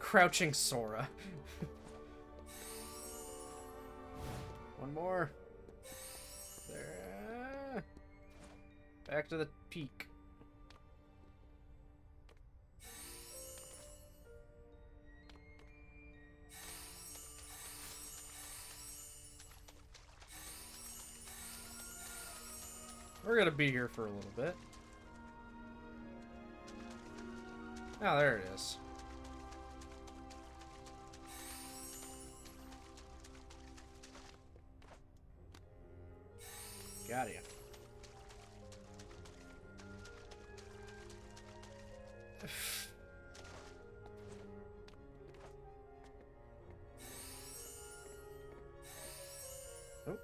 Crouching Sora. One more. There. Back to the peak. We're gonna be here for a little bit. Oh, there it is. Got ya. Oh.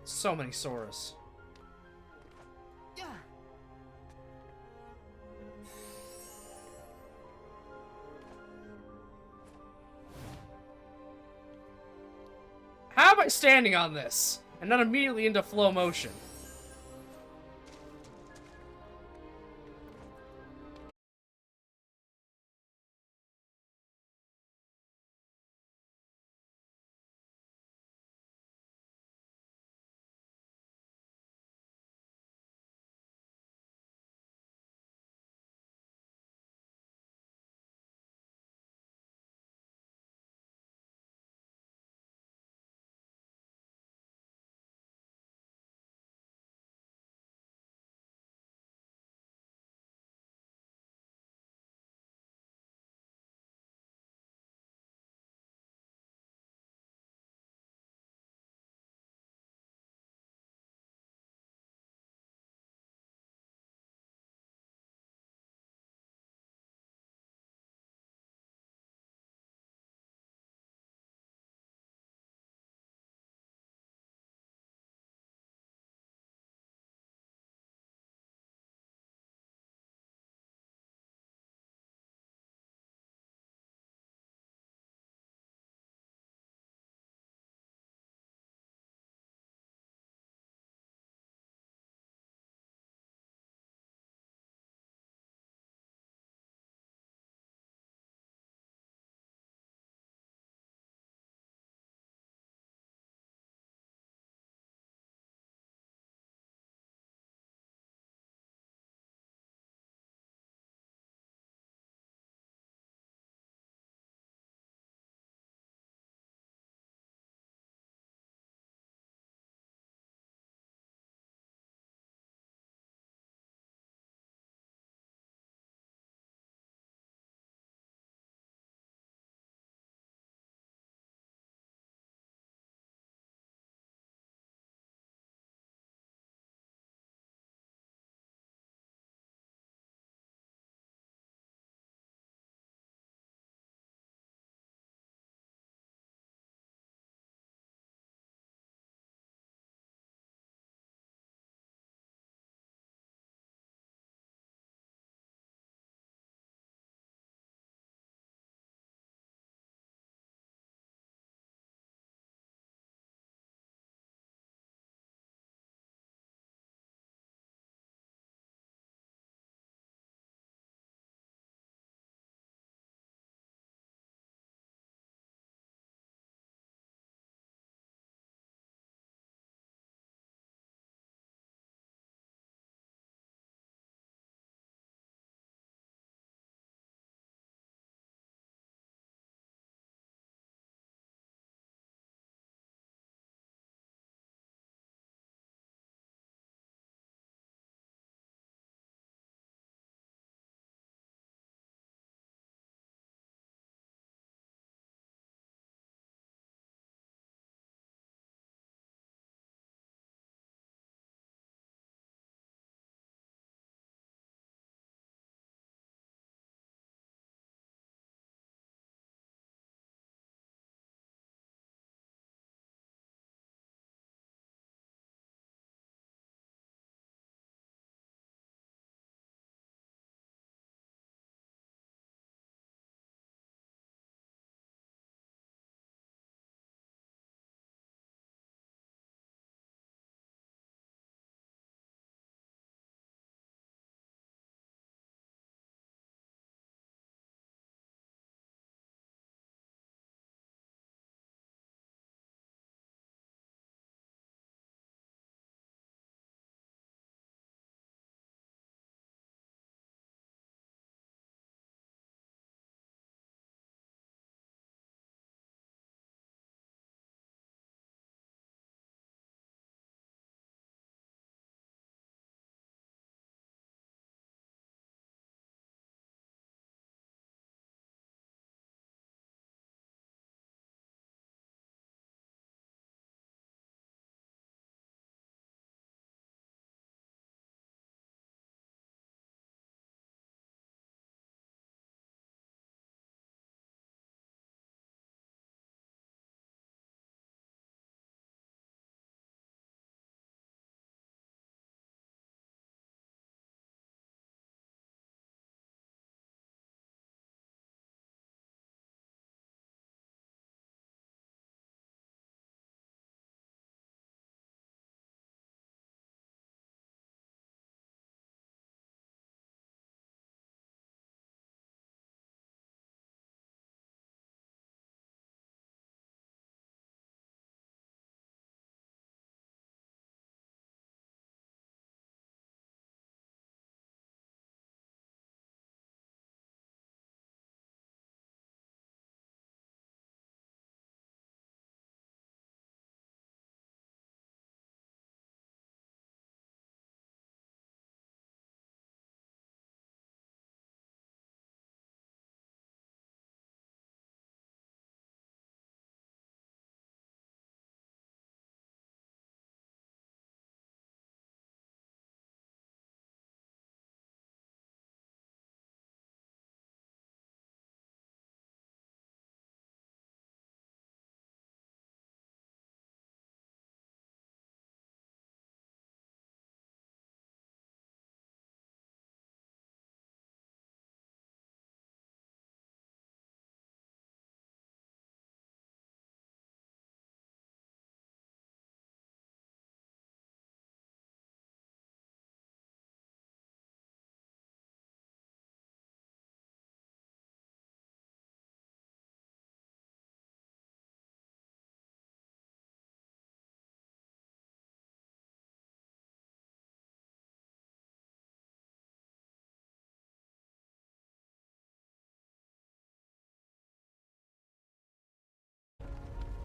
So many Soras. How am I standing on this and not immediately into flow motion?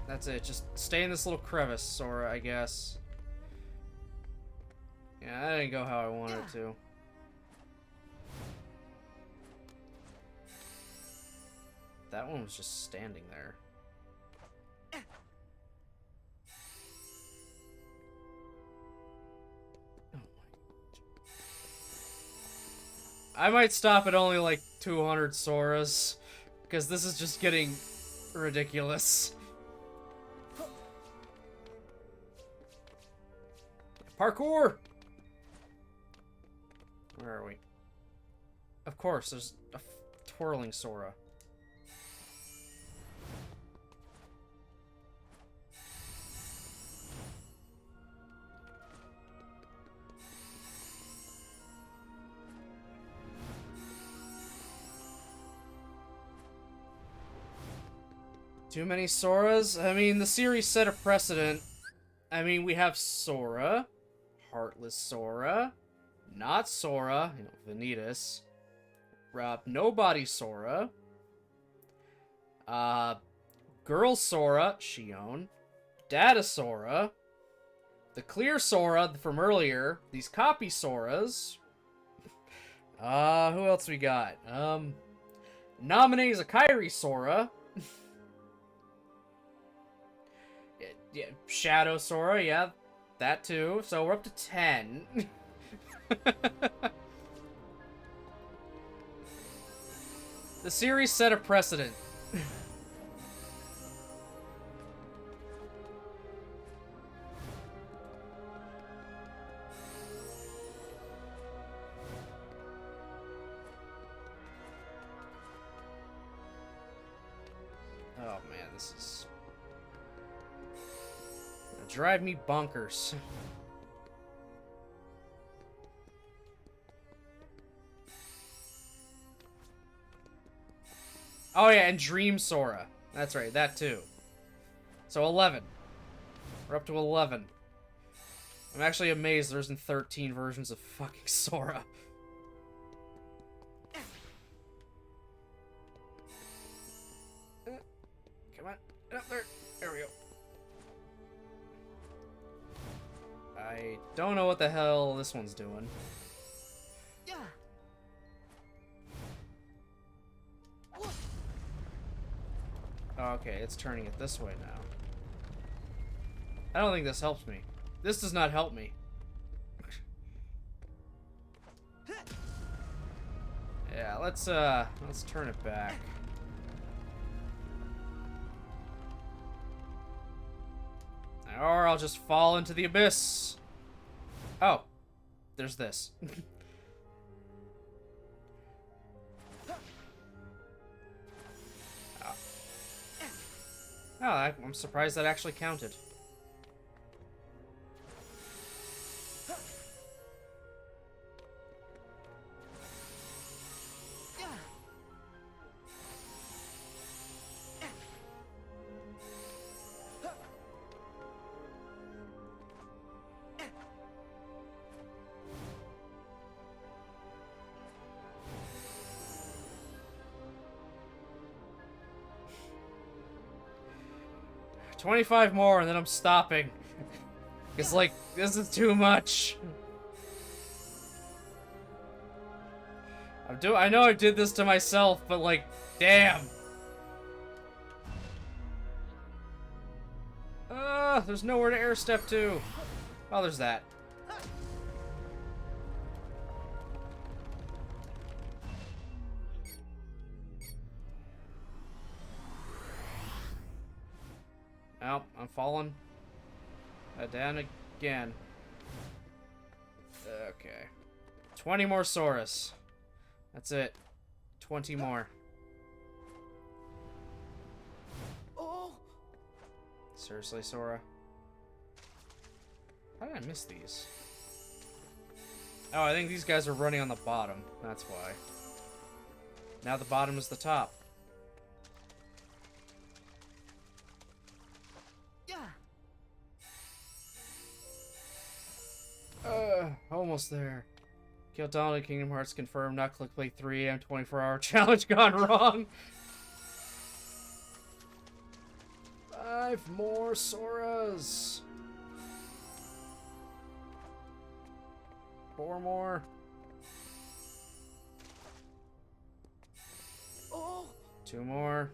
That's it. Just stay in this little crevice, Sora, I guess. Yeah, that didn't go how I wanted it to. That one was just standing there. I might stop at only like 200 Soras, because this is just getting ridiculous. Parkour! Where are we? Of course, there's a twirling Sora. Too many Soras? I mean, the series set a precedent. I mean, we have Sora, Heartless Sora, not Sora, you know, Vanitas, Nobody Sora, Girl Sora, Shion, Data Sora, the Clear Sora from earlier, these copy Soras. Who else we got? Nominee is a Kairi Sora. Yeah, Shadow Sora, yeah, that too. So we're up to 10. The series set a precedent. Oh man, this is... drive me bonkers. Oh yeah, and Dream Sora. That's right, that too. So 11. We're up to 11. I'm actually amazed there's 13 versions of fucking Sora. Come on, get up there. There we go. I don't know what the hell this one's doing. Yeah. Okay, it's turning it this way now. I don't think this helps me. This does not help me. Yeah, let's turn it back. Or I'll just fall into the abyss. Oh, there's this. Oh, I'm surprised that actually counted. $25 more, and then I'm stopping. It's like, this is too much. I know I did this to myself, but like, damn. There's nowhere to air step to. Oh, there's that. Oh, I'm falling. Down again. Okay. 20 more Soras. That's it. 20 more. Oh. Seriously, Sora? How did I miss these? Oh, I think these guys are running on the bottom. That's why. Now the bottom is the top. Almost there. Kill Donald, Kingdom Hearts confirmed, not clickbait 3 AM 24-hour challenge gone wrong. 5 more Soras. 4 more. Oh! 2 more.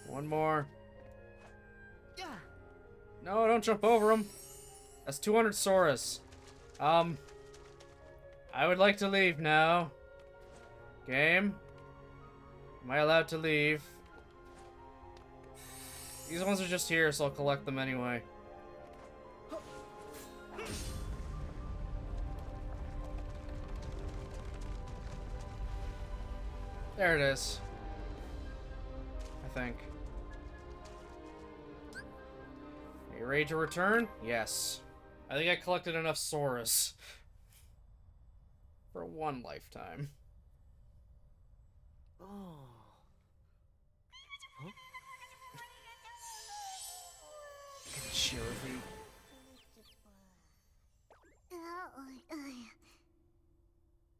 1 more. No, don't jump over them. That's 200 Soras. I would like to leave now. Game? Am I allowed to leave? These ones are just here, so I'll collect them anyway. There it is. I think. Are you ready to return? Yes. I think I collected enough Soras. For 1 lifetime. Oh. Huh? Chilly.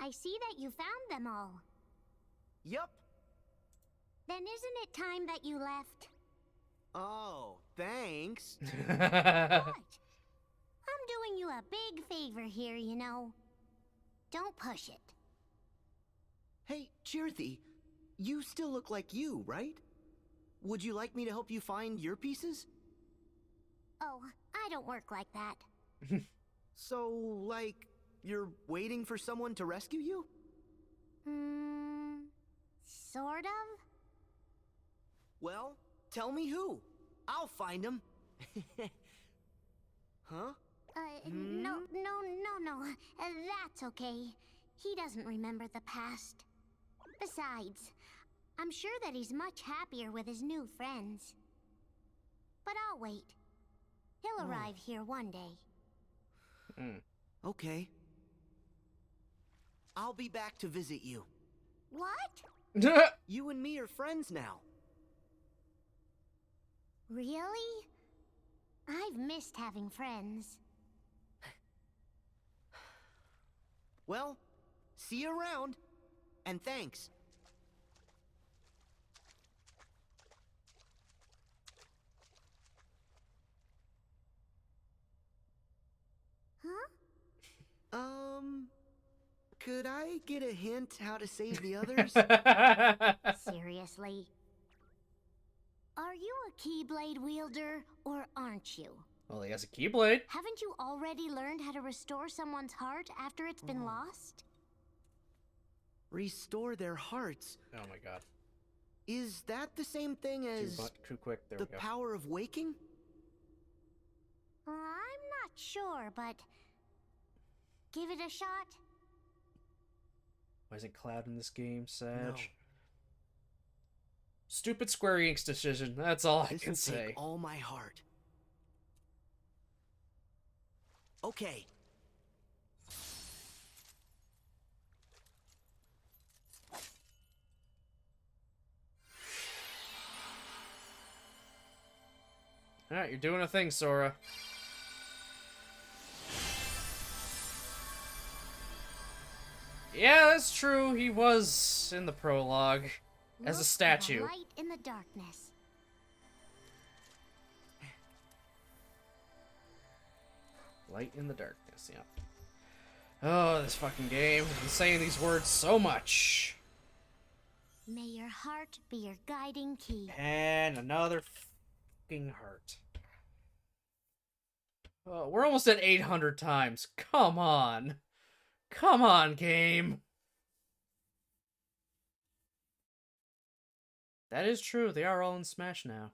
I see that you found them all. Yup. Then isn't it time that you left? Oh, thanks. What? I'm doing you a big favor here, you know. Don't push it. Hey, Chirthy, you still look like you, right? Would you like me to help you find your pieces? Oh, I don't work like that. So, like, you're waiting for someone to rescue you? Sort of? Well, tell me who. I'll find him. Huh? No. That's okay. He doesn't remember the past. Besides, I'm sure that he's much happier with his new friends. But I'll wait. He'll arrive here one day. Okay. I'll be back to visit you. What? You and me are friends now. Really? I've missed having friends. Well, see you around. And thanks. Huh? Could I get a hint how to save the others? Seriously? Are you a Keyblade wielder, or aren't you? Well, he has a Keyblade. Haven't you already learned how to restore someone's heart after it's been lost? Restore their hearts. Oh my god. Is that the same thing as Too quick. There the we go. power of waking? I'm not sure, but give it a shot. Why isn't Cloud in this game, Sag? No. Stupid Square Enix decision. That's all I This can will say. take all my heart. Okay. Alright, you're doing a thing, Sora. Yeah, that's true. He was in the prologue as a Look for statue. the light in the darkness. Light in the darkness, yeah. Oh, this fucking game. I've been saying these words so much. May your heart be your guiding key. And another fucking heart. Oh, we're almost at 800 times. Come on. Come on, game. That is true. They are all in Smash now.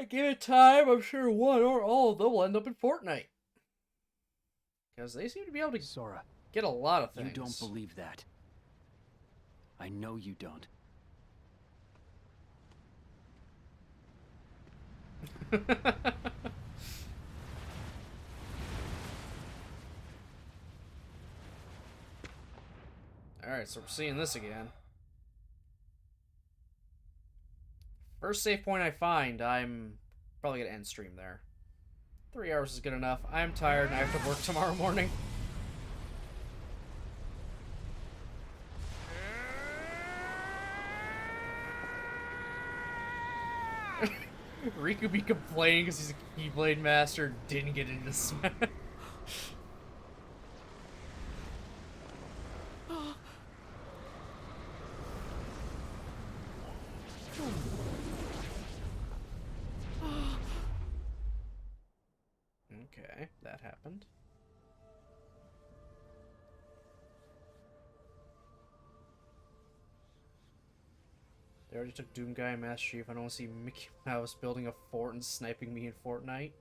Give it time, I'm sure one or all of them will end up in Fortnite. Because they seem to be able to Sora, get a lot of things. You don't believe that. I know you don't. Alright, so we're seeing this again. First save point I find, I'm probably gonna end stream there. 3 hours is good enough. I'm tired and I have to work tomorrow morning. Riku be complaining because he's a Keyblade master and didn't get into Smash. Okay, that happened. They already took Doomguy and Master Chief. I don't want to see Mickey Mouse building a fort and sniping me in Fortnite.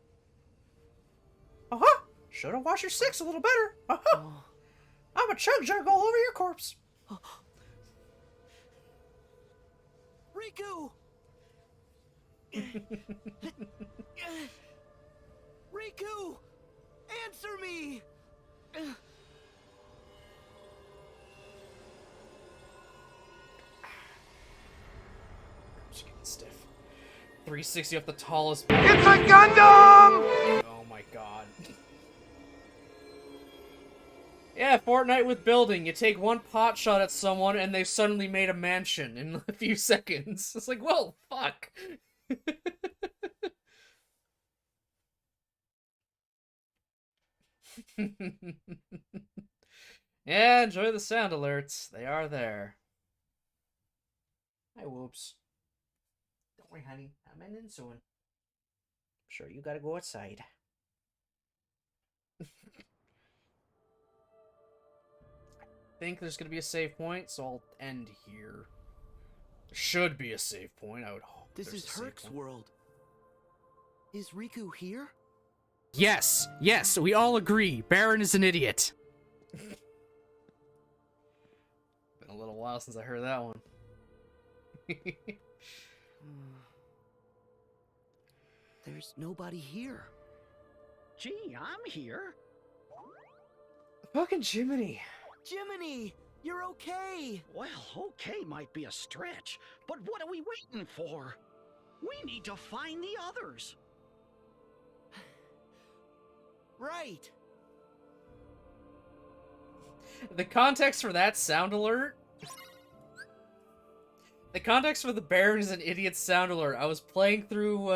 Uh-huh! Should've washed your six a little better. Uh-huh! I'm a chug jug all over your corpse. Riku! Riku! Answer me! Just getting stiff. 360 off the tallest. It's a Gundam! Oh my god. Yeah, Fortnite with building. You take one pot shot at someone and they've suddenly made a mansion in a few seconds. It's like, well, fuck. Yeah, enjoy the sound alerts. They are there. Hi, Whoops. Don't worry, honey. I'm in soon. I'm sure you gotta go outside. I think there's gonna be a save point, so I'll end here. There should be a save point, I would hope. This is Herc's world. Is Riku here? Yes, yes, we all agree. Baron is an idiot. Been a little while since I heard that one. There's nobody here. Gee, I'm here. Fucking Jiminy. Jiminy, you're okay. Well, okay might be a stretch, but what are we waiting for? We need to find the others. Right. The context for that sound alert... The context for the Baron is an idiot sound alert. I was playing through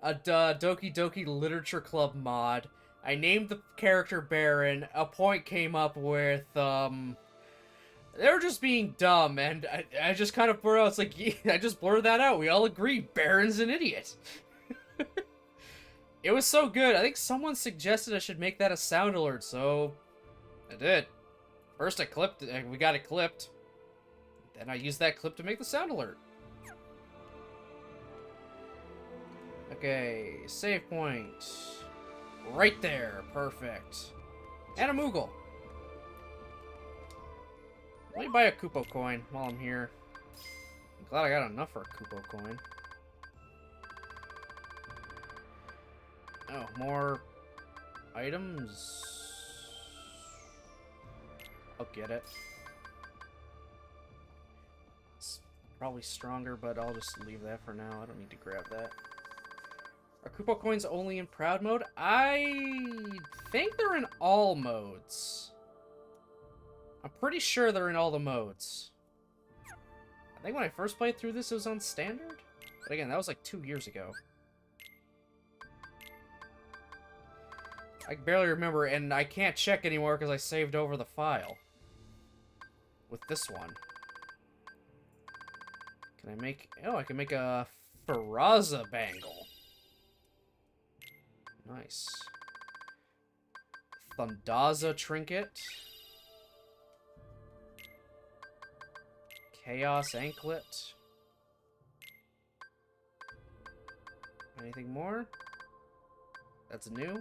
a Doki Doki Literature Club mod. I named the character Baron. A point came up with, they were just being dumb, and I just kind of blurred out, it's like, yeah, I just blurred that out. We all agree, Baron's an idiot. It was so good. I think someone suggested I should make that a sound alert, so I did. First I clipped it, we got it clipped. Then I used that clip to make the sound alert. Okay, save point. Right there, perfect. And a Moogle. Let me buy a Kupo coin while I'm here. I'm glad I got enough for a Kupo coin. Oh, more items. I'll get it. It's probably stronger, but I'll just leave that for now. I don't need to grab that. Are Kupo coins only in Proud mode? I think they're in all modes. I'm pretty sure they're in all the modes. I think when I first played through this, it was on Standard. But again, that was like 2 years ago. I barely remember, and I can't check anymore because I saved over the file. With this one. Can I make... Oh, I can make a Faraza bangle. Nice. Thundaza trinket. Chaos anklet. Anything more? That's new?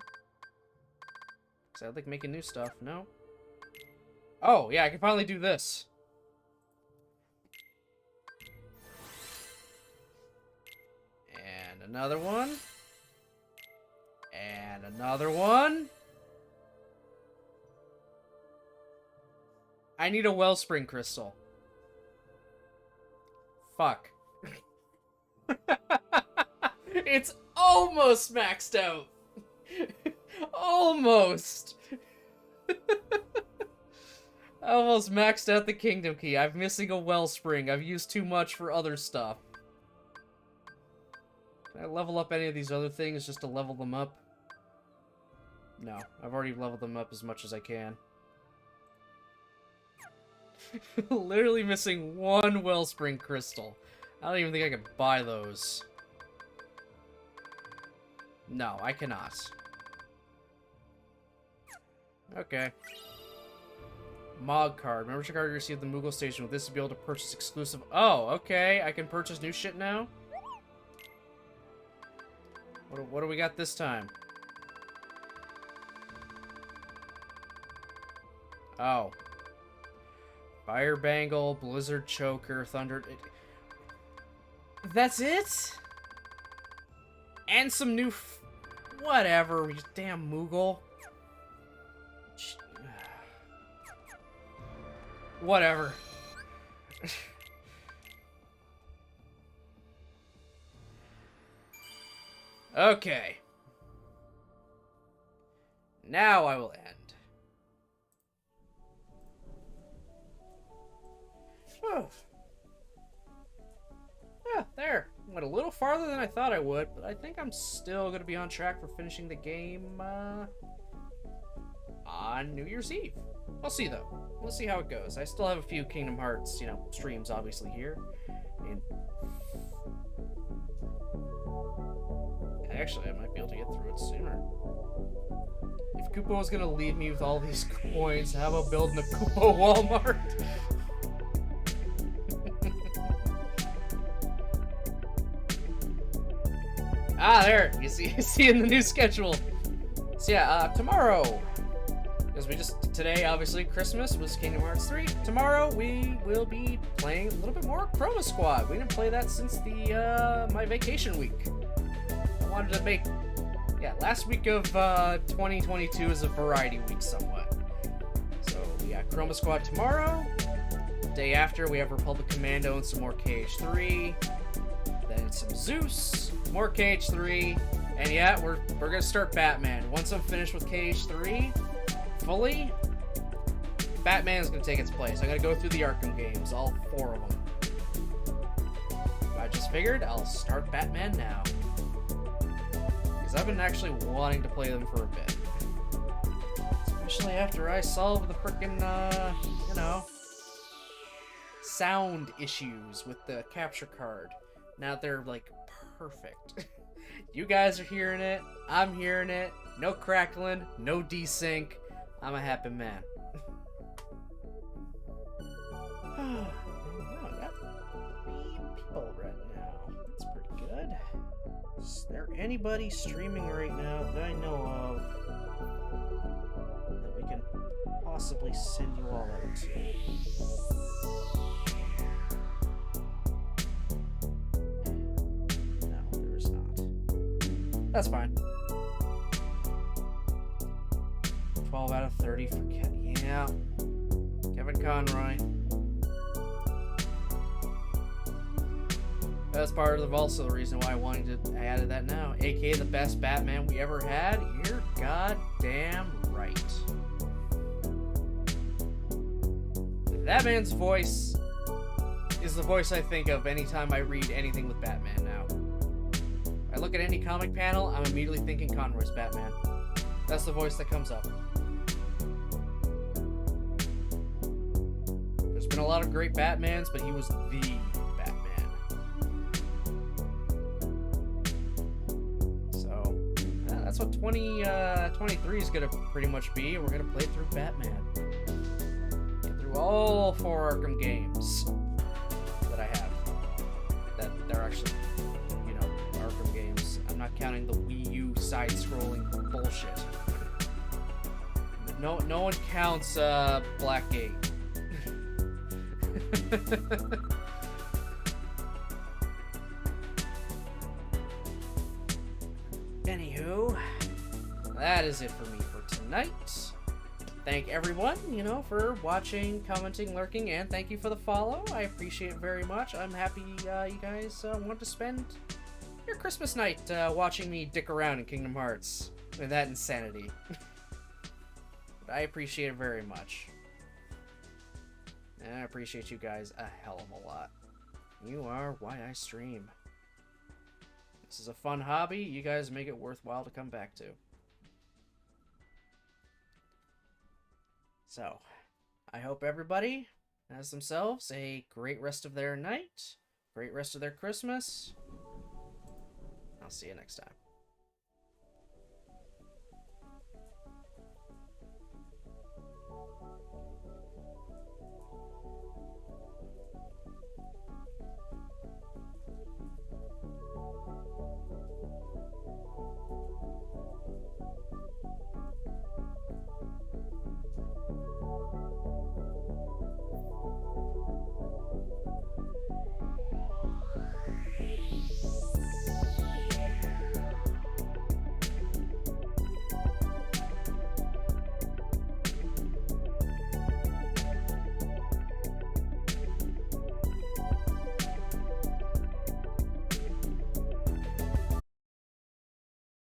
Because I like making new stuff. No? Oh, yeah, I can finally do this. And another one. And another one. I need a wellspring crystal. Fuck. It's almost maxed out. Almost! I almost maxed out the Kingdom Key. I'm missing a Wellspring. I've used too much for other stuff. Can I level up any of these other things just to level them up? No, I've already leveled them up as much as I can. Literally missing one Wellspring Crystal. I don't even think I can buy those. No, I cannot. Okay. Mog card. Membership card you received at the Moogle Station. With this, to be able to purchase exclusive... Oh, okay. I can purchase new shit now? What do we got this time? Oh. Fire Bangle, Blizzard Choker, Thunder... That's it? And some new... Whatever, you damn Moogle. Whatever. Okay. Now I will end. Oh. Yeah, there. Went a little farther than I thought I would, but I think I'm still going to be on track for finishing the game on New Year's Eve. We'll see, though. We'll see how it goes. I still have a few Kingdom Hearts, you know, streams, obviously, here. And actually, I might be able to get through it sooner. If Koopa was going to leave me with all these coins, how about building a Koopa Walmart? Ah, there. You see in the new schedule. So yeah, tomorrow, because today, obviously, Christmas was Kingdom Hearts 3. Tomorrow, we will be playing a little bit more Chroma Squad. We didn't play that since my vacation week. I wanted to make, last week of 2022 is a variety week somewhat. So we got Chroma Squad tomorrow. The day after, we have Republic Commando and some more KH3. Then some Zeus, more KH3, and yeah, we're gonna start Batman. Once I'm finished with KH3 fully, Batman's gonna take its place. I'm gonna go through the Arkham games, all 4 of them. I just figured I'll start Batman now, because I've been actually wanting to play them for a bit, especially after I solved the frickin' sound issues with the capture card. Now they're, like, perfect. You guys are hearing it. I'm hearing it. No crackling. No desync. I'm a happy man. I got 3 people right now. That's pretty good. Is there anybody streaming right now that I know of that we can possibly send you all out to? That's fine. 12 out of 30 for Kevin Conroy. That's part of also the reason why I added that now. AKA the best Batman we ever had. You're goddamn right. That man's voice is the voice I think of anytime I read anything with Batman now. I look at any comic panel, I'm immediately thinking Conroy's Batman. That's the voice that comes up. There's been a lot of great Batmans, but he was the Batman. So, that's what 2023 is going to pretty much be. We're going to play through Batman. Get through all 4 Arkham games that I have. That they're actually... Arkham games. I'm not counting the Wii U side-scrolling bullshit. No one counts Blackgate. Anywho, that is it for me for tonight. Thank everyone, for watching, commenting, lurking, and thank you for the follow. I appreciate it very much. I'm happy you guys want to spend your Christmas night watching me dick around in Kingdom Hearts. And that insanity. But I appreciate it very much. And I appreciate you guys a hell of a lot. You are why I stream. This is a fun hobby. You guys make it worthwhile to come back to. So, I hope everybody has themselves a great rest of their night, great rest of their Christmas. I'll see you next time.